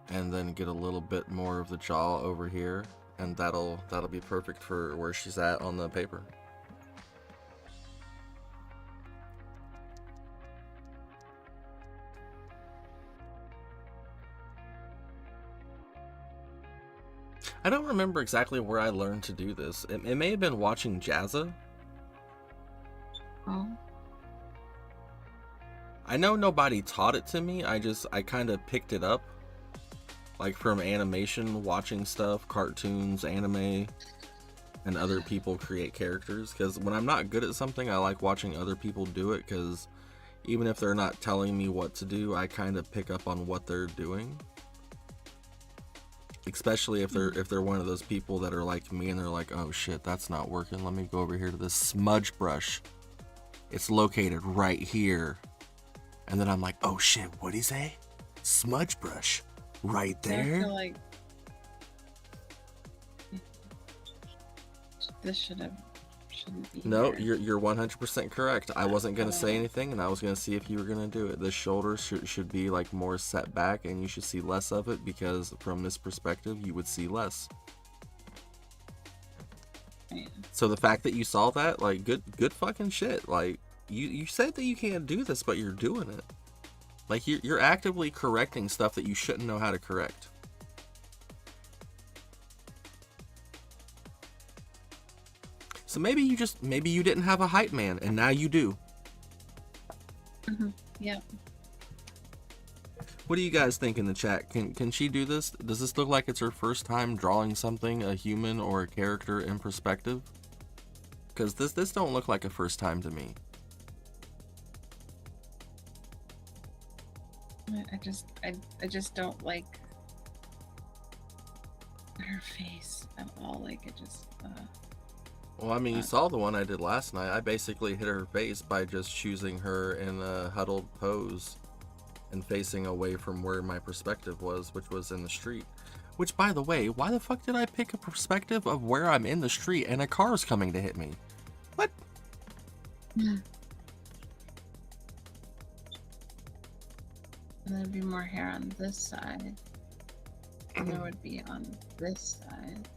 And then get a little bit more of the jaw over here, and that'll be perfect for where she's at on the paper. I don't remember exactly where I learned to do this. It may have been watching Jazza. Oh. I know nobody taught it to me. I kind of picked it up, like from animation, watching stuff, cartoons, anime, and other people create characters. Because when I'm not good at something, I like watching other people do it. Because even if they're not telling me what to do, I kind of pick up on what they're doing. Especially if they're one of those people that are like me and they're like, oh shit, that's not working. Let me go over here to this smudge brush. It's located right here. And then I'm like, oh shit, what'd he say? Smudge brush. Right there? I feel like this shouldn't be. No, here. you're 100% correct. I wasn't gonna say anything, and I was gonna see if you were gonna do it. The shoulders should be like more set back, and you should see less of it because from this perspective, you would see less. Right. So the fact that you saw that, like, good fucking shit. Like, you said that you can't do this, but you're doing it. Like, you're actively correcting stuff that you shouldn't know how to correct. So maybe you didn't have a hype man, and now you do. Mm-hmm. Yeah. What do you guys think in the chat? Can she do this? Does this look like it's her first time drawing something, a human or a character in perspective? Because this don't look like a first time to me. I just don't like her face at all. Like it just. Well, I mean, you saw the one I did last night. I basically hit her face by just choosing her in a huddled pose and facing away from where my perspective was, which was in the street. Which, by the way, why the fuck did I pick a perspective of where I'm in the street and a car's coming to hit me? What? And there'd be more hair on this side. And there would be on this side.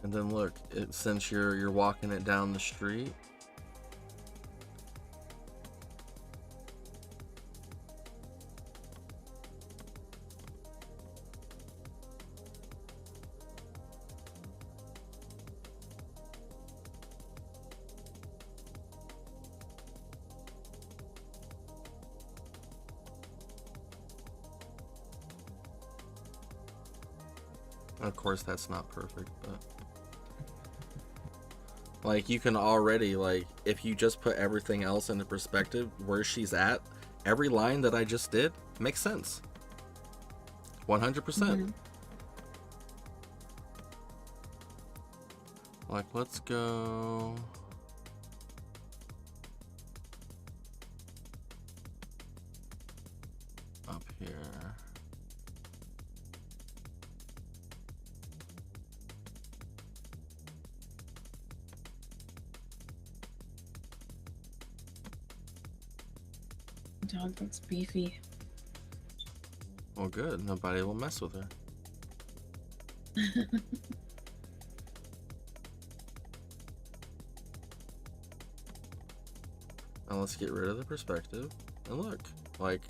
And then look, since you're walking it down the street. Of course, that's not perfect, but like, you can already, like, if you just put everything else into perspective, where she's at, every line that I just did makes sense. 100%. Mm-hmm. Like, let's go. Up here. dog looks beefy. Well, good. Nobody will mess with her. Now let's get rid of the perspective. And look, like,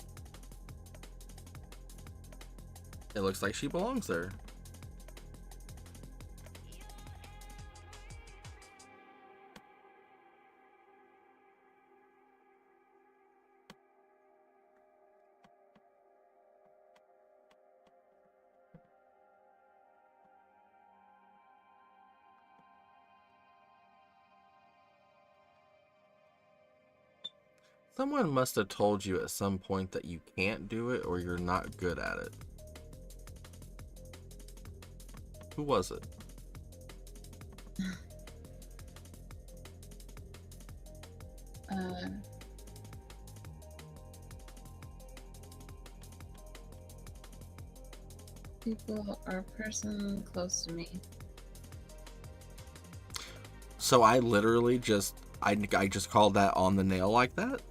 it looks like she belongs there. Someone must have told you at some point that you can't do it or you're not good at it. Who was it? People or a person close to me. So I literally just, I just called that on the nail like that?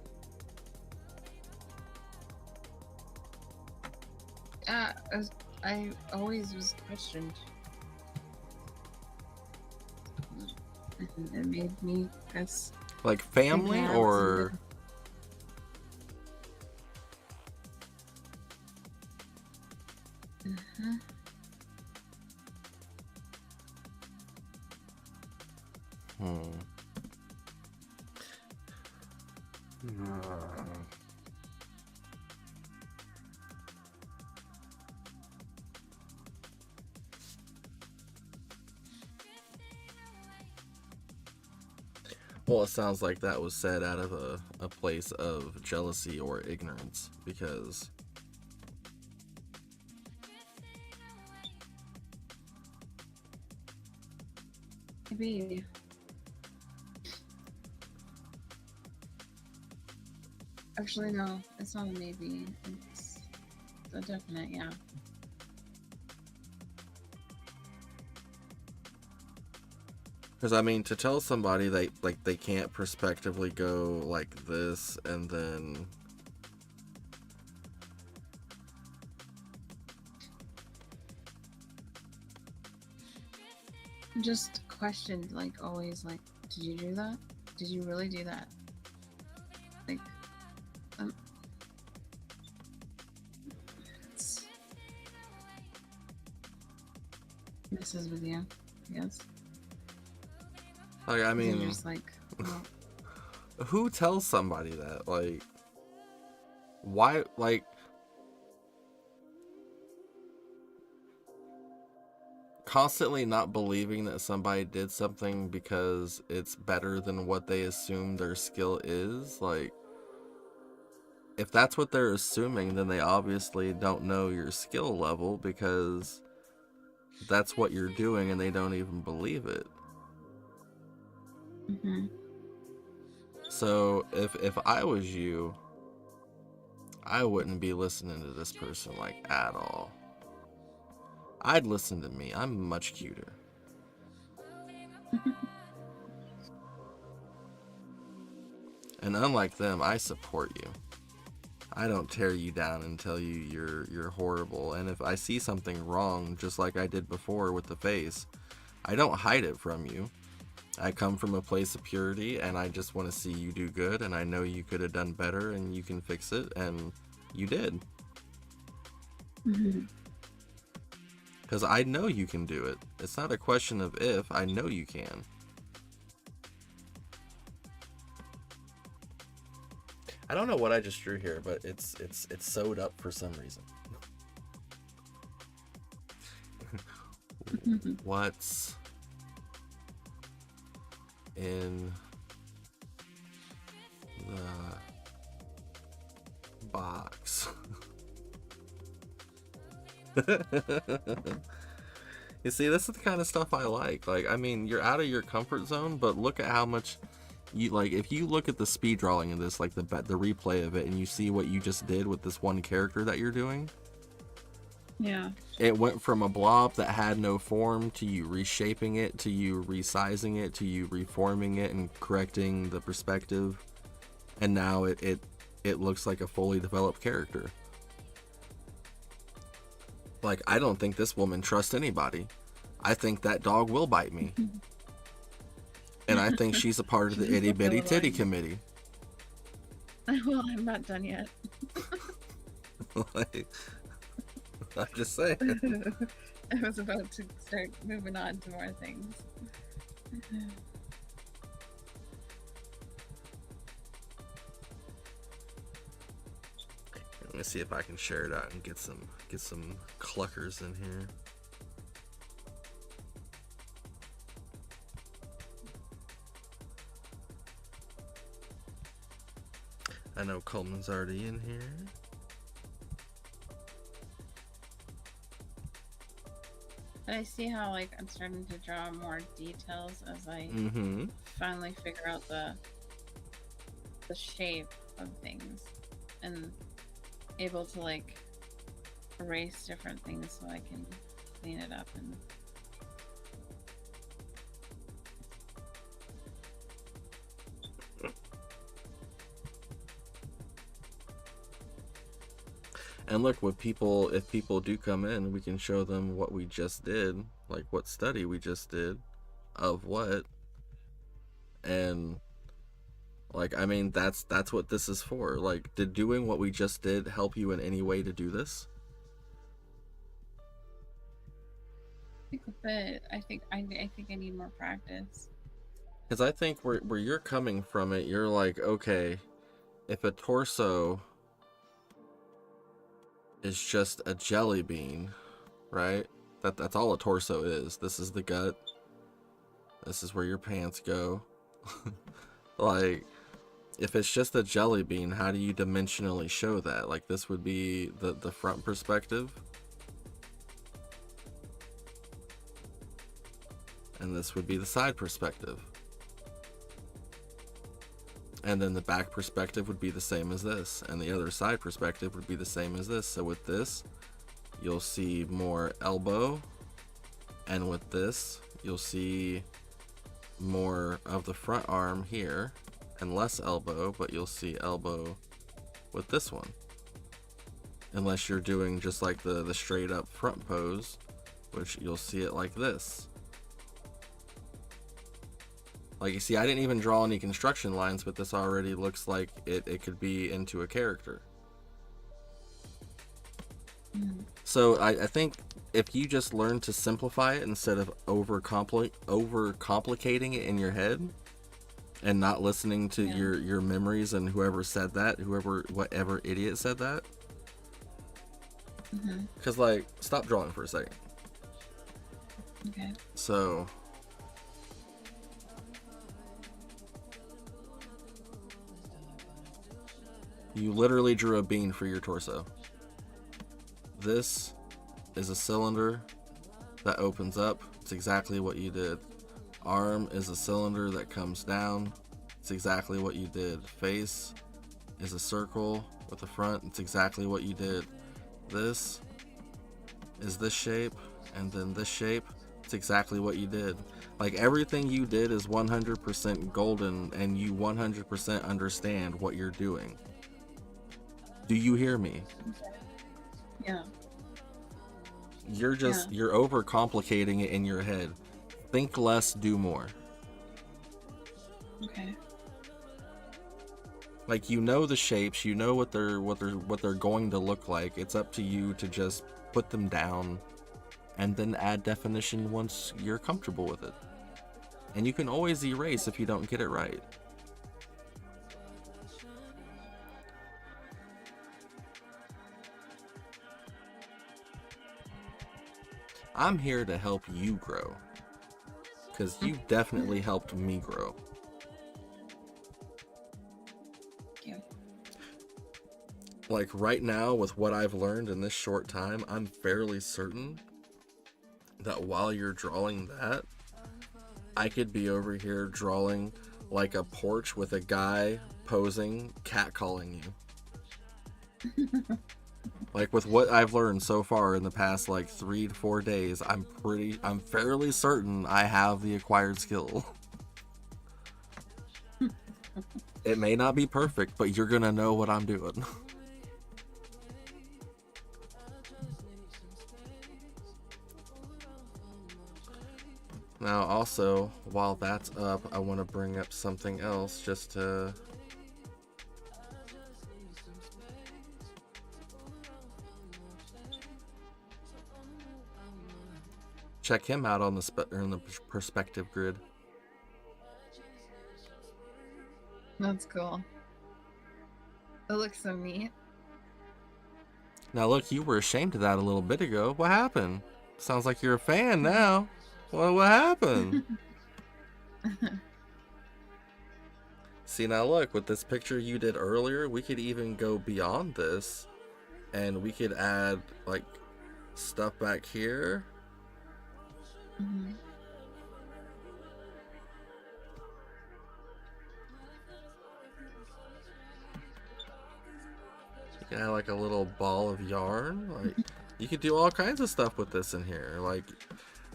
Yeah, I always was questioned. And it made me guess. Like family Maybe I or... Uh-huh. Well, it sounds like that was said out of a place of jealousy or ignorance, because Maybe. Actually, no, it's not a maybe. It's a definite, yeah. because I mean, to tell somebody they can't prospectively go like this and then Just questioned, like, always, like, did you do that? Did you really do that? Like, it's messes with you, I guess. like, I mean, You're just like, well, who tells somebody that? Like, why? Like, constantly not believing that somebody did something because it's better than what they assume their skill is. Like, if that's what they're assuming, then they obviously don't know your skill level, because that's what you're doing and they don't even believe it. mm-hmm. So if I was you, I wouldn't be listening to this person like at all. I'd listen to me. I'm much cuter. And unlike them, I support you. I don't tear you down and tell you you're horrible. And if I see something wrong, just like I did before with the face, I don't hide it from you. I come from a place of purity, and I just want to see you do good, and I know you could have done better and you can fix it, and you did. Mm-hmm. Because I know you can do it. It's not a question of if, I know you can. I don't know what I just drew here, but it's sewed up for some reason. What's in the box? You see, this is the kind of stuff I like. Like, I mean, you're out of your comfort zone, but look at how much you like. If you look at the speed drawing of this, like the replay of it, and you see what you just did with this one character that you're doing. Yeah. It went from a blob that had no form to you reshaping it, to you resizing it, to you reforming it and correcting the perspective, and now it looks like a fully developed character. Like, I don't think this woman trusts anybody. I think that dog will bite me. And I think she's a part of the itty bitty titty committee. Well, I'm not done yet. Like, I'm just saying. I was about to start moving on to more things. Let me see if I can share it out and get some cluckers in here. I know Coleman's already in here. I see how, like, I'm starting to draw more details as I finally figure out the shape of things, and able to, like, erase different things so I can clean it up. And look, if people do come in, we can show them what we just did, like what study we just did of what. And like, I mean, that's what this is for. Like, did doing what we just did help you in any way to do this? I think a bit. I think I need more practice. Because I think where you're coming from it, you're like, okay, if a torso is just a jelly bean, right? That's all a torso is. This is the gut. This is where your pants go. Like, if it's just a jelly bean, how do you dimensionally show that? Like, this would be the front perspective. And this would be the side perspective. And then the back perspective would be the same as this. And the other side perspective would be the same as this. So with this, you'll see more elbow. And with this, you'll see more of the front arm here. And less elbow, but you'll see elbow with this one. Unless you're doing just like the straight up front pose, which you'll see it like this. Like, you see, I didn't even draw any construction lines, but this already looks like it could be into a character. So I think if you just learn to simplify it instead of overcomplicating it in your head, and not listening to your memories and whoever said that, whatever idiot said that. Because, like, stop drawing for a second. Okay. So, you literally drew a bean for your torso. This is a cylinder that opens up. It's exactly what you did. Arm is a cylinder that comes down. It's exactly what you did. Face is a circle with a front. It's exactly what you did. This is this shape, and then this shape. It's exactly what you did. Like, everything you did is 100% golden, and you 100% understand what you're doing. Do you hear me? Yeah. You're overcomplicating it in your head. Think less, do more. Okay. Like, you know the shapes, you know what they're going to look like. It's up to you to just put them down and then add definition once you're comfortable with it. And you can always erase if you don't get it right. I'm here to help you grow. Because you definitely helped me grow. Thank you. Like, right now, with what I've learned in this short time, I'm fairly certain that while you're drawing that, I could be over here drawing like a porch with a guy posing, catcalling you. Like, with what I've learned so far in the past, like, 3 to 4 days, I'm fairly certain I have the acquired skill. It may not be perfect, but you're gonna know what I'm doing. Now, also, while that's up, I want to bring up something else just to check him out on the perspective grid. That's cool. It looks so neat. Now, look, you were ashamed of that a little bit ago. What happened? Sounds like you're a fan now. What happened? See, now look, with this picture you did earlier, we could even go beyond this, and we could add, like, stuff back here. Mm-hmm. You can add, like, a little ball of yarn. Like, you could do all kinds of stuff with this in here. Like,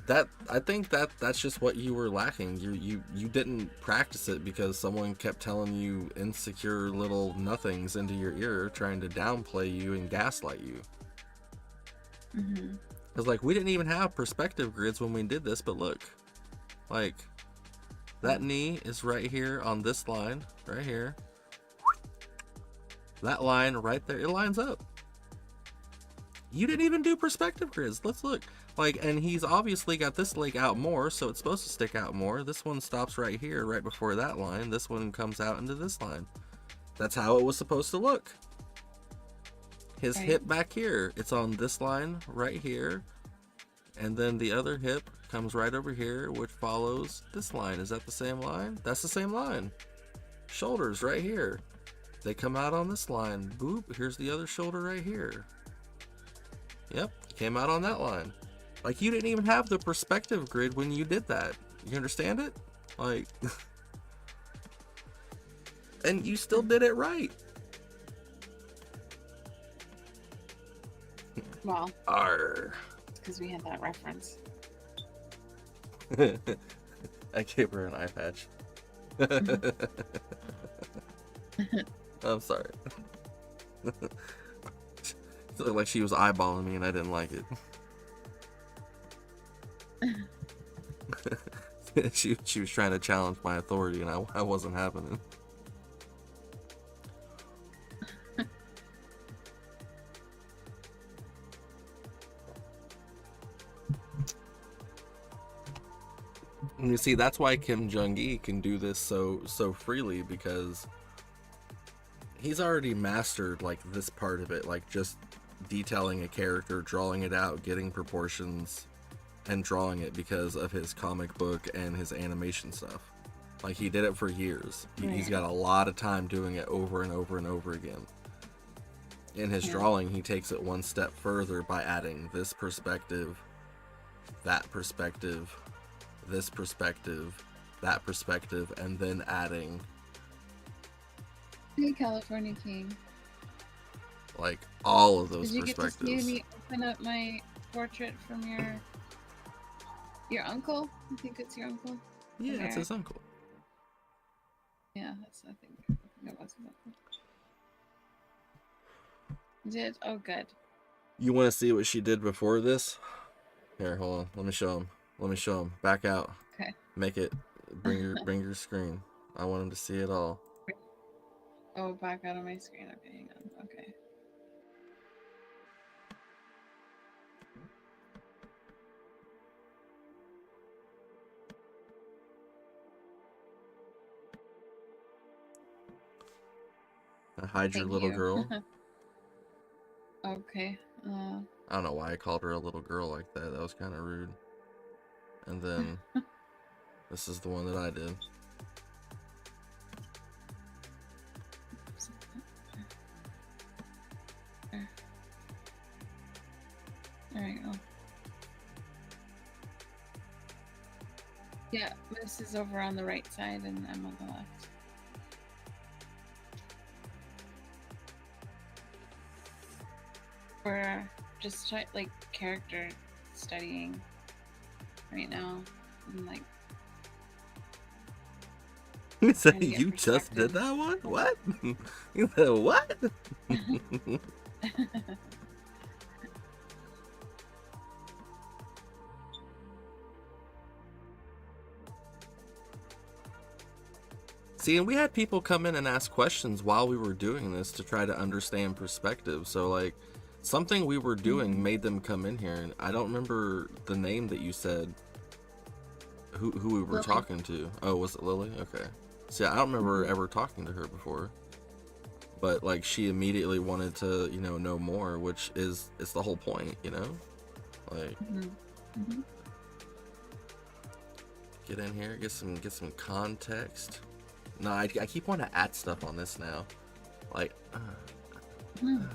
that, I think that's just what you were lacking. You didn't practice it because someone kept telling you insecure little nothings into your ear, trying to downplay you and gaslight you. Mm-hmm. Because, like, we didn't even have perspective grids when we did this, but look, like, that knee is right here on this line, right here. That line right there, it lines up. You didn't even do perspective grids. Let's look. Like, and he's obviously got this leg out more, so it's supposed to stick out more. This one stops right here, right before that line. This one comes out into this line. That's how it was supposed to look. His hip back here, it's on this line right here. And then the other hip comes right over here, which follows this line. Is that the same line? That's the same line. Shoulders right here. They come out on this line. Boop, here's the other shoulder right here. Yep, came out on that line. Like, you didn't even have the perspective grid when you did that. You understand it? Like, and you still did it right. Well, Arr. because we had that reference. I gave her an eye patch. I'm sorry. It looked like she was eyeballing me and I didn't like it. she was trying to challenge my authority and I wasn't having it. And you see, that's why Kim Jung-gi can do this so freely, because he's already mastered, like, this part of it, like just detailing a character, drawing it out, getting proportions, and drawing it because of his comic book and his animation stuff. Like, he did it for years. He's got a lot of time doing it over and over and over again. In his drawing, he takes it one step further by adding this perspective, that perspective, this perspective, that perspective, and then adding, Hey, California King. like, all of those Did you perspectives. get to see me open up my portrait from your uncle? I think it's your uncle. Yeah, it's his uncle. Yeah, I think it was his uncle. You did? Oh, good. You want to see what she did before this? Here, hold on. Let me show him. Back out. Okay. Make it. Bring your screen. I want him to see it all. Oh, back out of my screen. Okay, hang on. Okay. Hide your little girl. Okay. I don't know why I called her a little girl like that. That was kind of rude. And then this is the one that I did. There we go. Yeah, this is over on the right side and I'm on the left. We're just like character studying right now, and like You said Trying to get you just did perspective. that one? What? You said what? See, and we had people come in and ask questions while we were doing this to try to understand perspective. So, like, something we were doing made them come in here. And I don't remember the name that you said who we were Lily. talking to. Oh, was it Lily? Okay. See, I don't remember ever talking to her before. But, like, she immediately wanted to, you know more, which is the whole point, you know? Like, get in here, get some context. No, I keep wanting to add stuff on this now. Like, I'm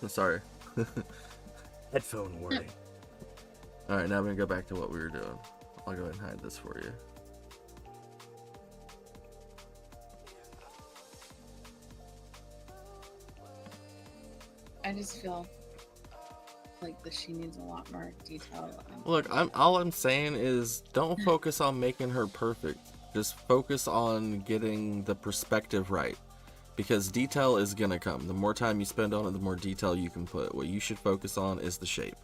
sorry. Headphone warning. Alright, now we're gonna go back to what we were doing. I'll go ahead and hide this for you. I just feel like she needs a lot more detail. Look, all I'm saying is don't focus on making her perfect. Just focus on getting the perspective right. Because detail is gonna come. The more time you spend on it, the more detail you can put. What you should focus on is the shape.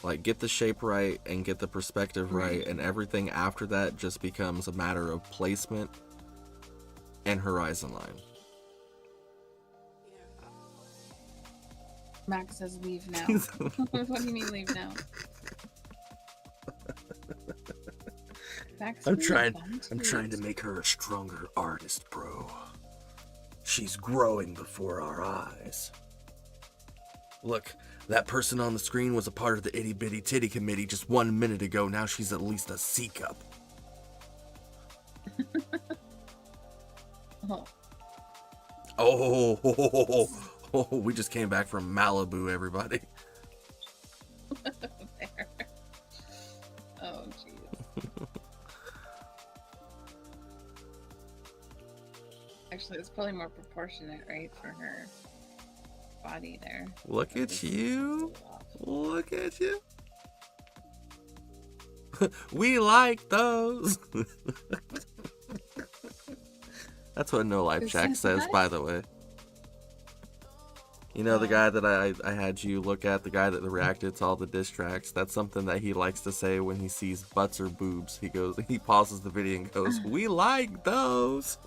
Like, get the shape right and get the perspective right, and everything after that just becomes a matter of placement and horizon line. Max says leave now. What do you mean leave now? Max, I'm trying to make her a stronger artist, bro. She's growing before our eyes. Look, that person on the screen was a part of the itty bitty titty committee just 1 minute ago. Now she's at least a C cup. Oh, we just came back from Malibu, everybody. There. Oh, jeez. Actually, it's probably more proportionate, right, for her body there. Look at you. Look at you. We like those. That's what No Life Jack says, by the way. You know, the guy that I had you look at, the guy that reacted to all the diss tracks, that's something that he likes to say when he sees butts or boobs. He pauses the video and goes, we like those.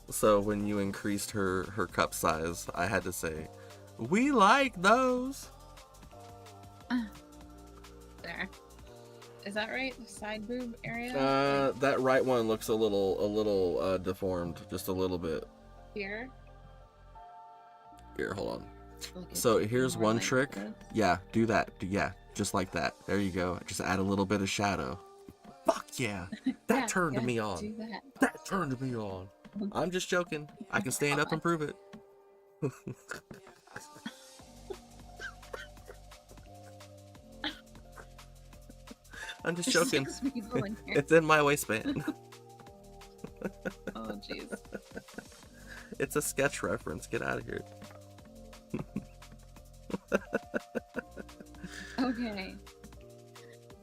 So when you increased her cup size, I had to say, we like those. There. Is that right? The side boob area? That right one looks a little deformed, just a little bit. Here? Here, hold on. So here's one trick. This? Yeah, do that. Yeah, just like that. There you go. Just add a little bit of shadow. Fuck yeah. That turned me on. Do that. That turned me on. I'm just joking. I can stand up and prove it. I'm just joking. It's in my waistband. Oh, jeez. It's a sketch reference. Get out of here. Okay.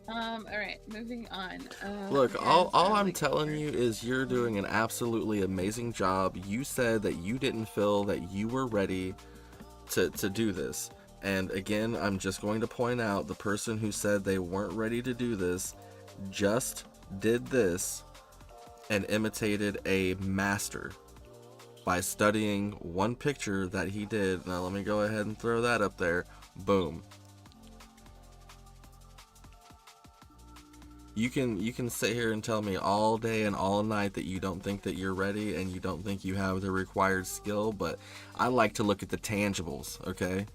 Alright, moving on. Look, all I'm telling you is you're doing an absolutely amazing job. You said that you didn't feel that you were ready to do this. And again, I'm just going to point out the person who said they weren't ready to do this just did this and imitated a master by studying one picture that he did. Now let me go ahead and throw that up there. Boom. You can sit here and tell me all day and all night that you don't think that you're ready and you don't think you have the required skill, but I like to look at the tangibles, okay?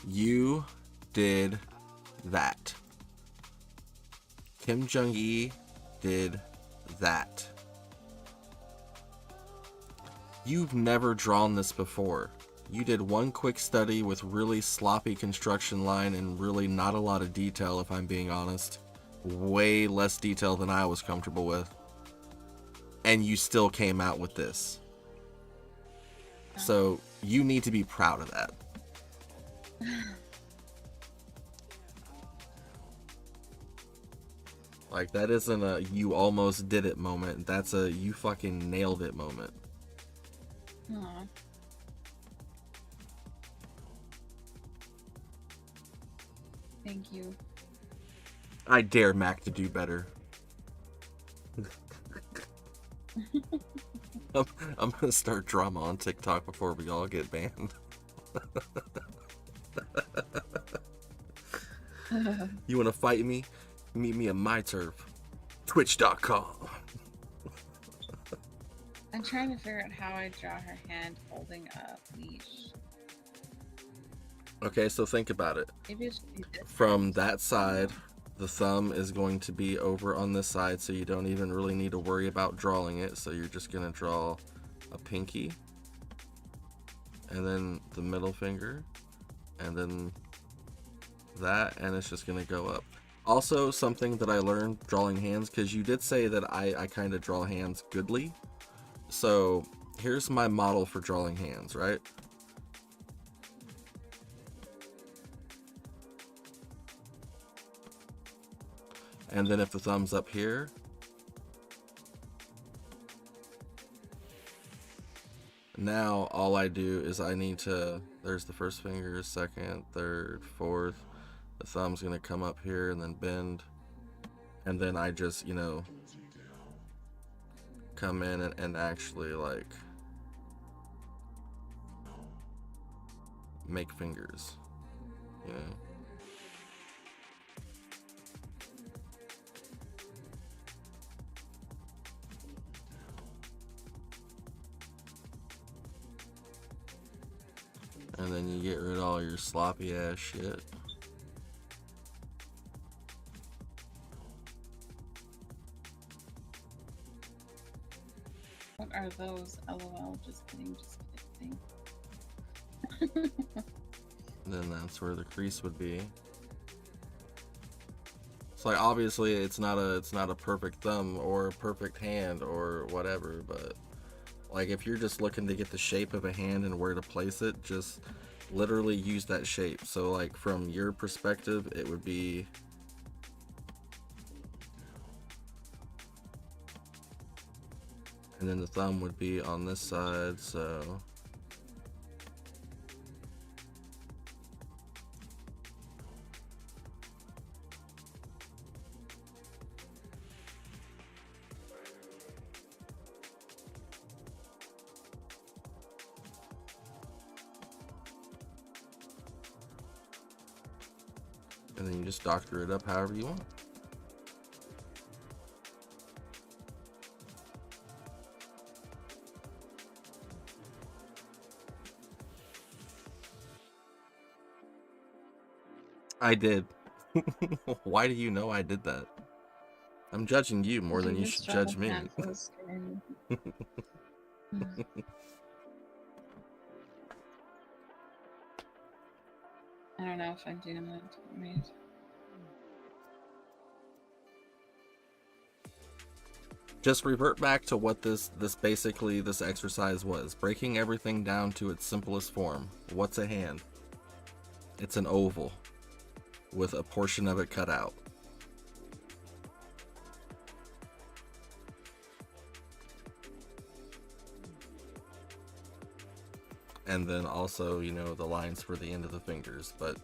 You did that. Kim Jong-il did that. You've never drawn this before. You did one quick study with really sloppy construction line and really not a lot of detail, if I'm being honest. Way less detail than I was comfortable with. And you still came out with this. So You need to be proud of that. Like, that isn't a you almost did it moment. That's a you fucking nailed it moment. Aw. Thank you. I dare Mac to do better. I'm gonna start drama on TikTok before we all get banned. You wanna fight me? Meet me at my turf. Twitch.com. I'm trying to figure out how I draw her hand holding a leash. Okay, so think about it. Maybe it should be this. From that side, the thumb is going to be over on this side, so you don't even really need to worry about drawing it. So you're just gonna draw a pinky, and then the middle finger, and then that, and it's just gonna go up. Also, something that I learned drawing hands, because you did say that I kind of draw hands goodly. So here's my model for drawing hands, right? And then if the thumb's up here, now all I do is I need to, there's the first finger, second, third, fourth. The thumb's gonna come up here and then bend. And then I just, you know, come in and actually like make fingers, you know. And then you get rid of all your sloppy ass shit. What are those? LOL, just kidding, just kidding. Then that's where the crease would be. It's like, obviously it's not a perfect thumb or a perfect hand or whatever, but like if you're just looking to get the shape of a hand and where to place it, just literally use that shape. So like from your perspective, it would be and then the thumb would be on this side, so and then you just doctor it up however you want. I did. Why do you know I did that? I'm judging you more than you should judge me. I don't know if I'm doing that right. Just revert back to what this exercise was. Breaking everything down to its simplest form. What's a hand? It's an oval with a portion of it cut out. And then also, you know, the lines for the end of the fingers, but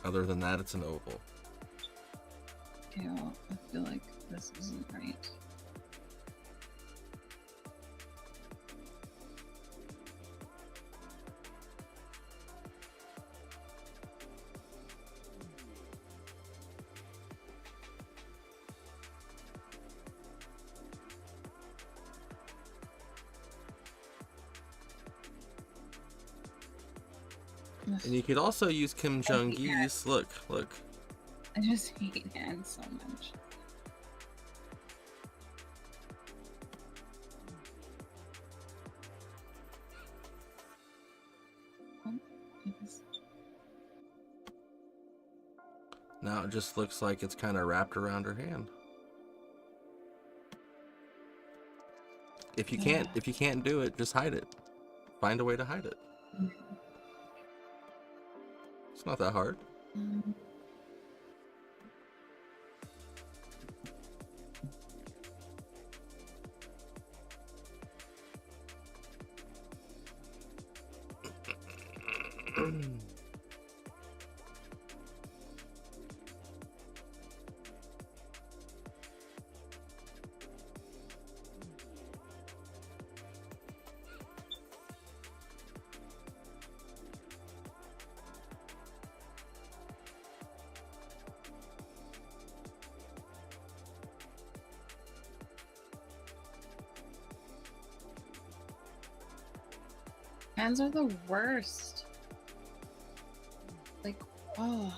other than that, it's an oval. Okay, well, I feel like this isn't right. And you could also use Kim Jong-il's. Look. I just hate hands so much. Now it just looks like it's kind of wrapped around her hand. If you can't do it, just hide it. find a way to hide it. It's not that hard. Hands are the worst. Like, oh.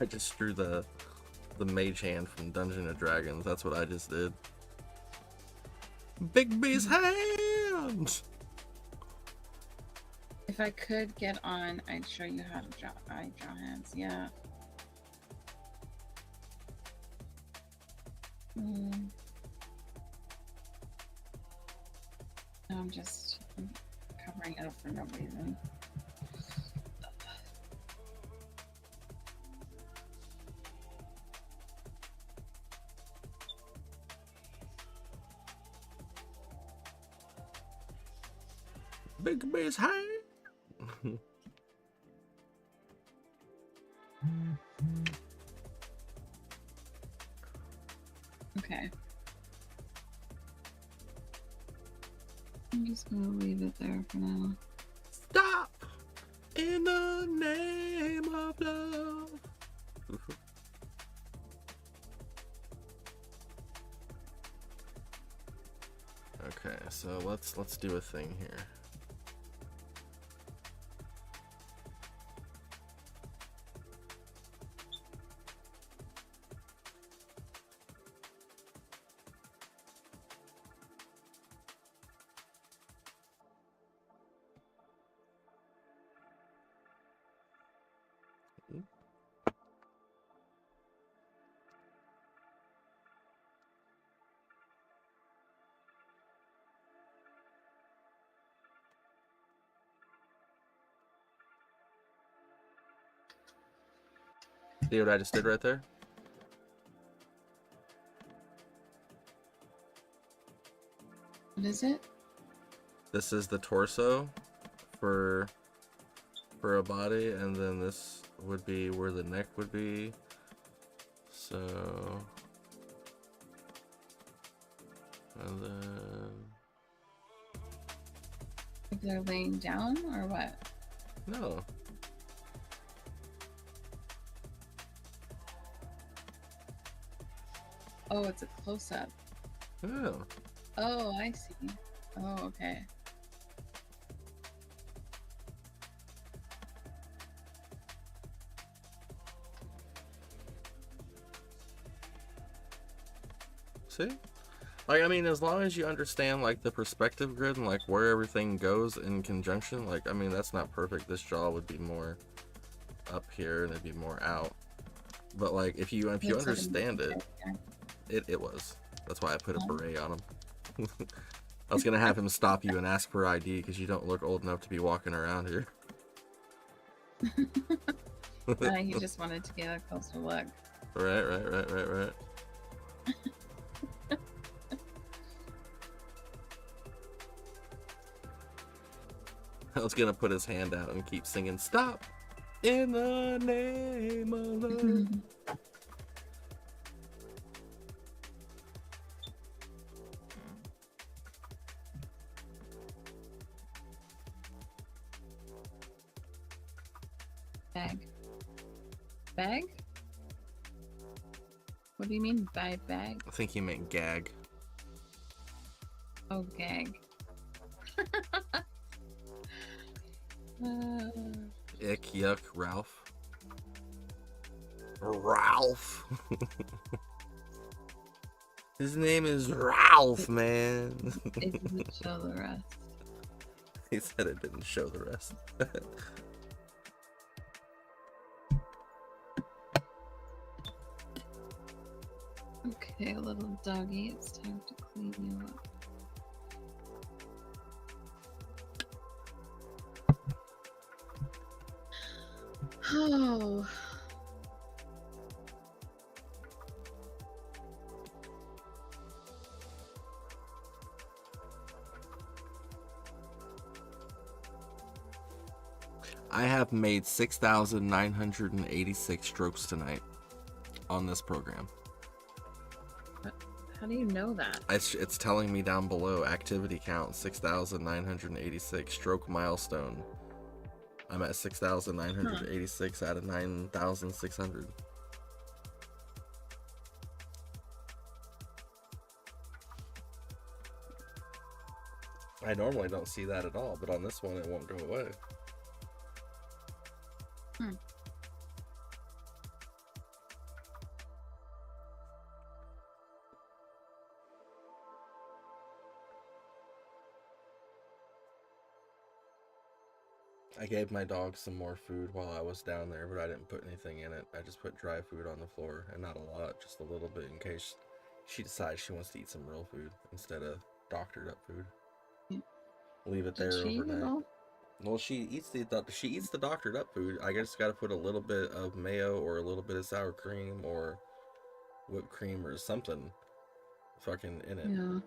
I just drew the mage hand from Dungeons and Dragons. That's what I just did. Big B's hand! If I could get on, I'd show you how to draw. I draw hands. Yeah. No, I'm covering it up for no reason. Big B's hand! Okay. I'm just gonna leave it there for now. Stop! In the name of love. Okay, so let's do a thing here. See what I just did right there? What is it? This is the torso for a body, and then this would be where the neck would be. So, and then If they're laying down or what? no. Oh, it's a close-up. Oh. Oh, I see. Oh, okay. See? Like, I mean, as long as you understand, like, the perspective grid and, like, where everything goes in conjunction, like, I mean, that's not perfect. This jaw would be more up here and it'd be more out. But, like, if you understand it, it was. That's why I put a beret on him. I was gonna have him stop you and ask for ID because you don't look old enough to be walking around here. He just wanted to get a closer look. Right. I was gonna put his hand out and keep singing "Stop in the name of love." Bag? What do you mean by bag? I think he meant gag. Oh, gag. Ick, yuck, Ralph. Ralph. His name is Ralph, man. It didn't show the rest. He said it didn't show the rest. Okay, little doggy, it's time to clean you up. Oh. I have made 6,986 strokes tonight on this program. How do you know that? It's telling me down below, activity count 6,986, stroke milestone. I'm at 6,986 out of 9,600. I normally don't see that at all, but on this one it won't go away. I gave my dog some more food while I was down there, but I didn't put anything in it. I just put dry food on the floor, and not a lot, just a little bit in case she decides she wants to eat some real food instead of doctored up food. Leave it there overnight. Well, she eats the doctored up food. I just got to put a little bit of mayo or a little bit of sour cream or whipped cream or something fucking in it. Yeah.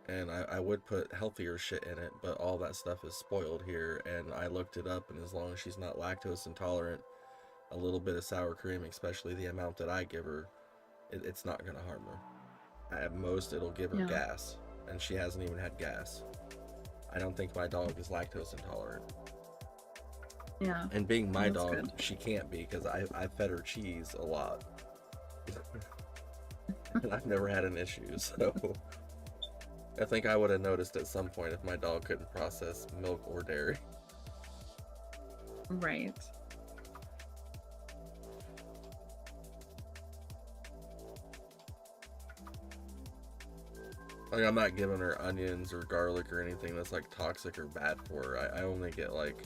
And I would put healthier shit in it, but all that stuff is spoiled here, and I looked it up, and as long as she's not lactose intolerant, a little bit of sour cream, especially the amount that I give her, it's not going to harm her. At most, it'll give her gas, and she hasn't even had gas. I don't think my dog is lactose intolerant. Yeah. And being my dog, she can't be, because I fed her cheese a lot. And I've never had an issue, so I think I would have noticed at some point if my dog couldn't process milk or dairy. Right. Like, I'm not giving her onions or garlic or anything that's like toxic or bad for her. I only get like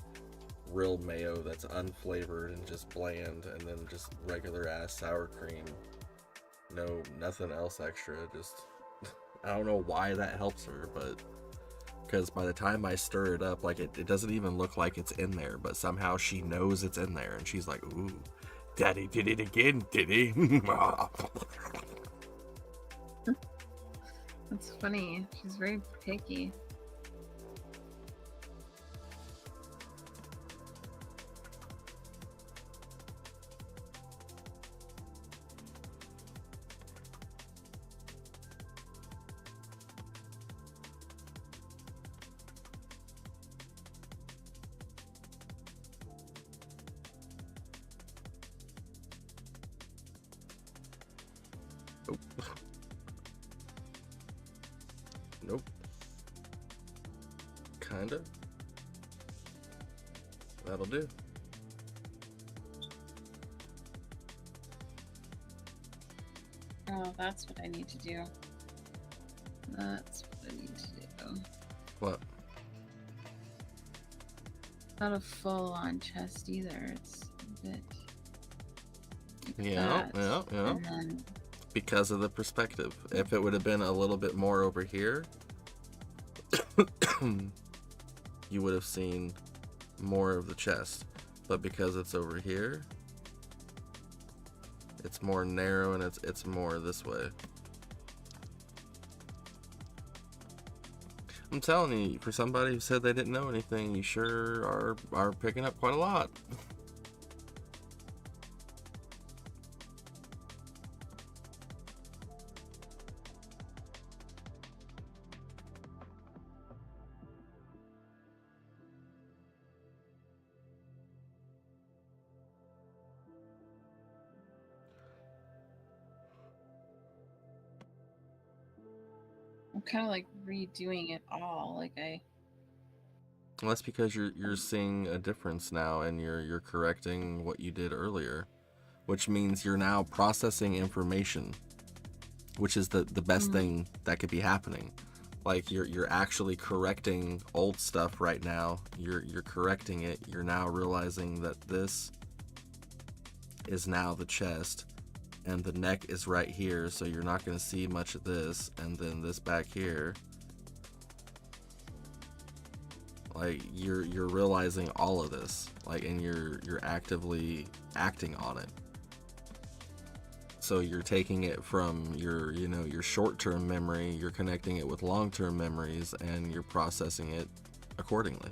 real mayo that's unflavored and just bland, and then just regular ass sour cream. No, nothing else extra. Just, I don't know why that helps her, but because by the time I stir it up, like it doesn't even look like it's in there, but somehow she knows it's in there, and she's like, "Ooh, Daddy did it again, did he?" That's funny. She's very picky. Nope. Kinda. That'll do. Oh, that's what I need to do. That's what I need to do. What? Not a full-on chest either. It's a bit. Yeah. And then... Because of the perspective. If it would have been a little bit more over here, you would have seen more of the chest. But because it's over here, it's more narrow and it's more this way. I'm telling you, for somebody who said they didn't know anything, you sure are picking up quite a lot. I'm kind of like redoing it all. Like Well, that's because you're seeing a difference now, and you're correcting what you did earlier, which means you're now processing information, which is the best thing that could be happening. Like you're actually correcting old stuff right now. You're correcting it. You're now realizing that this is now the chest, and the neck is right here, so you're not going to see much of this, and then this back here. Like you're realizing all of this, like, and you're actively acting on it. So you're taking it from your, you know, your short-term memory, you're connecting it with long-term memories, and you're processing it accordingly.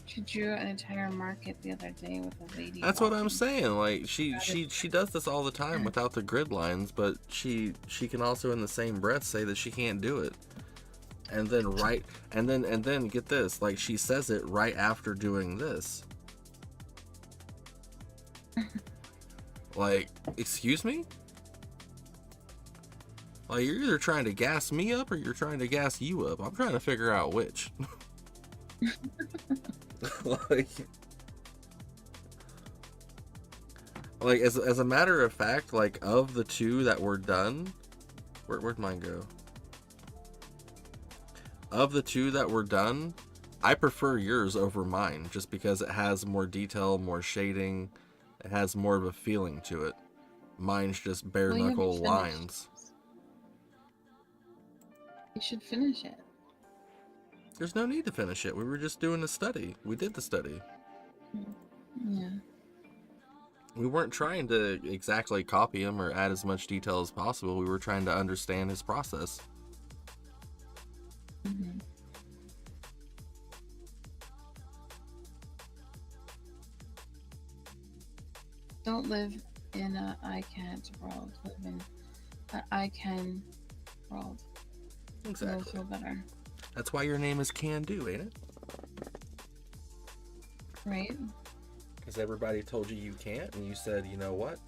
She drew an entire market the other day with a lady. That's what I'm walking. saying. Like she does this all the time without the grid lines, but she can also in the same breath say that she can't do it. And then and then get this, like she says it right after doing this. Like, excuse me? Like, you're either trying to gas me up or you're trying to gas you up. I'm trying to figure out which. like as a matter of fact, like, of the two that were done, where'd mine go? Of the two that were done, I prefer yours over mine, just because it has more detail, more shading, it has more of a feeling to it. Mine's just bare knuckle lines. You should finish it. There's no need to finish it. We were just doing a study. We did the study. Yeah. We weren't trying to exactly copy him or add as much detail as possible. We were trying to understand his process. Mm-hmm. Don't live in a I can't world. Live in an I can world. Exactly. You'll feel better. That's why your name is Can Do, ain't it? Right? Because everybody told you can't, and you said, you know what?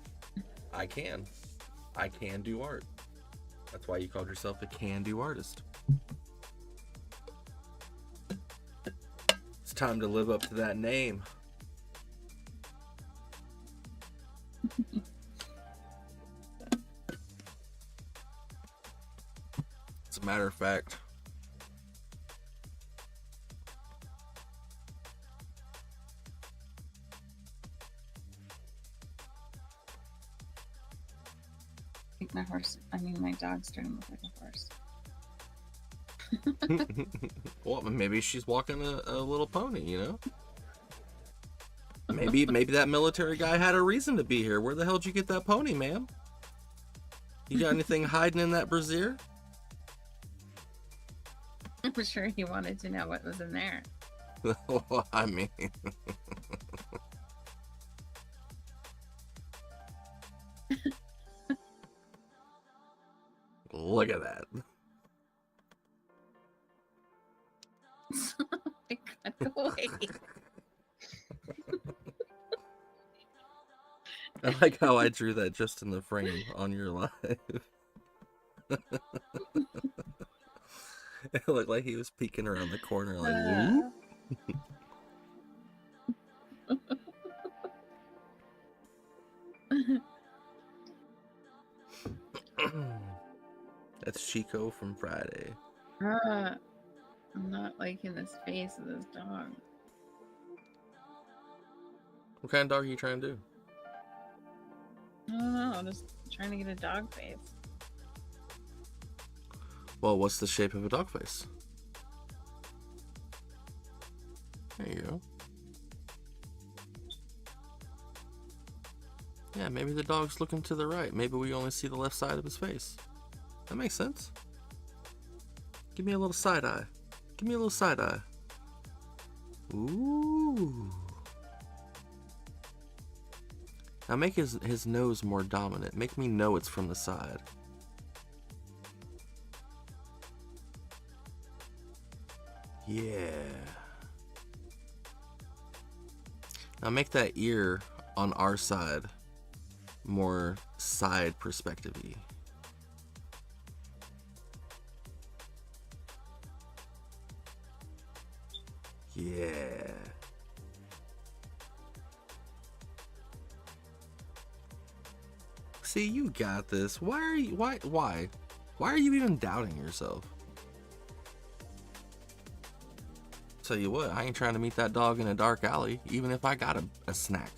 I can. I can do art. That's why you called yourself a can-do artist. It's time to live up to that name. As a matter of fact, my dog's starting to look like a horse. well, maybe she's walking a little pony, you know? Maybe that military guy had a reason to be here. Where the hell did you get that pony, man? You got anything hiding in that brassiere? I'm sure he wanted to know what was in there. Well, I mean... Look at that. Oh my God, go away. I like how I drew that just in the frame on your live. It looked like he was peeking around the corner like, whoop. That's Chico from Friday. I'm not liking this face of this dog. What kind of dog are you trying to do? I don't know, I'm just trying to get a dog face. Well, what's the shape of a dog face? There you go. Yeah, maybe the dog's looking to the right. Maybe we only see the left side of his face. That makes sense. Give me a little side eye. Give me a little side eye. Ooh. Now make his nose more dominant. Make me know it's from the side. Yeah. Now make that ear on our side more side perspective-y. Yeah. See, you got this. Why are you why are you even doubting yourself? Tell you what, I ain't trying to meet that dog in a dark alley, even if I got a snack.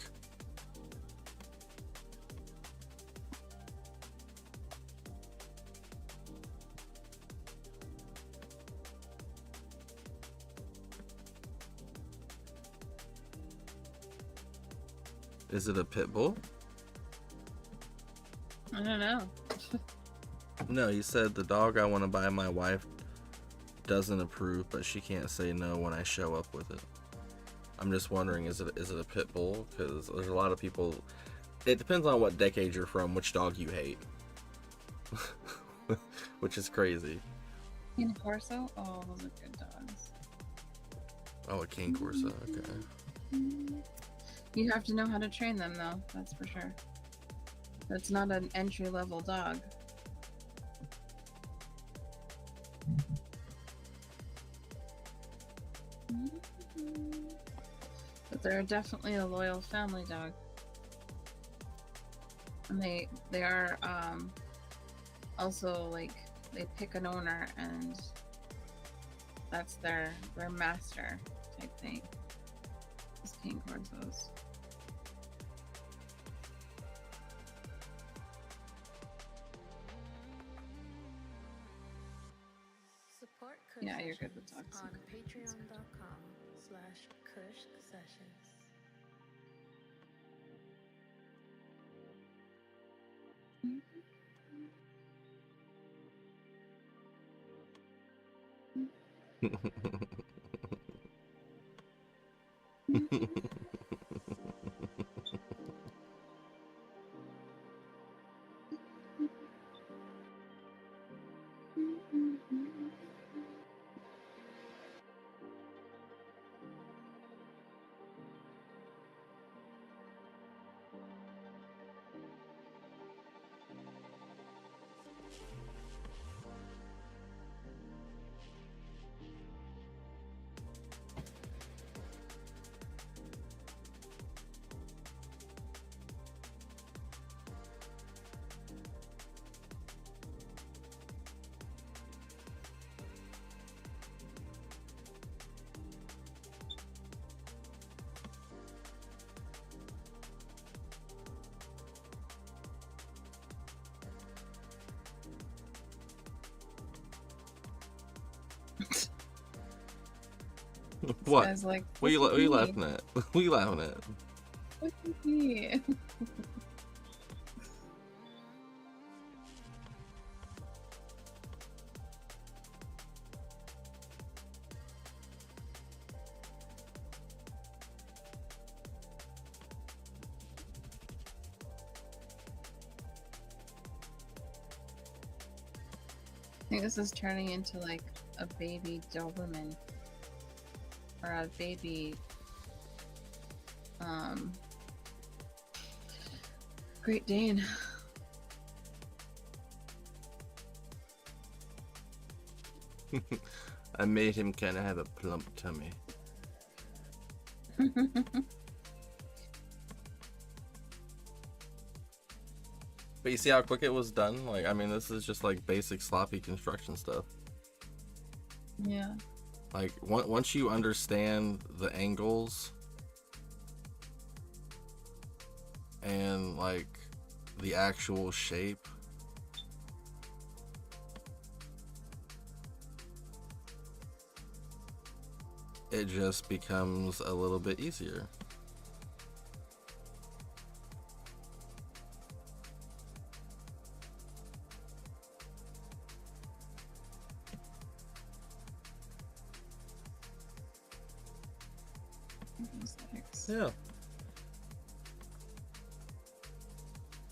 Is it a pit bull? I don't know. No, you said the dog I want to buy my wife doesn't approve, but she can't say no when I show up with it. I'm just wondering, is it a pit bull? Because there's a lot of people. It depends on what decade you're from, which dog you hate, which is crazy. King Corso? Oh, those are good dogs. Oh, a King Corso. Okay. You have to know how to train them, though. That's for sure. That's not an entry-level dog. But they're definitely a loyal family dog. And they are also like they pick an owner and that's their master type thing. These King Corsos. Support Kush Yeah, you're good with Sessions dogs. on patreon.com/Kush Sessions. What? Guy's like, What are you laughing at? What are you laughing at? Look at me. I think this is turning into like a baby Doberman or a baby Great Dane. I made him kind of have a plump tummy. But you see how quick it was done? Like, I mean, this is just like basic sloppy construction stuff. Yeah. Like, once you understand the angles and like the actual shape, it just becomes a little bit easier. Yeah.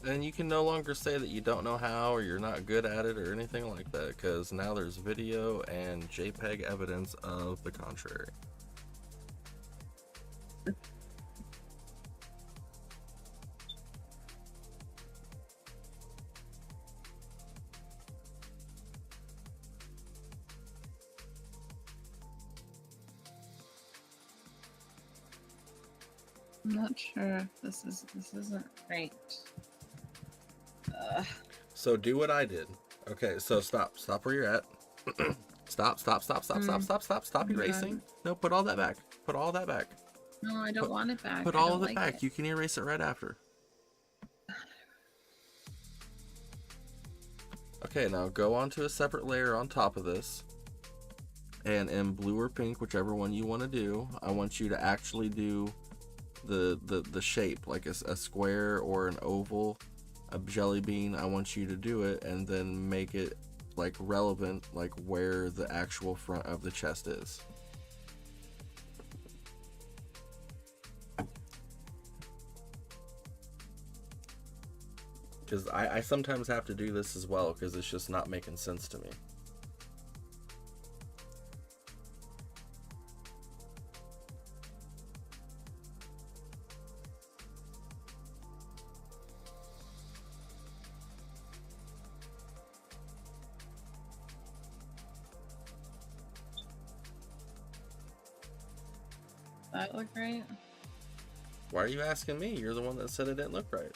And you can no longer say that you don't know how or you're not good at it or anything like that, because now there's video and JPEG evidence of the contrary. I'm not sure if this isn't right. So do what I did. Okay, so stop where you're at. Stop erasing. No, put all that back. Put all that back. No, I don't want it back. Put all of it back. You can erase it right after. Okay, now go onto a separate layer on top of this. And in blue or pink, whichever one you want to do, I want you to actually do the shape, like a square or an oval, a jelly bean. I want you to do it and then make it like relevant, like where the actual front of the chest is. Because I sometimes have to do this as well because it's just not making sense to me. That look right? Why are you asking me? You're the one that said it didn't look right.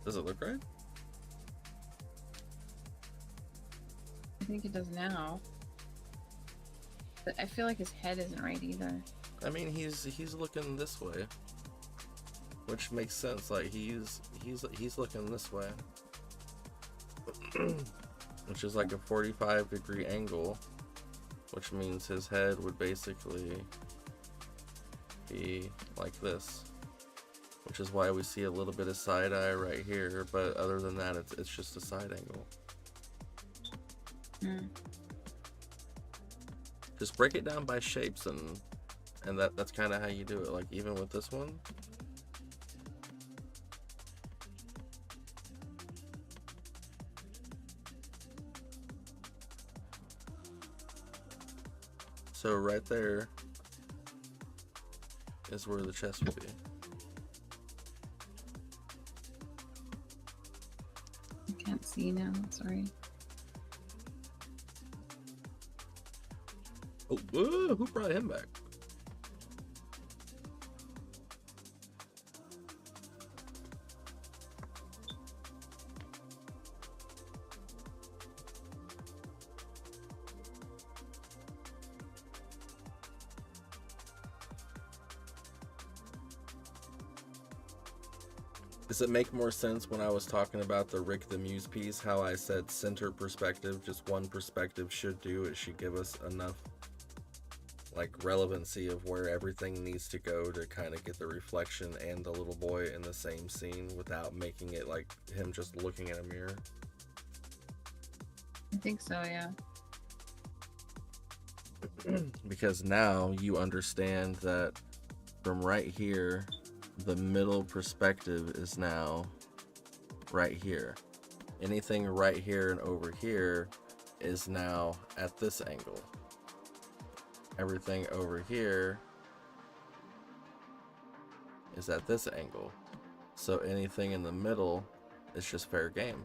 Does it look right? I think it does now. But I feel like his head isn't right either. I mean, he's looking this way, which makes sense. Like he's looking this way, which is like a 45-degree angle, which means his head would basically be like this, which is why we see a little bit of side eye right here. But other than that, it's just a side angle. Just break it down by shapes, and that's kind of how you do it. Like even with this one, so right there is where the chest would be. I can't see now, sorry. Oh, whoa, who brought him back? Does it make more sense when I was talking about the Rick the Muse piece, how I said center perspective, just one perspective should do, it should give us enough like relevancy of where everything needs to go to kind of get the reflection and the little boy in the same scene without making it like him just looking in a mirror? I think so, yeah. Because now you understand that from right here, the middle perspective is now right here. Anything right here and over here is now at this angle. Everything over here is at this angle. So anything in the middle is just fair game.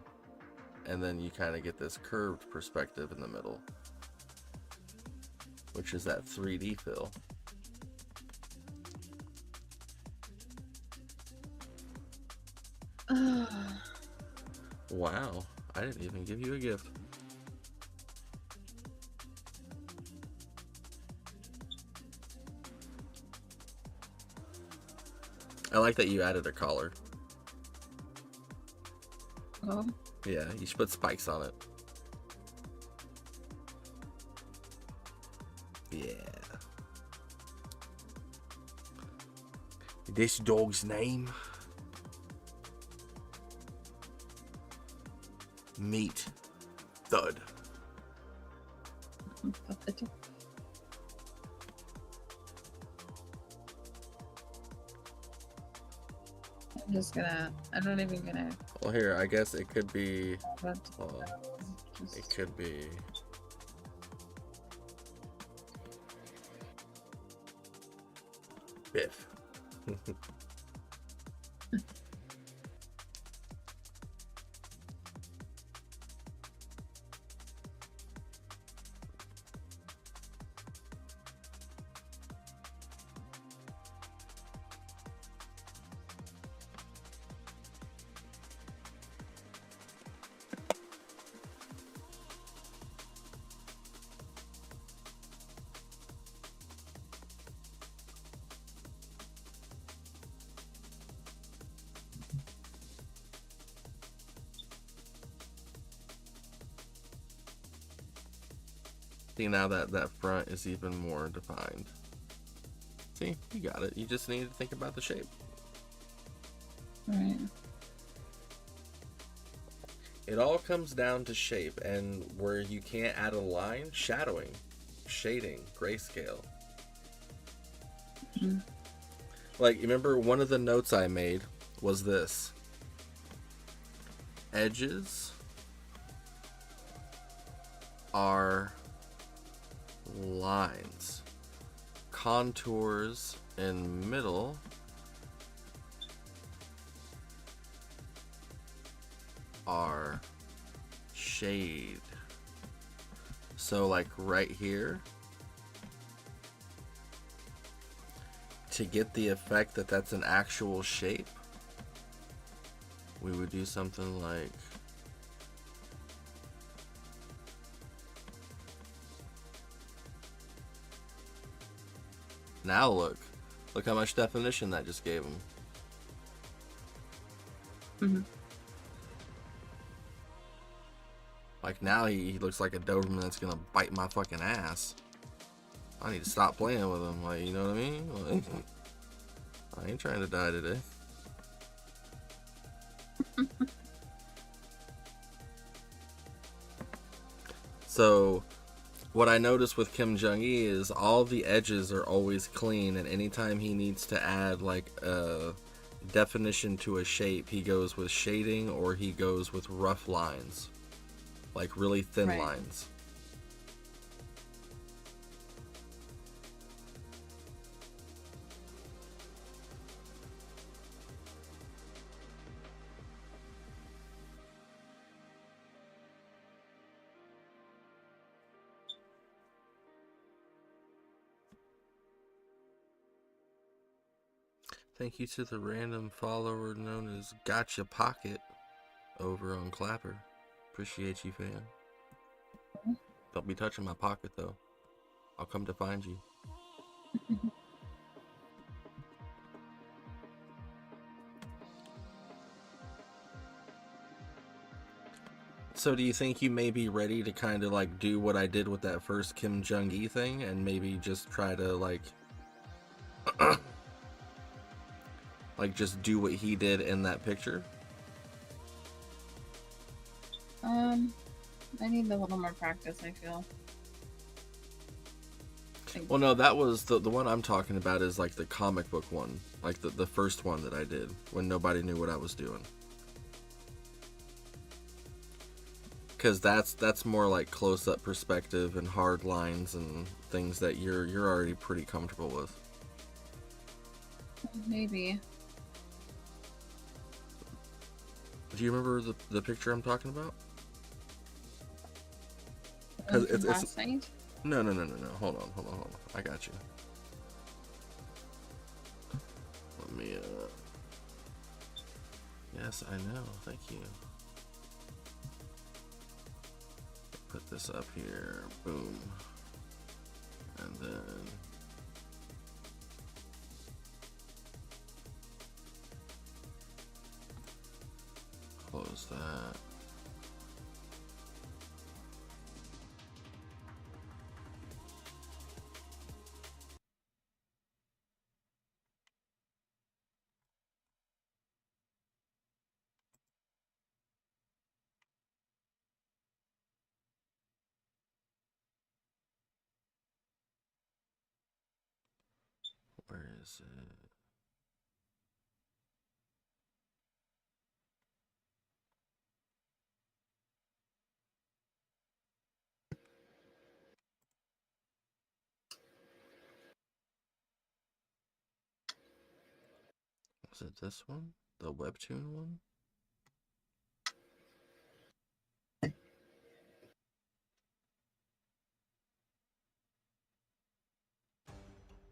And then you kind of get this curved perspective in the middle, which is that 3D feel. Wow, I didn't even give you a gift. I like that you added a collar. Oh, Yeah, you should put spikes on it. Yeah. This dog's name? Meat Thud. I'm not even gonna. Well, here, I guess it could be. Just, It could be. Biff. See, now that front is even more defined. See, you got it. You just need to think about the shape. Right. It all comes down to shape, and where you can't add a line, shadowing, shading, grayscale. Mm-hmm. Like, remember one of the notes I made was this. Edges are lines. Contours in middle are shade. So like right here, to get the effect that that's an actual shape, we would do something like now look how much definition that just gave him. Mm-hmm. Like now he looks like a Doberman that's gonna bite my fucking ass. I need to stop playing with him. Like, you know what I mean? Like, I ain't trying to die today. So what I noticed with Kim Jung-gi is all the edges are always clean, and anytime he needs to add like a definition to a shape, he goes with shading or he goes with rough lines, like really thin lines. Thank you to the random follower known as Gotcha Pocket over on Clapper. Appreciate you, fam. Don't be touching my pocket, though. I'll come to find you. So do you think you may be ready to kind of like do what I did with that first Kim Jung-gi thing and maybe just try to like like just do what he did in that picture? I need a little more practice, I feel. Well, no, that was the one I'm talking about is like the comic book one, like the first one that I did when nobody knew what I was doing. Because that's more like close-up perspective and hard lines and things that you're already pretty comfortable with. Maybe. Do you remember the picture I'm talking about? Because it's last night? No. Hold on. I got you. Let me. Yes, I know. Thank you. Put this up here. Boom. And then. Close that. Where is it? Is it this one? The webtoon one?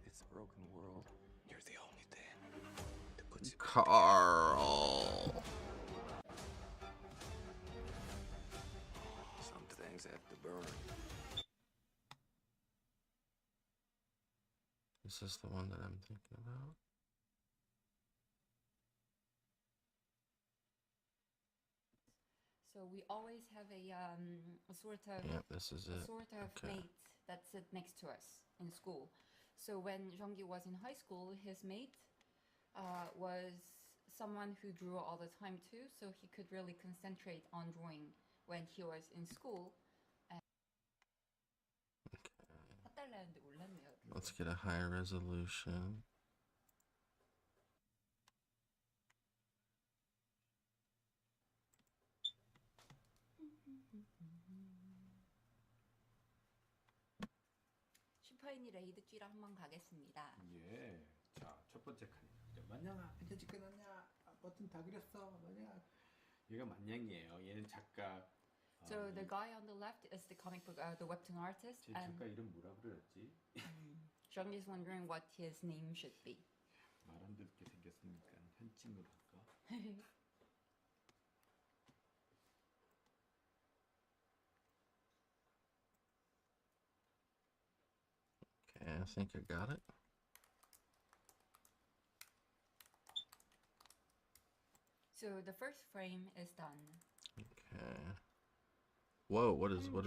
It's a broken world. You're the only thing that puts it Carl. Some things have to burn. Is this the one that I'm thinking about? So we always have a sort of Yeah, this is it. sort of Okay. mate that sit next to us in school. So when Jeonggi was in high school, his mate was someone who drew all the time too, so he could really concentrate on drawing when he was in school. Let's get a higher resolution. 슈퍼인이 레이드 G로 한번 가겠습니다. 예. 자, 첫 번째 칸입니다. 만냥아, 편지 끝났냐? 버튼 다 그렸어. 만냥아. 얘가 만냥이에요. 얘는 작가. So the guy on the left is the comic book, the webtoon artist. 제 작가 이름 뭐라 그랬지? Jeonggi is wondering what his name should be. 말 안 듣게 생겼으니까 현칭으로 할까? Okay, I think I got it. So the first frame is done. Okay. Whoa, what is going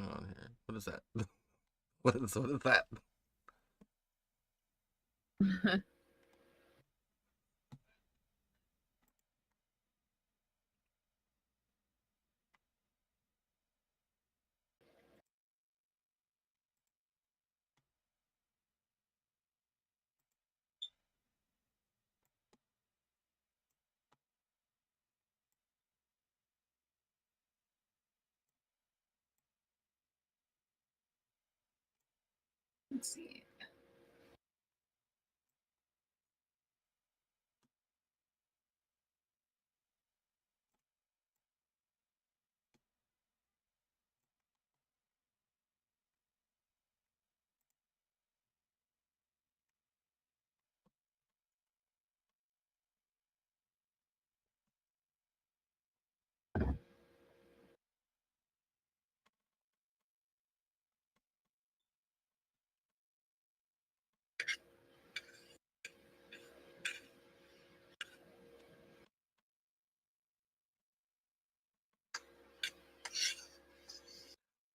on here? What is that? what is that? Let's see.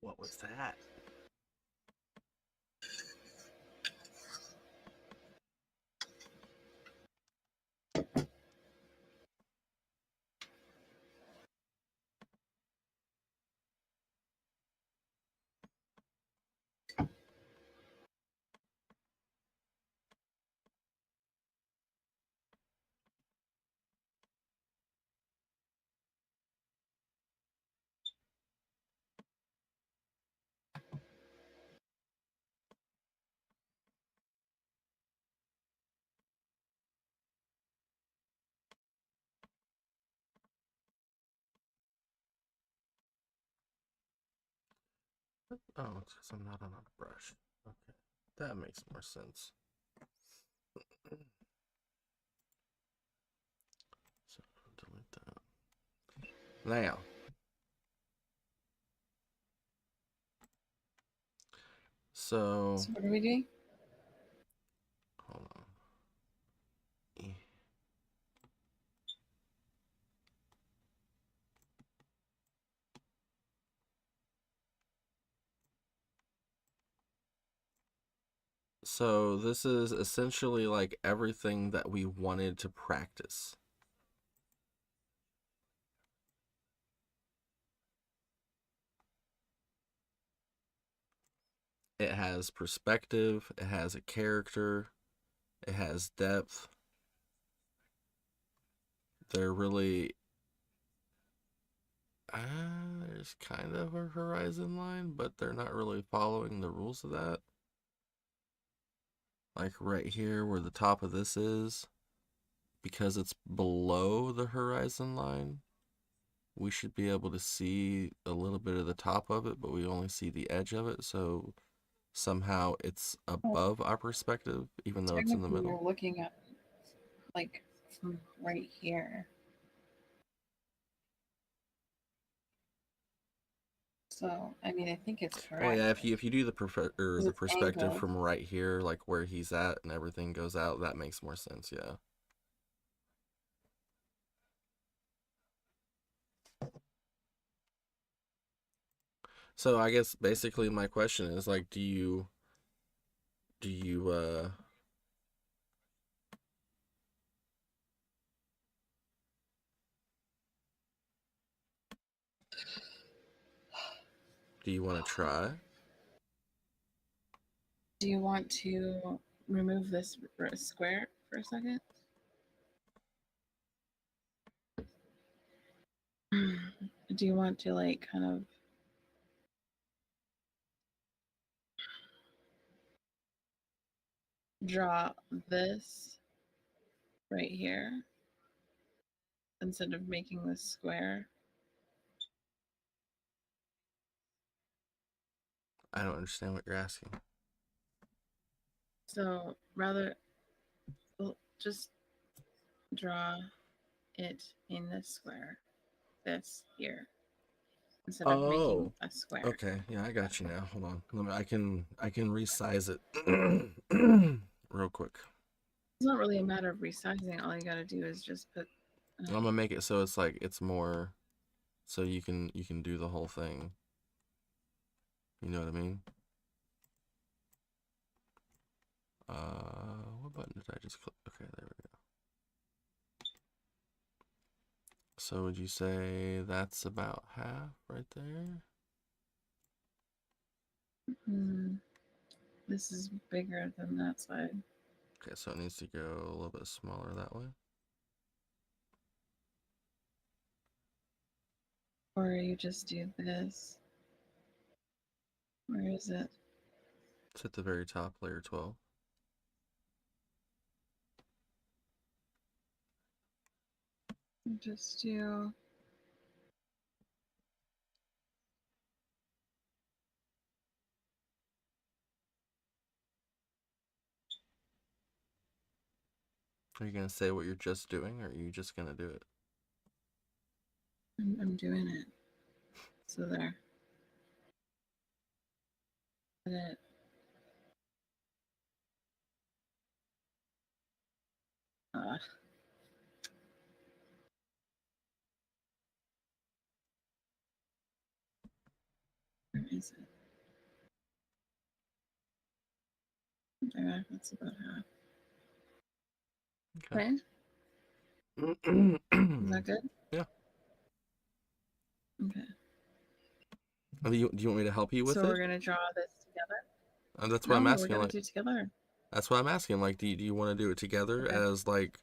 What was that? Oh, it's because I'm not on a brush. Okay, that makes more sense. So delete that. Now, so what are we doing? Hold on. So this is essentially like everything that we wanted to practice. It has perspective, it has a character, it has depth. They're really... there's kind of a horizon line, but they're not really following the rules of that. Like right here where the top of this is, because it's below the horizon line, we should be able to see a little bit of the top of it, but we only see the edge of it, so somehow it's above our perspective, even though it's in the middle. We're looking at like from right here. So I mean, I think it's correct. Oh yeah, if you do the perspective angled from right here, like where he's at, and everything goes out, that makes more sense. Yeah. So I guess basically my question is like, do you want to try? Do you want to remove this square for a second? Do you want to like kind of draw this right here instead of making this square? I don't understand what you're asking. So rather, just draw it in this square, this here, instead of making a square. Okay, yeah, I got you now. Hold on, I can resize it real quick. It's not really a matter of resizing. All you gotta do is just put. I'm gonna make it so it's like it's more, so you can do the whole thing. You know what I mean? What button did I just click? Okay, there we go. So would you say that's about half right there? This is bigger than that side. Okay, so it needs to go a little bit smaller that way. Or you just do this. Where is it? It's at the very top, layer 12. Just do. Are you gonna say what you're just doing, or are you just gonna do it? I'm doing it. So there. Put it. Where is it? There, that's about half. Okay. Is that good? Yeah. Okay. Do you want me to help you with So it? we're gonna draw this together. That's why I'm asking. We're gonna Like, do it together. that's why I'm asking. Like, do you want to do it together Okay. as like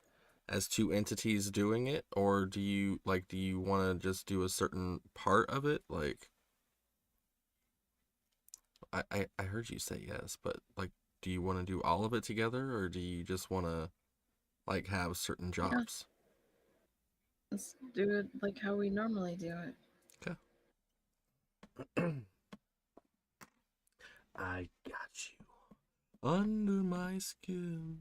as two entities doing it, or do you want to just do a certain part of it? Like, I heard you say yes, but like, do you want to do all of it together, or do you just want to like have certain jobs? Let's do it like how we normally do it. Okay. I got you under my skin.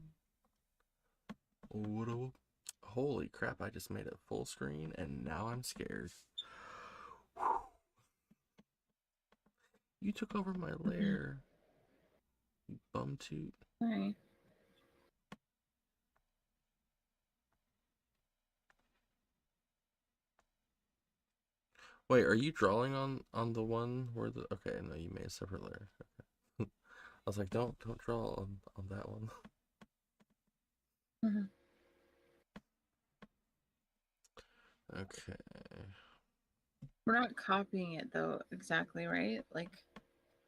Holy crap, I just made it full screen and now I'm scared. You took over my lair. You bum toot. Sorry. Wait, are you drawing on the one where the... Okay, no, you made a separate layer. Okay. I was like, don't draw on that one. Okay. We're not copying it though exactly, right? Like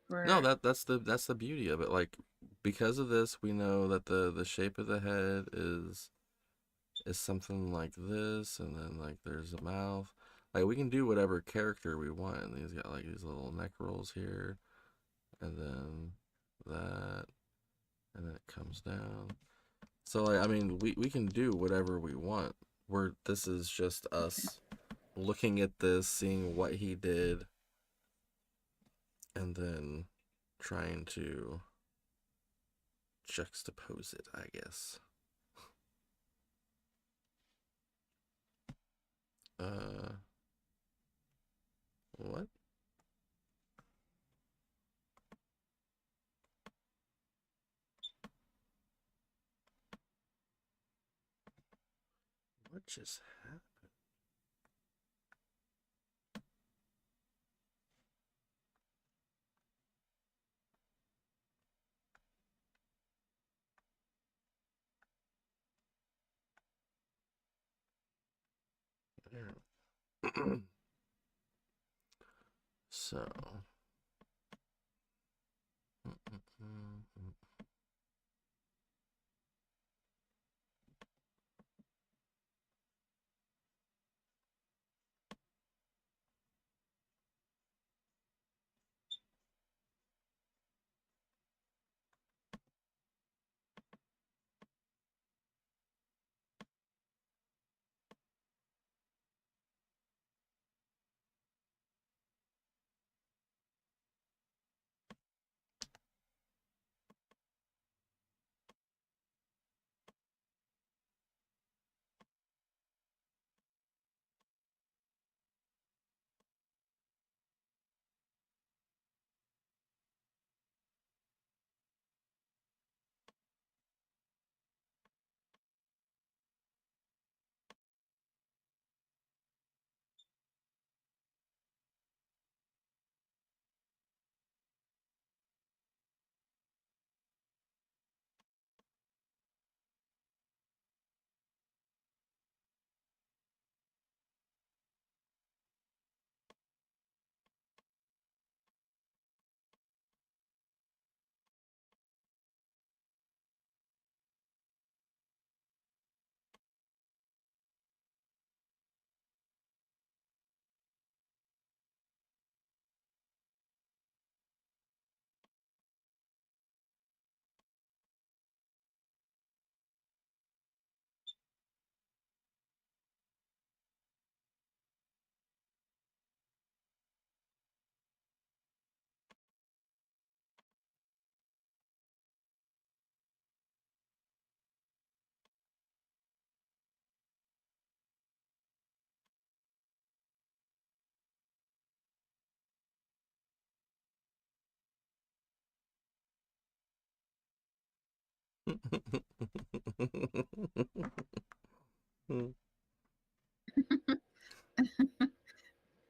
No, that's the beauty of it. Like, because of this, we know that the shape of the head is something like this, and then like there's a mouth. Like, we can do whatever character we want. And he's got like these little neck rolls here, and then that, and then it comes down. So like, I mean, we can do whatever we want. This is just us looking at this, seeing what he did, and then trying to juxtapose it, I guess. What? What just happened? So.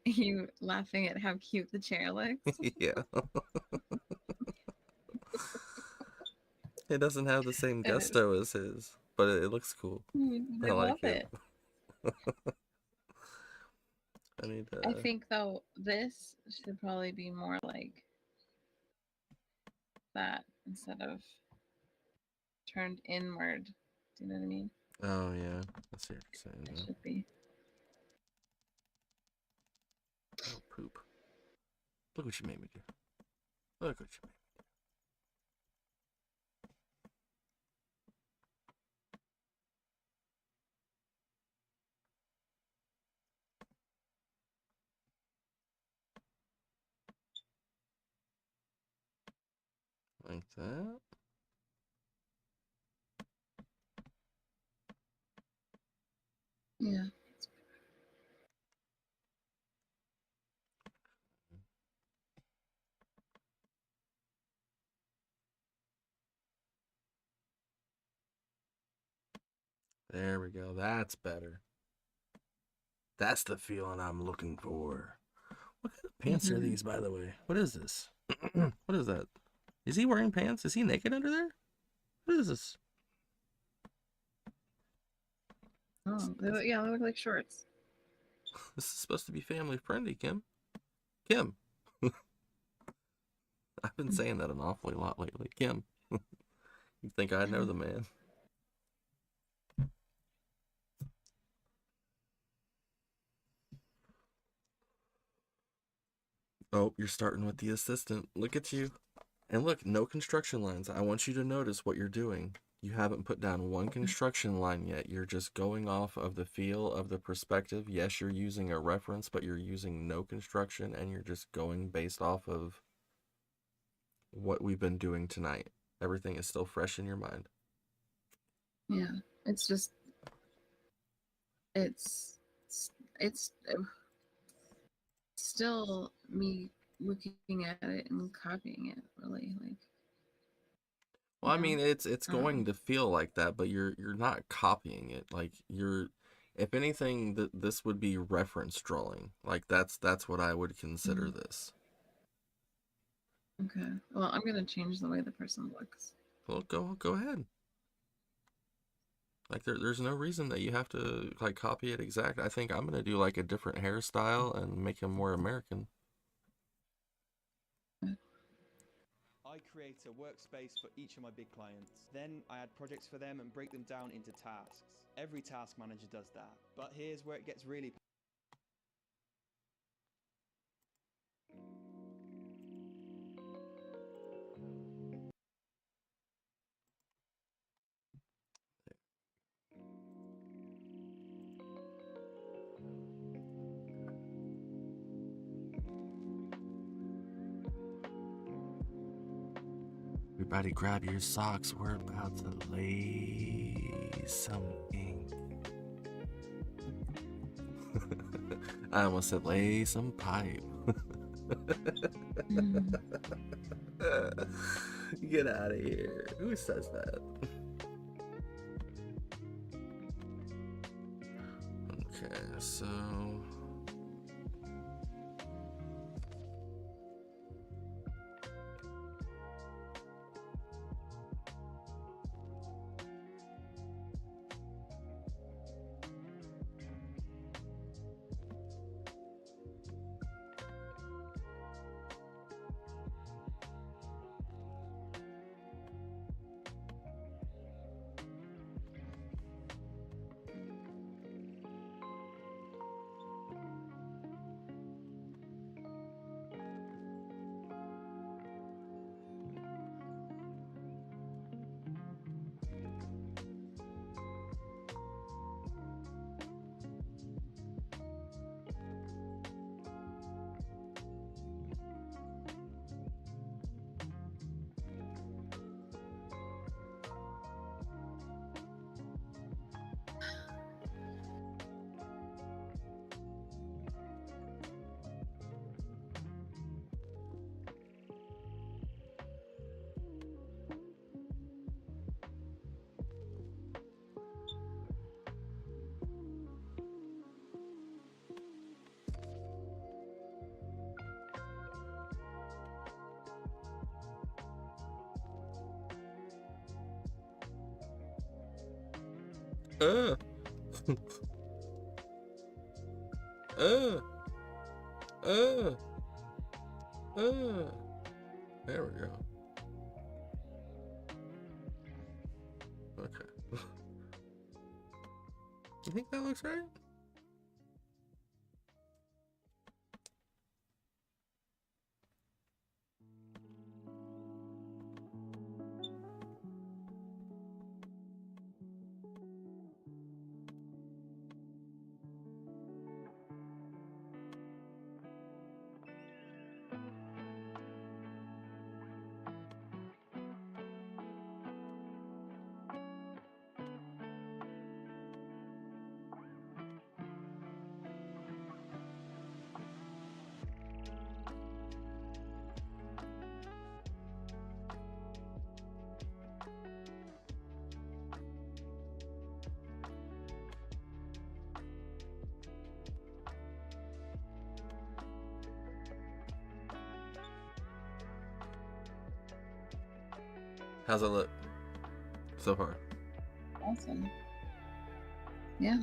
You laughing at how cute the chair looks? Yeah. It doesn't have the same gusto as his, but it looks cool. I love like it. I need I think though this should probably be more like that instead of turned inward. Do you know what I mean? Oh yeah, I see what you're saying. It Yeah. should be. Oh poop! Look what you made me do. Look what you made me. Like that. Yeah. There we go. That's better. That's the feeling I'm looking for. What kind of pants are these, by the way? What is this? What is that? Is he wearing pants? Is he naked under there? What is this? Oh, they look like shorts. This is supposed to be family friendly, Kim. Kim. I've been saying that an awfully lot lately. Kim. You think I know the man? Oh, you're starting with the assistant. Look at you. And look, no construction lines. I want you to notice what you're doing. You haven't put down one construction line yet. You're just going off of the feel of the perspective. Yes, you're using a reference, but you're using no construction and you're just going based off of what we've been doing tonight. Everything is still fresh in your mind. Yeah, it's just it's still me looking at it and copying it, really, like. Well, I mean, it's going to feel like that, but you're not copying it. Like if anything, this would be reference drawing. Like that's what I would consider this. Okay. Well, I'm gonna change the way the person looks. Well, go ahead. Like there's no reason that you have to like copy it exact. I think I'm gonna do like a different hairstyle and make him more American. I create a workspace for each of my big clients. Then I add projects for them and break them down into tasks. Every task manager does that. But here's where it gets really Everybody grab your socks. We're about to lay some ink. I almost said lay some pipe. Get out of here. Who says that? Okay, so... uh, uh, uh. There we go. Okay. You think that looks right? How's it look so far? Awesome. Yeah.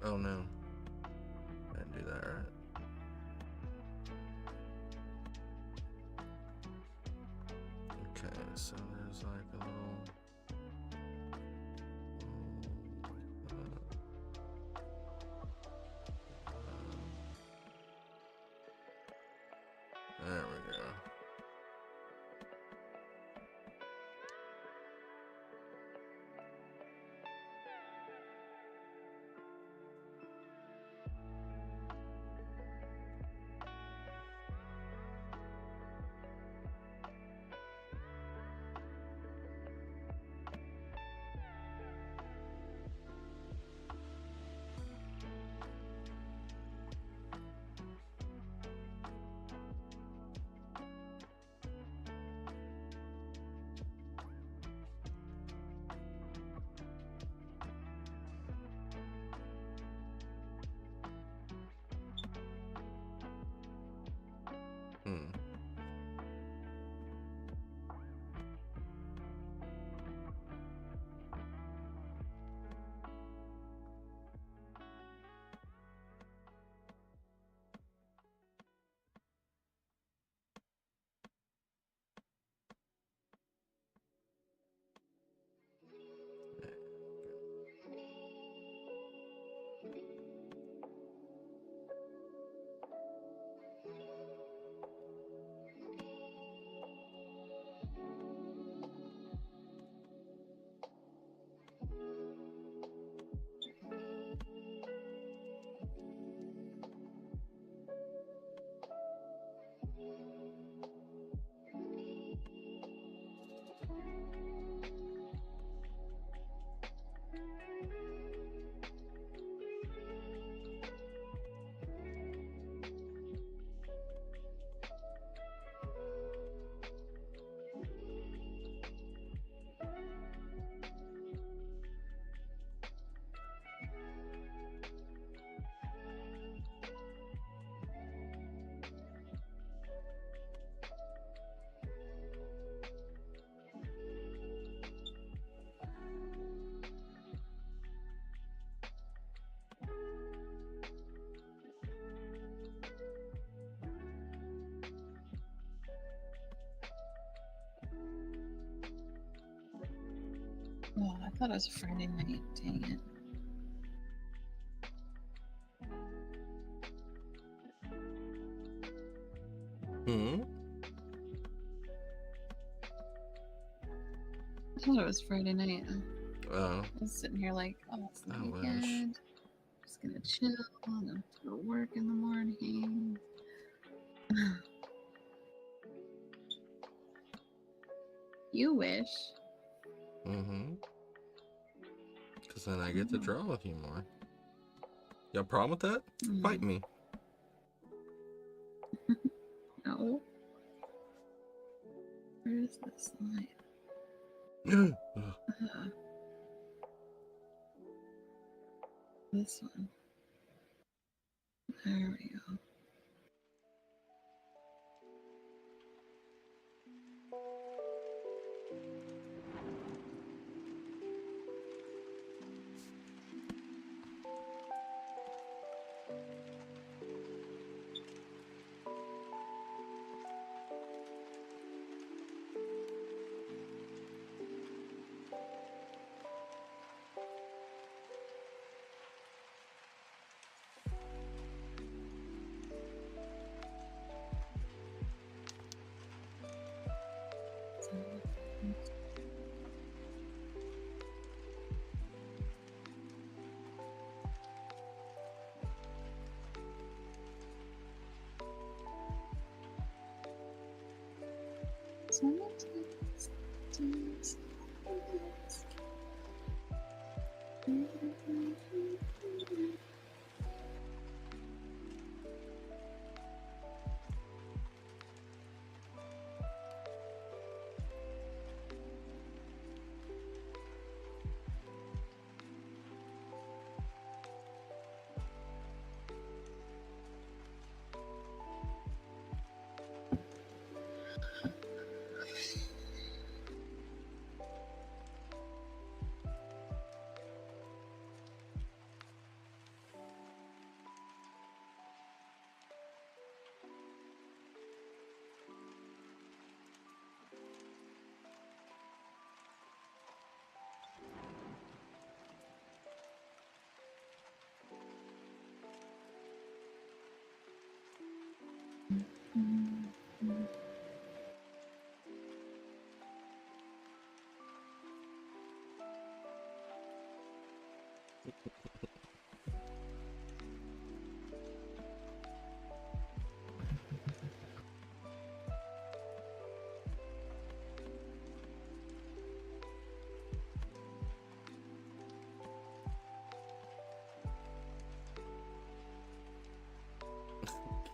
Oh no. I didn't do that right. Okay, so there's like a little... There we go. Oh, I thought it was Friday night. Dang it. Hmm? I thought it was Friday night. Oh. I was sitting here like, oh, it's the I wish. weekend. Just gonna chill. I'm gonna go to work in the morning. You wish. Mm-hmm. Because then I get to draw with you more. You have a problem with that? Fight me. No. Where is this line? This one. There we go.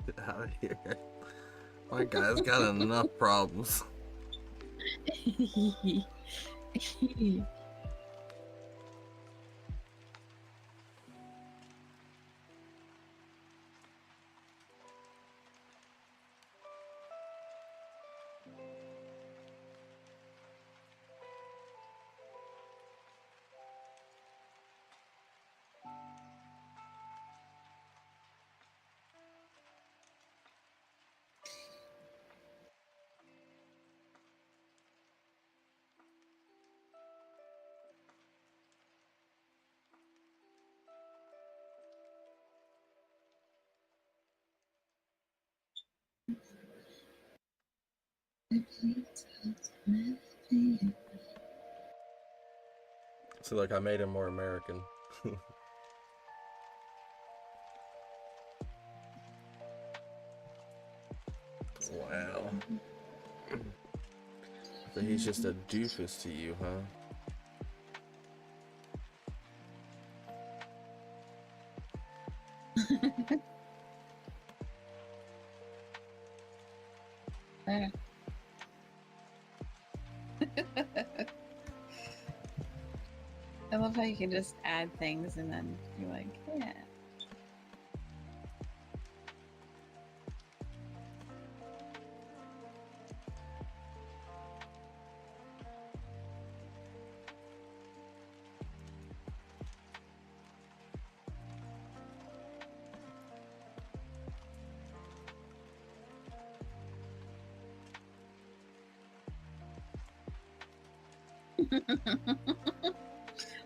Get out of here. My guy's got enough problems. So look, I made him more American. Wow. So he's just a doofus to you, huh? I love how you can just add things and then you're like, yeah.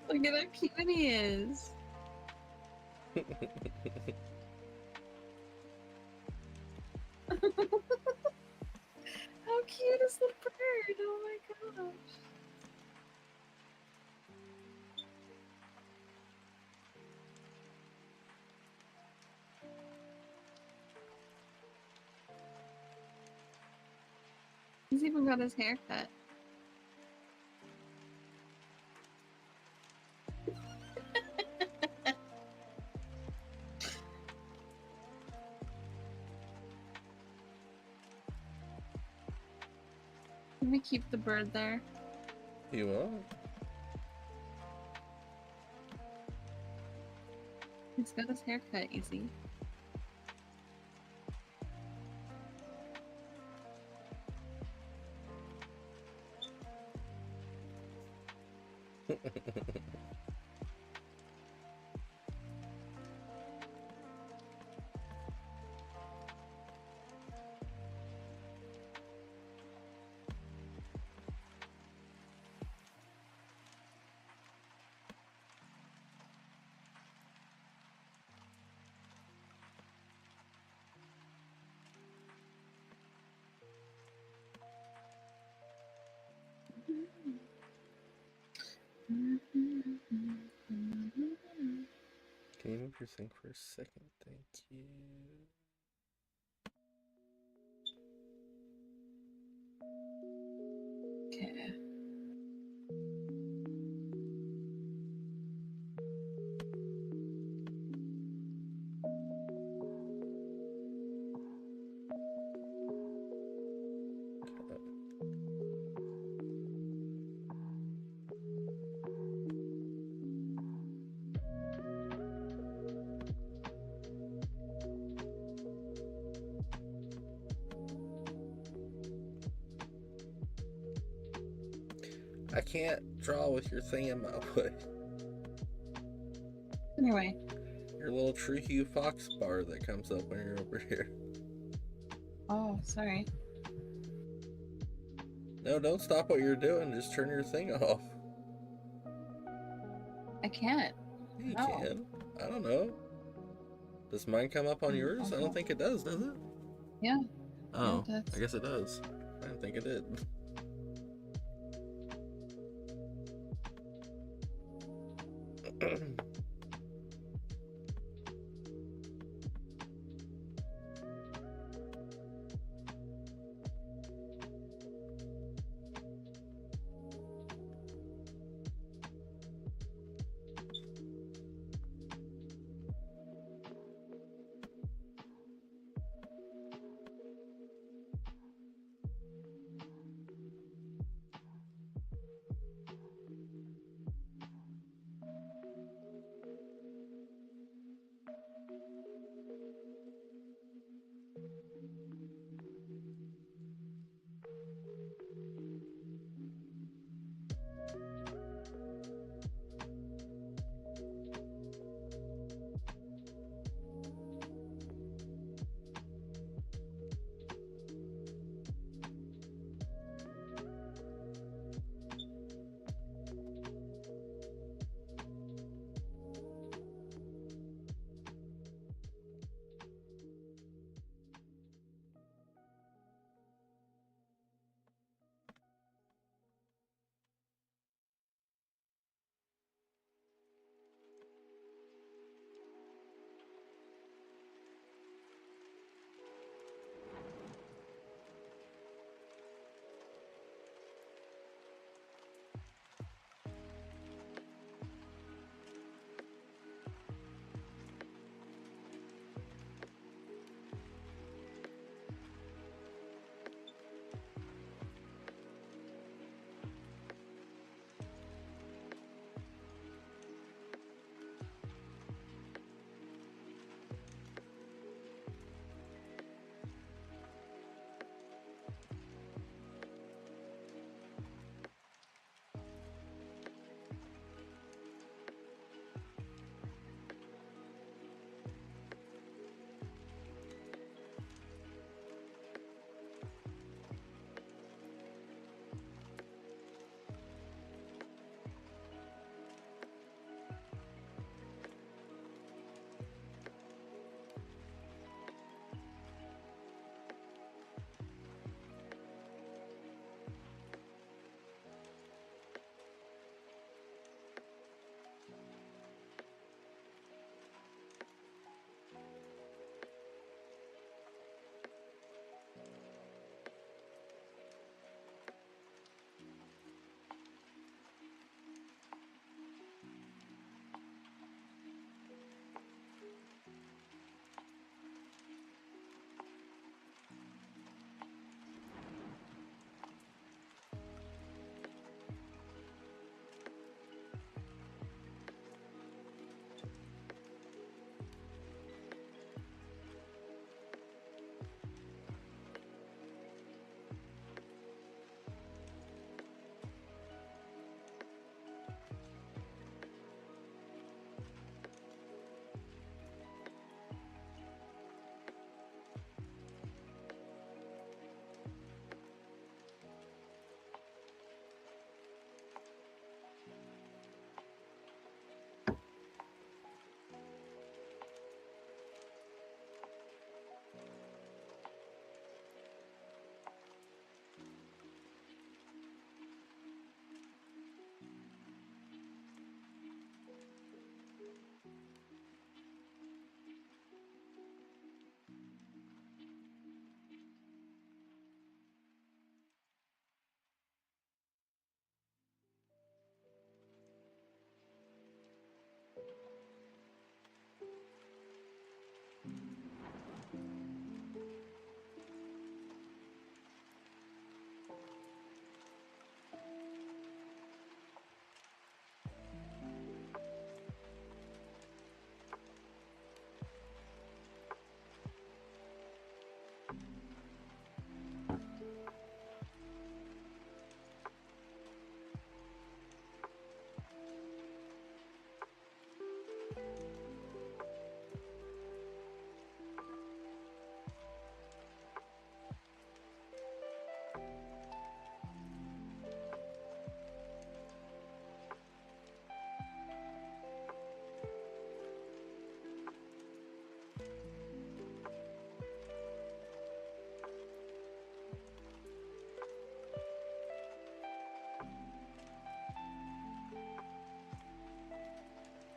Look at how cute he is. How cute is the bird? Oh my gosh. He's even got his hair cut. Let me keep the bird there. You won't. He's got his hair cut, you see. Can you move your thing for a second? Thank you. Okay. I can't draw with your thing in my way. Anyway. Your little True Hue Fox bar that comes up when you're over here. Oh, sorry. No, don't stop what you're doing. Just turn your thing off. I can't. You can. I don't know. Does mine come up on yours? I don't think it does it? Yeah. Oh, yeah, it does. I guess it does. I didn't think it did.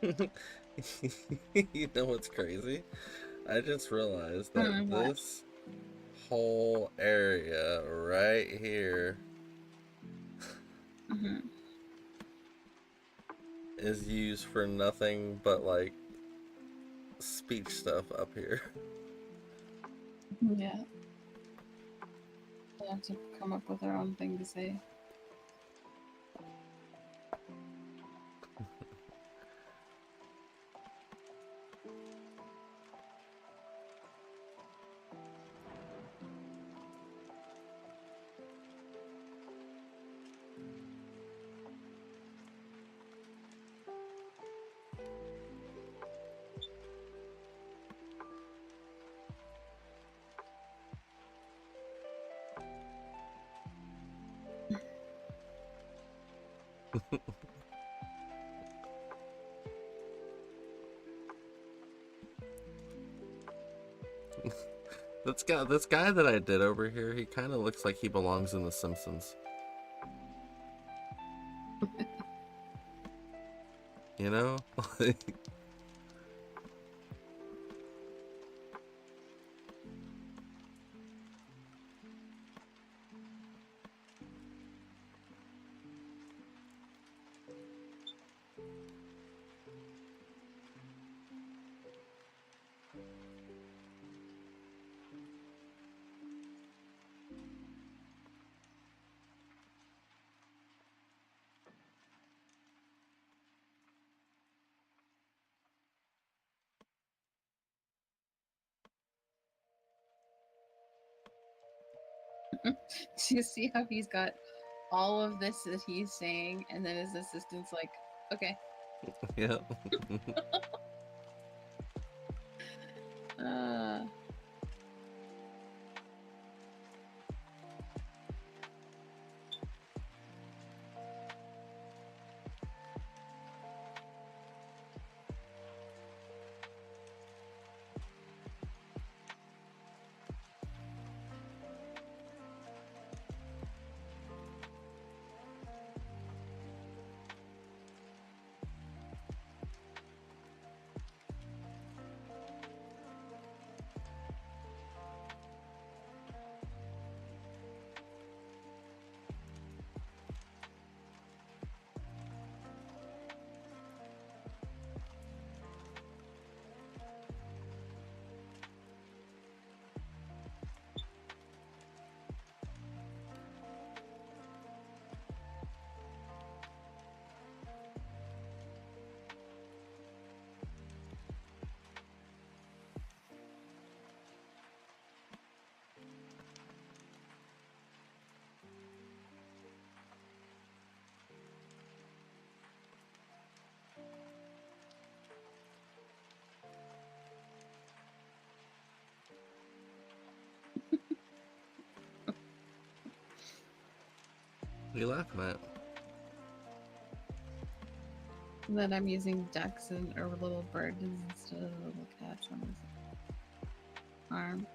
You know what's crazy? I just realized that What? this whole area right here is used for nothing but like speech stuff up here. Yeah. We'll have to come up with our own thing to say. This guy that I did over here, he kind of looks like he belongs in The Simpsons. You know? Do you see how he's got all of this that he's saying, and then his assistant's like, okay. Yeah. What are you laughing at? That I'm using ducks and or little birds instead of little cats on his arm.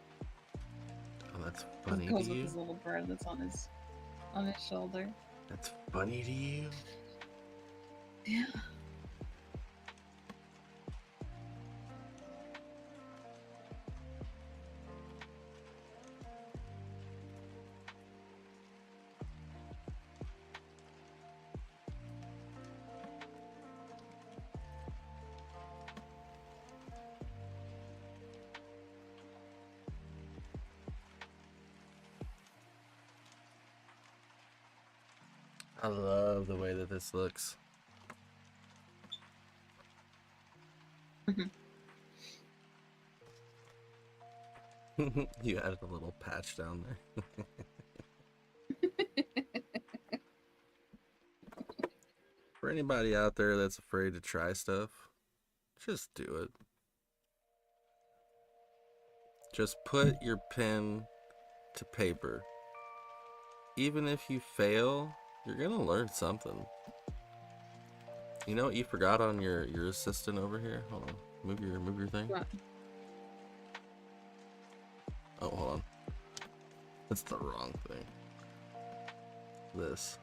Oh, that's It funny goes to with you? his little bird that's on his shoulder. That's funny to you? Yeah. I love the way that this looks. You added a little patch down there. For anybody out there that's afraid to try stuff, just do it. Just put your pen to paper. Even if you fail, you're gonna learn something. You know what you forgot on your assistant over here? Hold on. Move your thing. What? Oh, hold on. That's the wrong thing. This.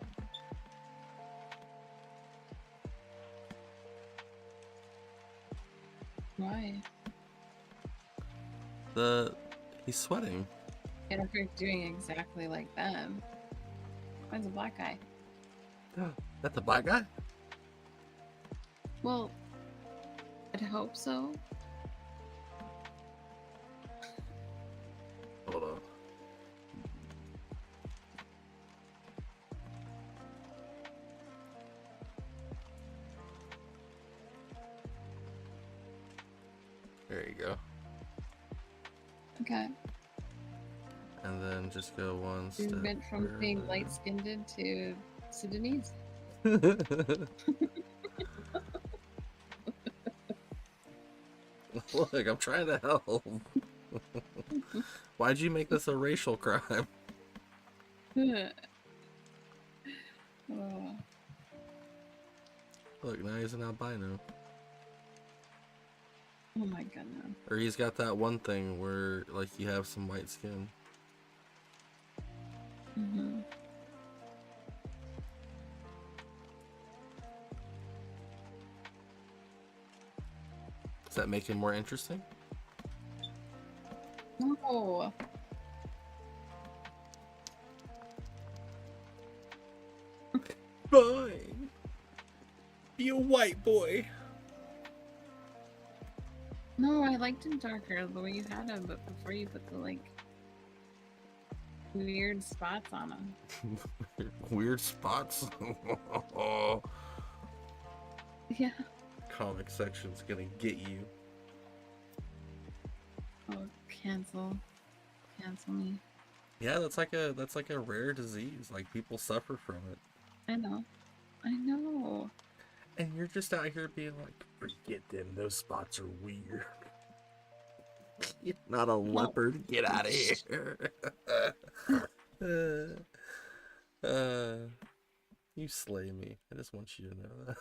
Why? He's sweating. And if you're doing exactly like them, mine's a black guy. That's a black guy? Well, I'd hope so. Hold on. There you go. Okay. And then just go one You step. went from being further. light-skinned to Sudanese. Look, I'm trying to help. Why'd you make this a racial crime? Oh. Look, now he's an albino. Oh my goodness. Or he's got that one thing where, like, you have some white skin. Mm-hmm. Does that make him more interesting? No. Fine. Be a white boy. No, I liked him darker the way you had him, but before you put the, like, weird spots on him. Weird spots. Yeah. Comic section's gonna get you. Oh, cancel. Cancel me. Yeah, that's like a rare disease. Like, people suffer from it. I know. I know. And you're just out here being like, forget them, those spots are weird. You're not a leopard, get out of here. You slay me. I just want you to know that.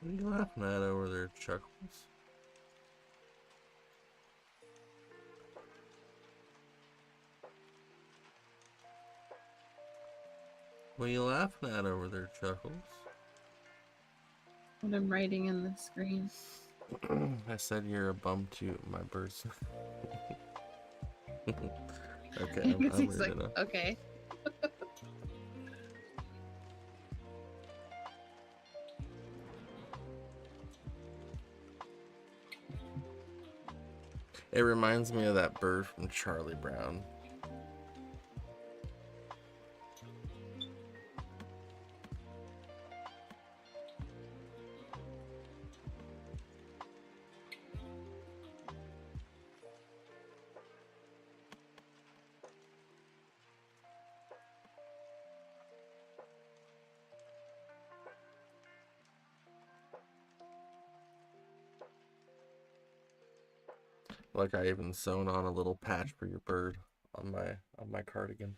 What are you laughing at over there, Chuckles? What are you laughing at over there, Chuckles? What I'm writing in the screen. I said you're a bum to my birds. Okay, I'm He's like, ready now. okay. It reminds me of that bird from Charlie Brown. Like, I even sewn on a little patch for your bird on my cardigan.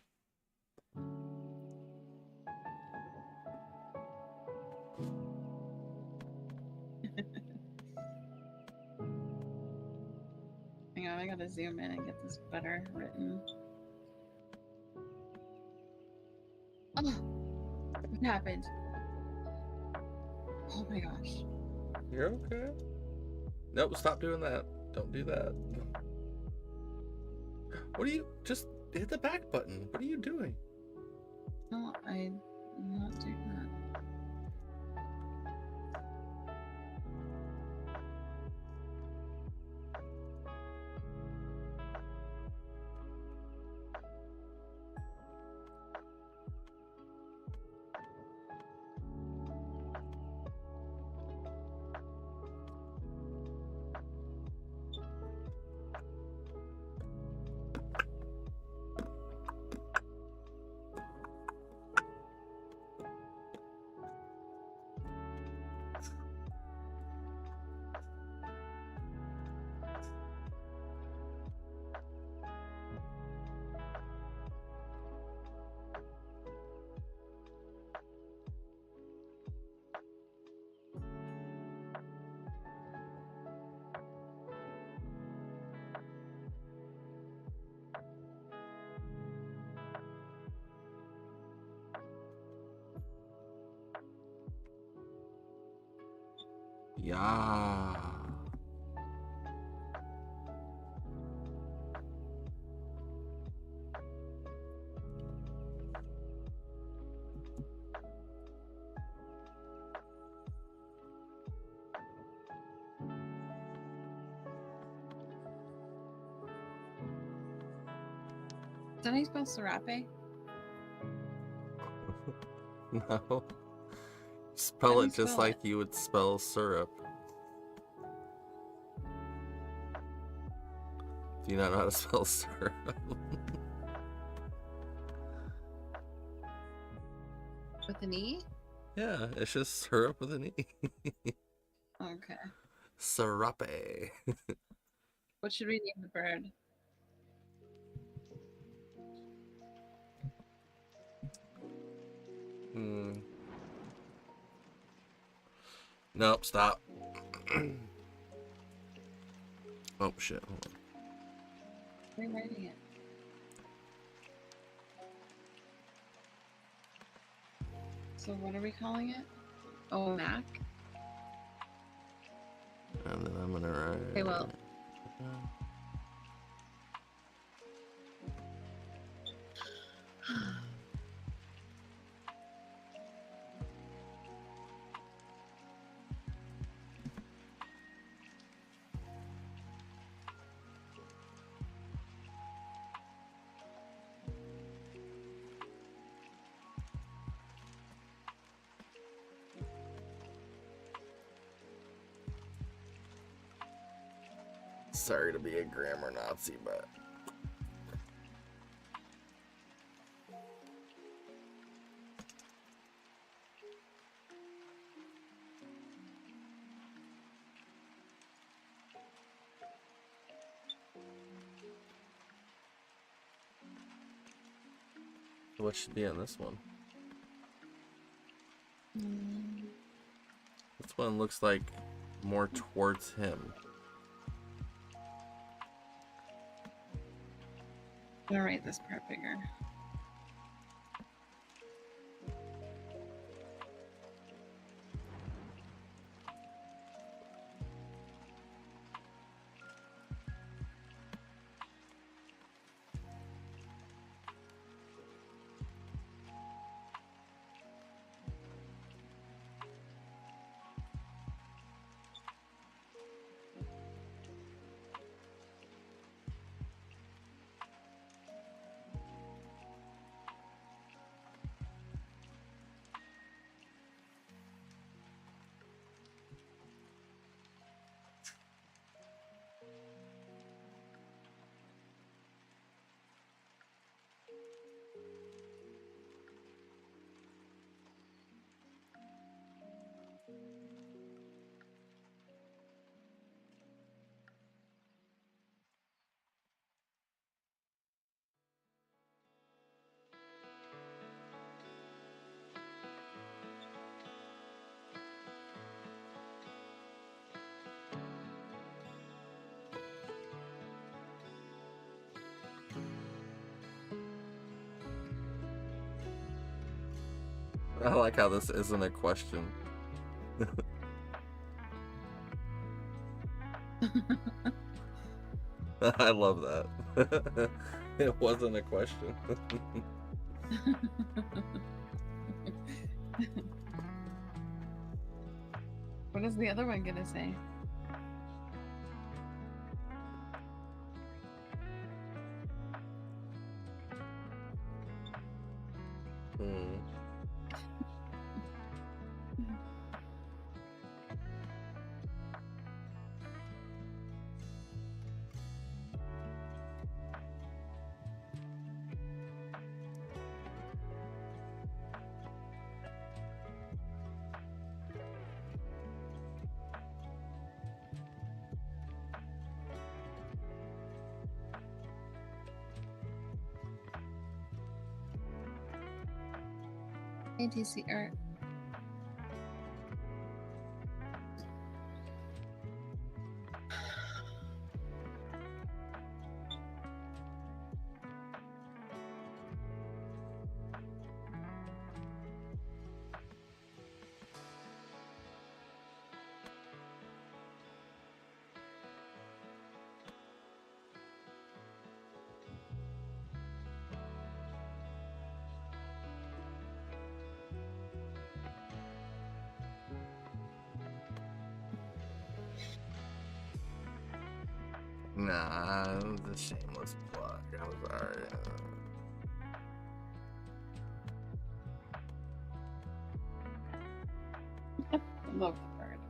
Hang on, I gotta zoom in and get this better written. Oh, what happened? Oh my gosh. You're okay. Nope, stop doing that. Don't do that. What do you just hit the back button. What are you doing? No, I'm not doing that. Yeah. Is that how you spell serape? No. How Spell do you it just spell like you would spell syrup. Do you not know how to spell syrup? With an E? Yeah, it's just syrup with an E. Okay. Serape. What should we name the bird? Nope, stop. Oh shit, hold on. Rewriting it. So what are we calling it? Oh, Mac? And then I'm gonna write. Okay, well. Sorry to be a grammar Nazi, but what should be on this one? This one looks like more towards him. I'm gonna write this part bigger. I like how this isn't a question. I love that. It wasn't a question. What is the other one gonna say? ATC art. Nah, it was a shameless plug. I was already. I love the bird.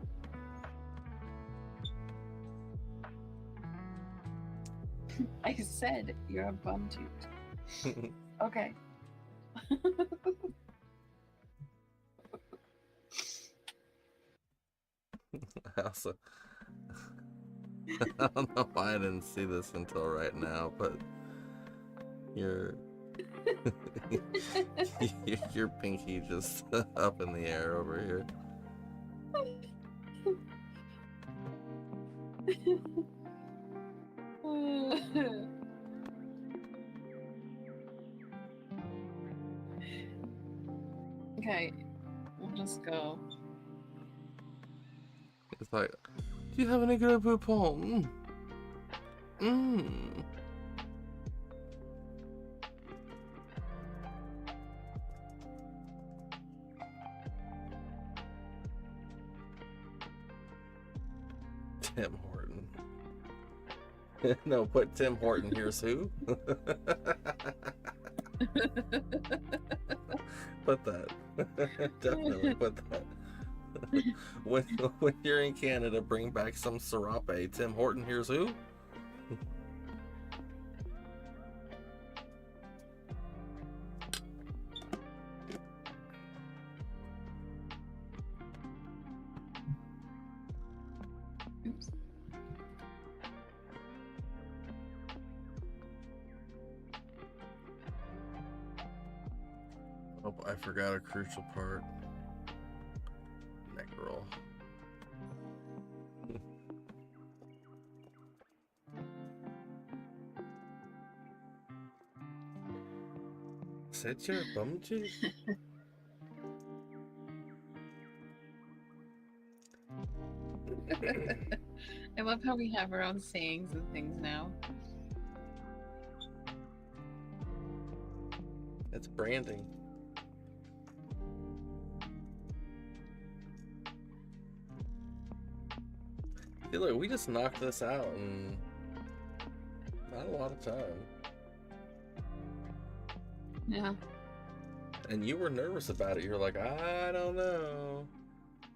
I said you're a bum toot. Okay. I also, I don't know why I didn't see this until right now, but your your pinky just up in the air over here. Okay, we'll just go. It's like, do you have any good poupon? Tim Horton. No, put Tim Horton here's who. Put that. Definitely put that. When you're in Canada, bring back some serape. Tim Horton here's who. Oops. Oh, I forgot a crucial part. Neck roll. Set your bum cheek. I love how we have our own sayings and things now. It's branding. Hey, look, we just knocked this out in not a lot of time. Yeah. And you were nervous about it. You're like, I don't know.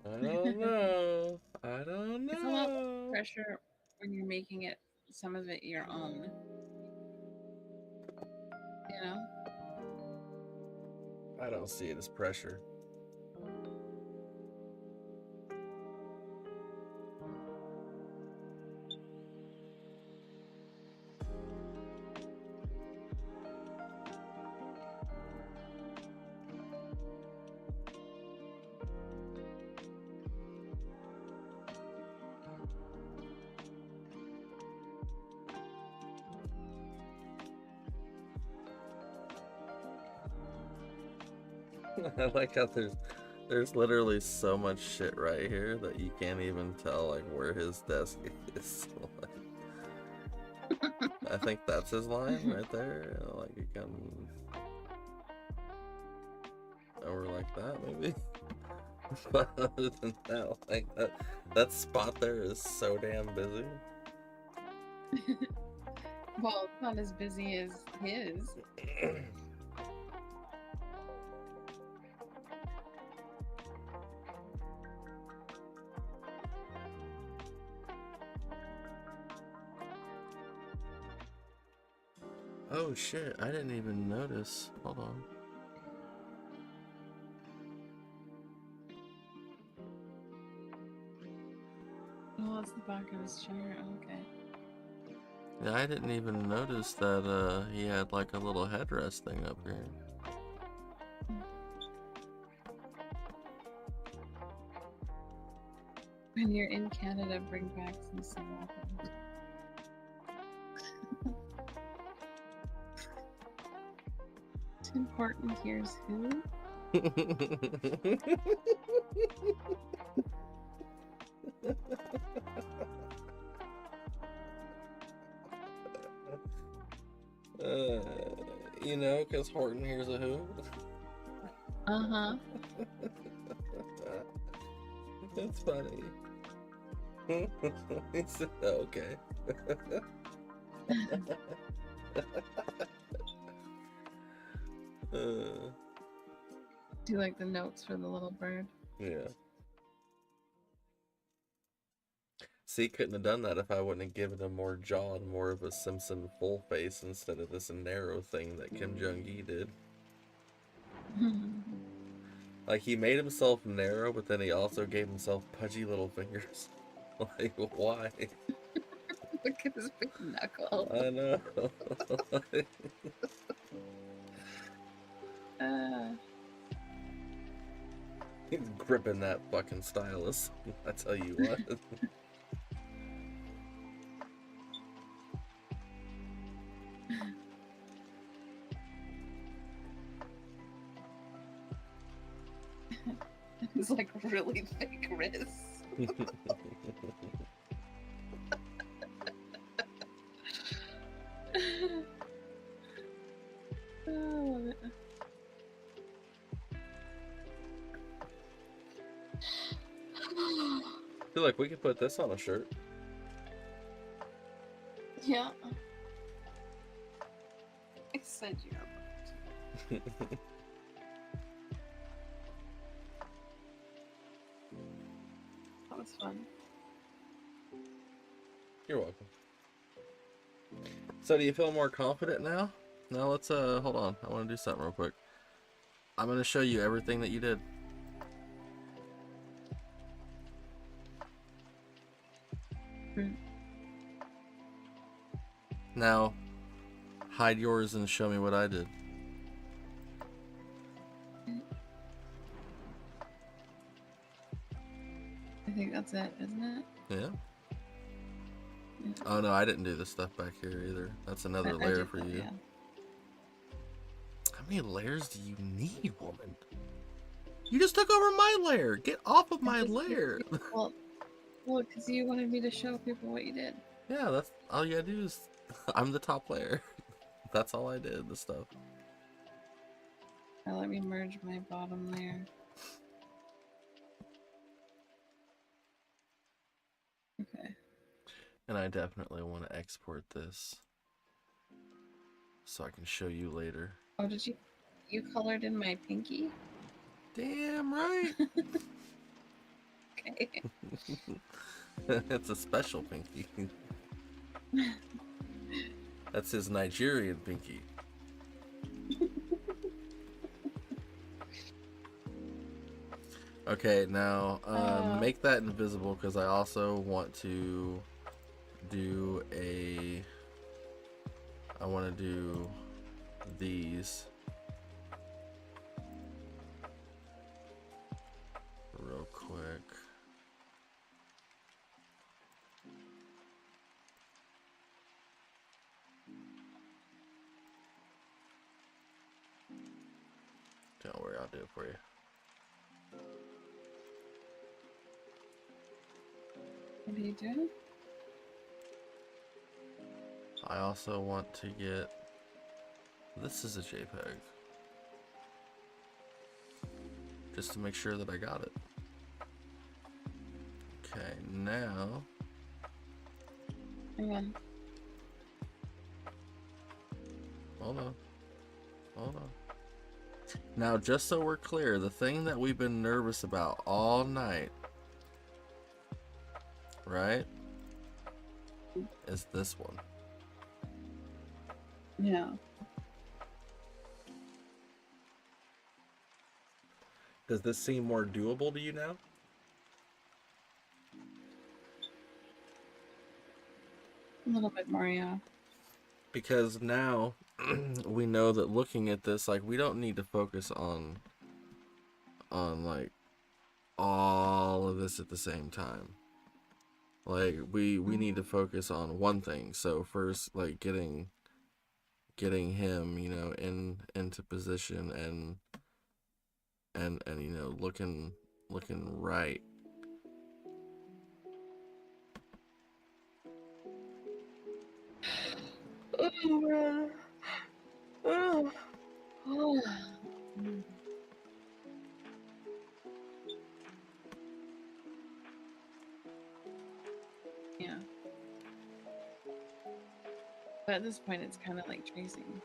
I don't know. I don't know. It's a lot of pressure when you're making it, some of it your own. You know? I don't see it as pressure. I like how there's literally so much shit right here that you can't even tell like where his desk is. I think that's his line right there. Like you come over like that, maybe. But other than that, like that spot there is so damn busy. Well, it's not as busy as his. Oh shit, I didn't even notice. Hold on. Oh, it's the back of his chair. Okay. Yeah, I didn't even notice that he had like a little headrest thing up here. When you're in Canada, bring back some weapons. Tim Horton hears who? You know, because Horton hears a who. Uh-huh. That's funny. It's, okay. Do like the notes for the little bird. Yeah. See, couldn't have done that if I wouldn't have given him more jaw and more of a Simpson full face instead of this narrow thing that Kim Jong-gi did. Like, he made himself narrow, but then he also gave himself pudgy little fingers. Like, why? Look at his big knuckle. I know. He's gripping that fucking stylus. I tell you what. It's like really thick wrists. Oh, I feel like we could put this on a shirt. yeah. I said you're right. That was fun. You're welcome. So do you feel more confident now? Now let's hold on. I want to do something real quick. I'm going to show you everything that you did. Now hide yours and show me what I did. I think that's it, isn't it? Yeah. Oh no, I didn't do this stuff back here either. That's another layer for you. Yeah. How many layers do you need, woman? You just took over my layer. Get off of my layer. Well, because you wanted me to show people what you did. Yeah, that's all you gotta do is I'm the top layer. That's all I did, the stuff. Now let me merge my bottom layer. Okay. And I definitely want to export this so I can show you later. Oh, did you colored in my pinky? Damn right. Okay. It's a special pinky. That's his Nigerian pinky. Okay, now make that invisible because I also want to do I want to do these real quick. Don't worry, I'll do it for you. What are you doing? I also want to get, this is a JPEG. Just to make sure that I got it. Okay, now. Hang on. Hold on. Hold on. Now, just so we're clear, the thing that we've been nervous about all night, right, is this one. Yeah. Does this seem more doable to you now? A little bit more, yeah. Because now we know that looking at this, like, we don't need to focus on like all of this at the same time. Like, we need to focus on one thing. So first, like, getting him, you know, into position and you know, looking right. Oh, man. Oh. Oh. Yeah. But at this point, it's kind of like tracing.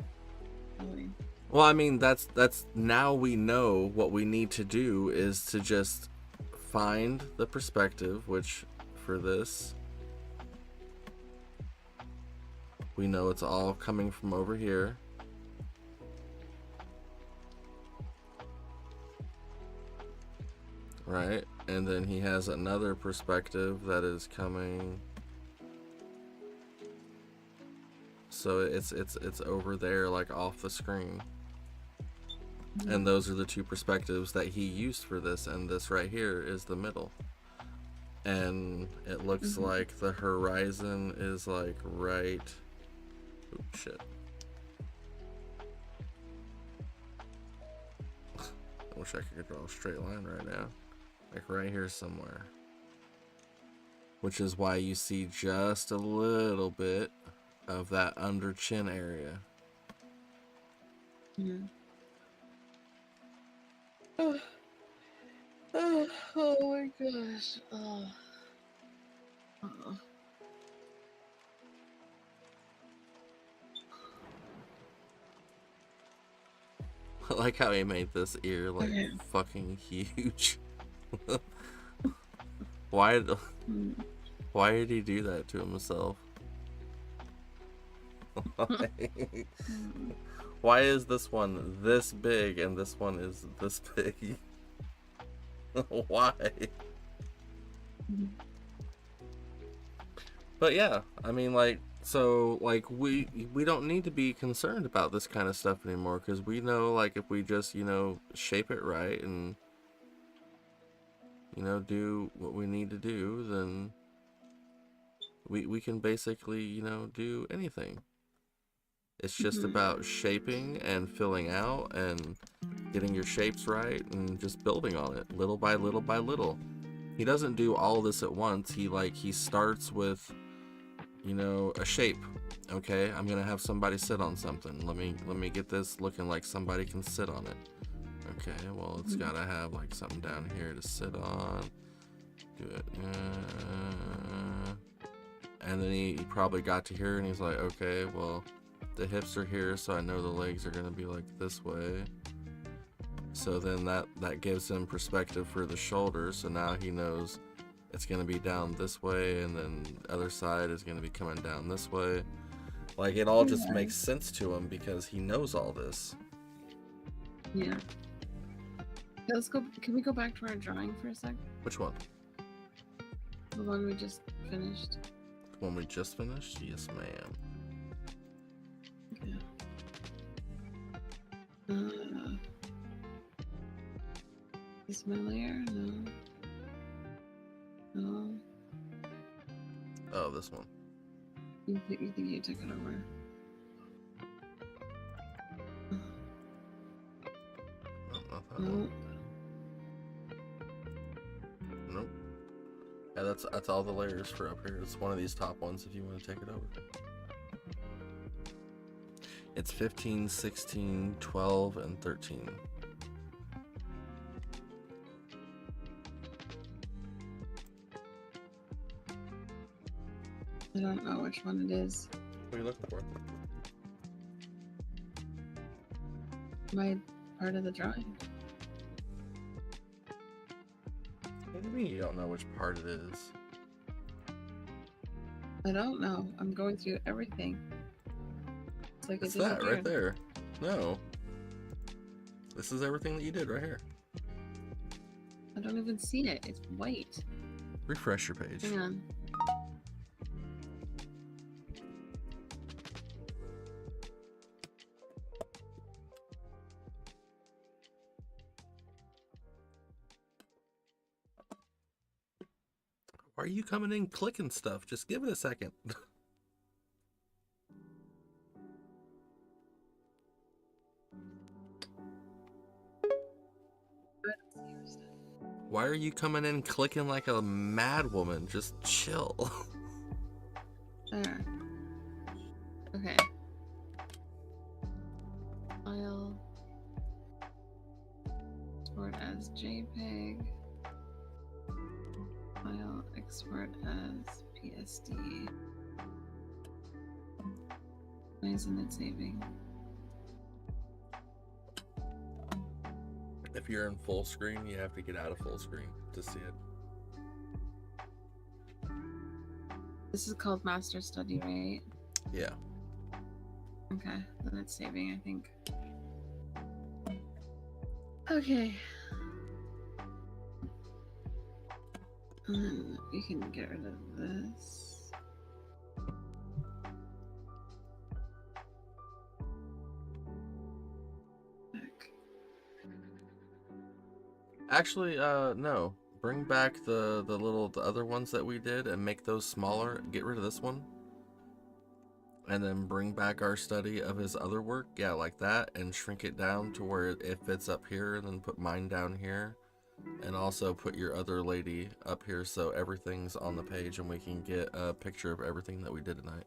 Really. Well, I mean, that's now we know what we need to do is to just find the perspective, which for this, we know it's all coming from over here. Right? And then he has another perspective that is coming. So it's over there, like off the screen. And those are the two perspectives that he used for this, and this right here is the middle. And it looks like the horizon is like right. Oops, shit. I wish I could draw a straight line right now. Like right here somewhere. Which is why you see just a little bit of that under chin area. Yeah. Oh my gosh. Oh. I like how he made this ear like fucking huge. Why did he do that to himself? Why is this one this big and this one is this big? Why? But yeah, I mean, like, so like we don't need to be concerned about this kind of stuff anymore, because we know, like, if we just, you know, shape it right and, you know, do what we need to do, then we can basically, you know, do anything. It's just about shaping and filling out and getting your shapes right and just building on it little by little by little. He doesn't do all this at once. He starts with, you know, a shape. Okay, I'm gonna have somebody sit on something. Let me get this looking like somebody can sit on it. Okay, well, it's gotta have like something down here to sit on. Do it. And then he probably got to here and he's like, okay, well, the hips are here, so I know the legs are gonna be like this way. So then that gives him perspective for the shoulders. So now he knows it's gonna be down this way, and then the other side is gonna be coming down this way. Like, it all just makes sense to him because he knows all this. Yeah. Let's go. Can we go back to our drawing for a sec? Which one? The one we just finished. The one we just finished? Yes, ma'am. Yeah. Is my layer? No. No. Oh, this one. You think you took it over? No, not that Nope. one. Nope. Yeah, that's all the layers for up here. It's one of these top ones if you want to take it over. It's 15, 16, 12, and 13. I don't know which one it is. What are you looking for? My part of the drawing. What do you mean you don't know which part it is? I don't know. I'm going through everything. It's like It's it that right disappeared. there. No. This is everything that you did right here. I don't even see it. It's white. Refresh your page. Hang on. Why are you coming in clicking stuff? Just give it a second. Why are you coming in clicking like a mad woman? Just chill. There. Okay. File. Export as JPEG. File export as PSD. Why isn't it saving? If you're in full screen, you have to get out of full screen to see it. This is called Master Study, right? Yeah. Okay, then it's saving, I think. Okay. And then we can get rid of this. Back. Actually, no. Bring back the other ones that we did and make those smaller. Get rid of this one. And then bring back our study of his other work. Yeah, like that. And shrink it down to where it fits up here. And then put mine down here. And also put your other lady up here so everything's on the page and we can get a picture of everything that we did tonight.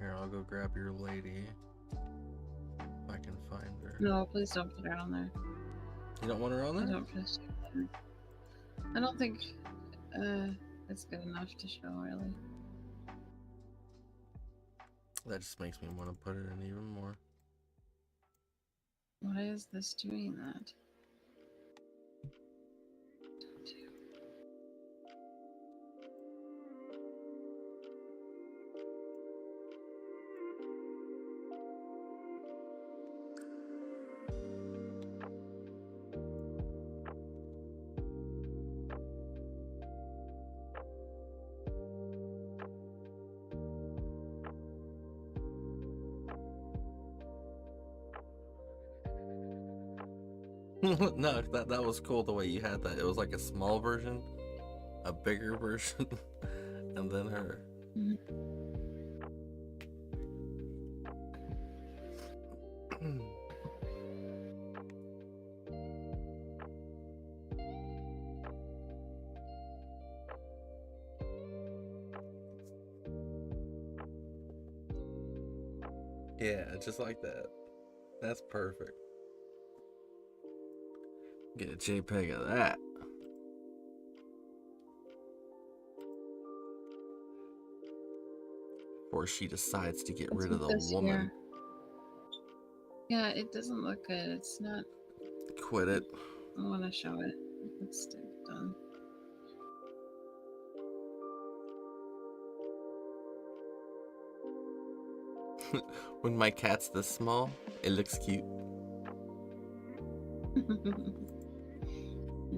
Here, I'll go grab your lady. If I can find her. No, please don't put her on there. You don't want her on I there? don't trust you. I don't think it's good enough to show, really. That just makes me want to put it in even more. Why is this doing that? No, that was cool the way you had that. It was like a small version, a bigger version, and then her. Yeah, just like that. That's perfect. Get a JPEG of that. Before she decides to get rid of the woman. Yeah, it doesn't look good. It's not. Quit it. I want to show it. It's done. When my cat's this small, it looks cute.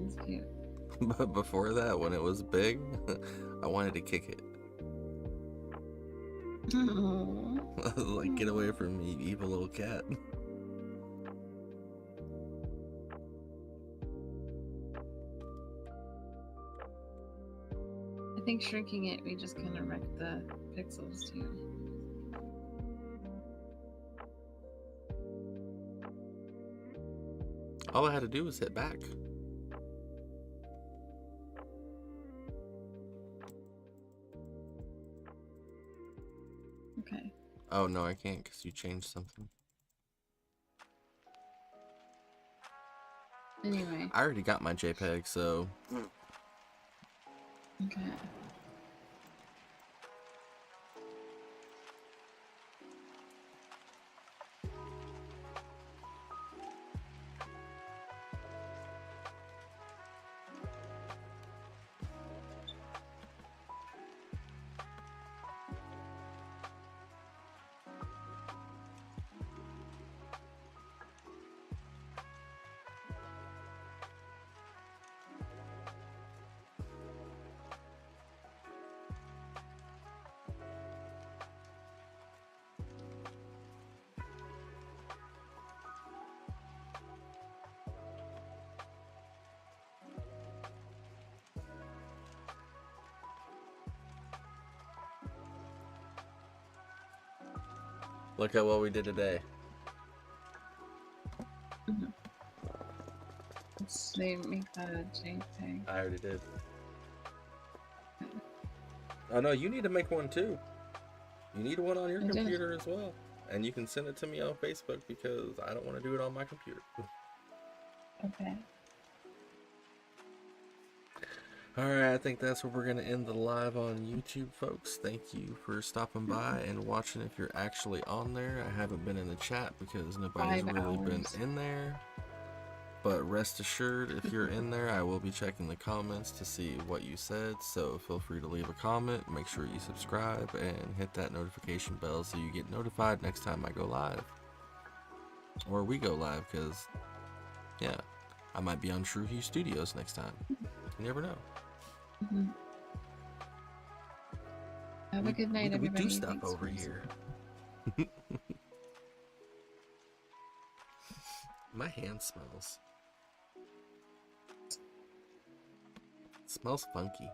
It's cute. But before that, when it was big, I wanted to kick it. Like, get away from me, you evil little cat. I think shrinking it, we just kind of wrecked the pixels too. All I had to do was hit back. Okay. Oh, no, I can't because you changed something. Anyway. I already got my JPEG, so... Okay. Look at what we did today. Let's see, make that a JPEG. I already did. Oh no, you need to make one too. You need one on your computer as well. And you can send it to me on Facebook because I don't want to do it on my computer. Okay. Alright, I think that's where we're going to end the live on YouTube, folks. Thank you for stopping by and watching if you're actually on there. I haven't been in the chat because nobody's really been in there. But rest assured, if you're in there, I will be checking the comments to see what you said. So feel free to leave a comment, make sure you subscribe, and hit that notification bell so you get notified next time I go live. Or we go live, because, yeah, I might be on True Hue Studios next time. You never know. Have a good night, everybody. We do stuff over here. My hand smells. It smells funky.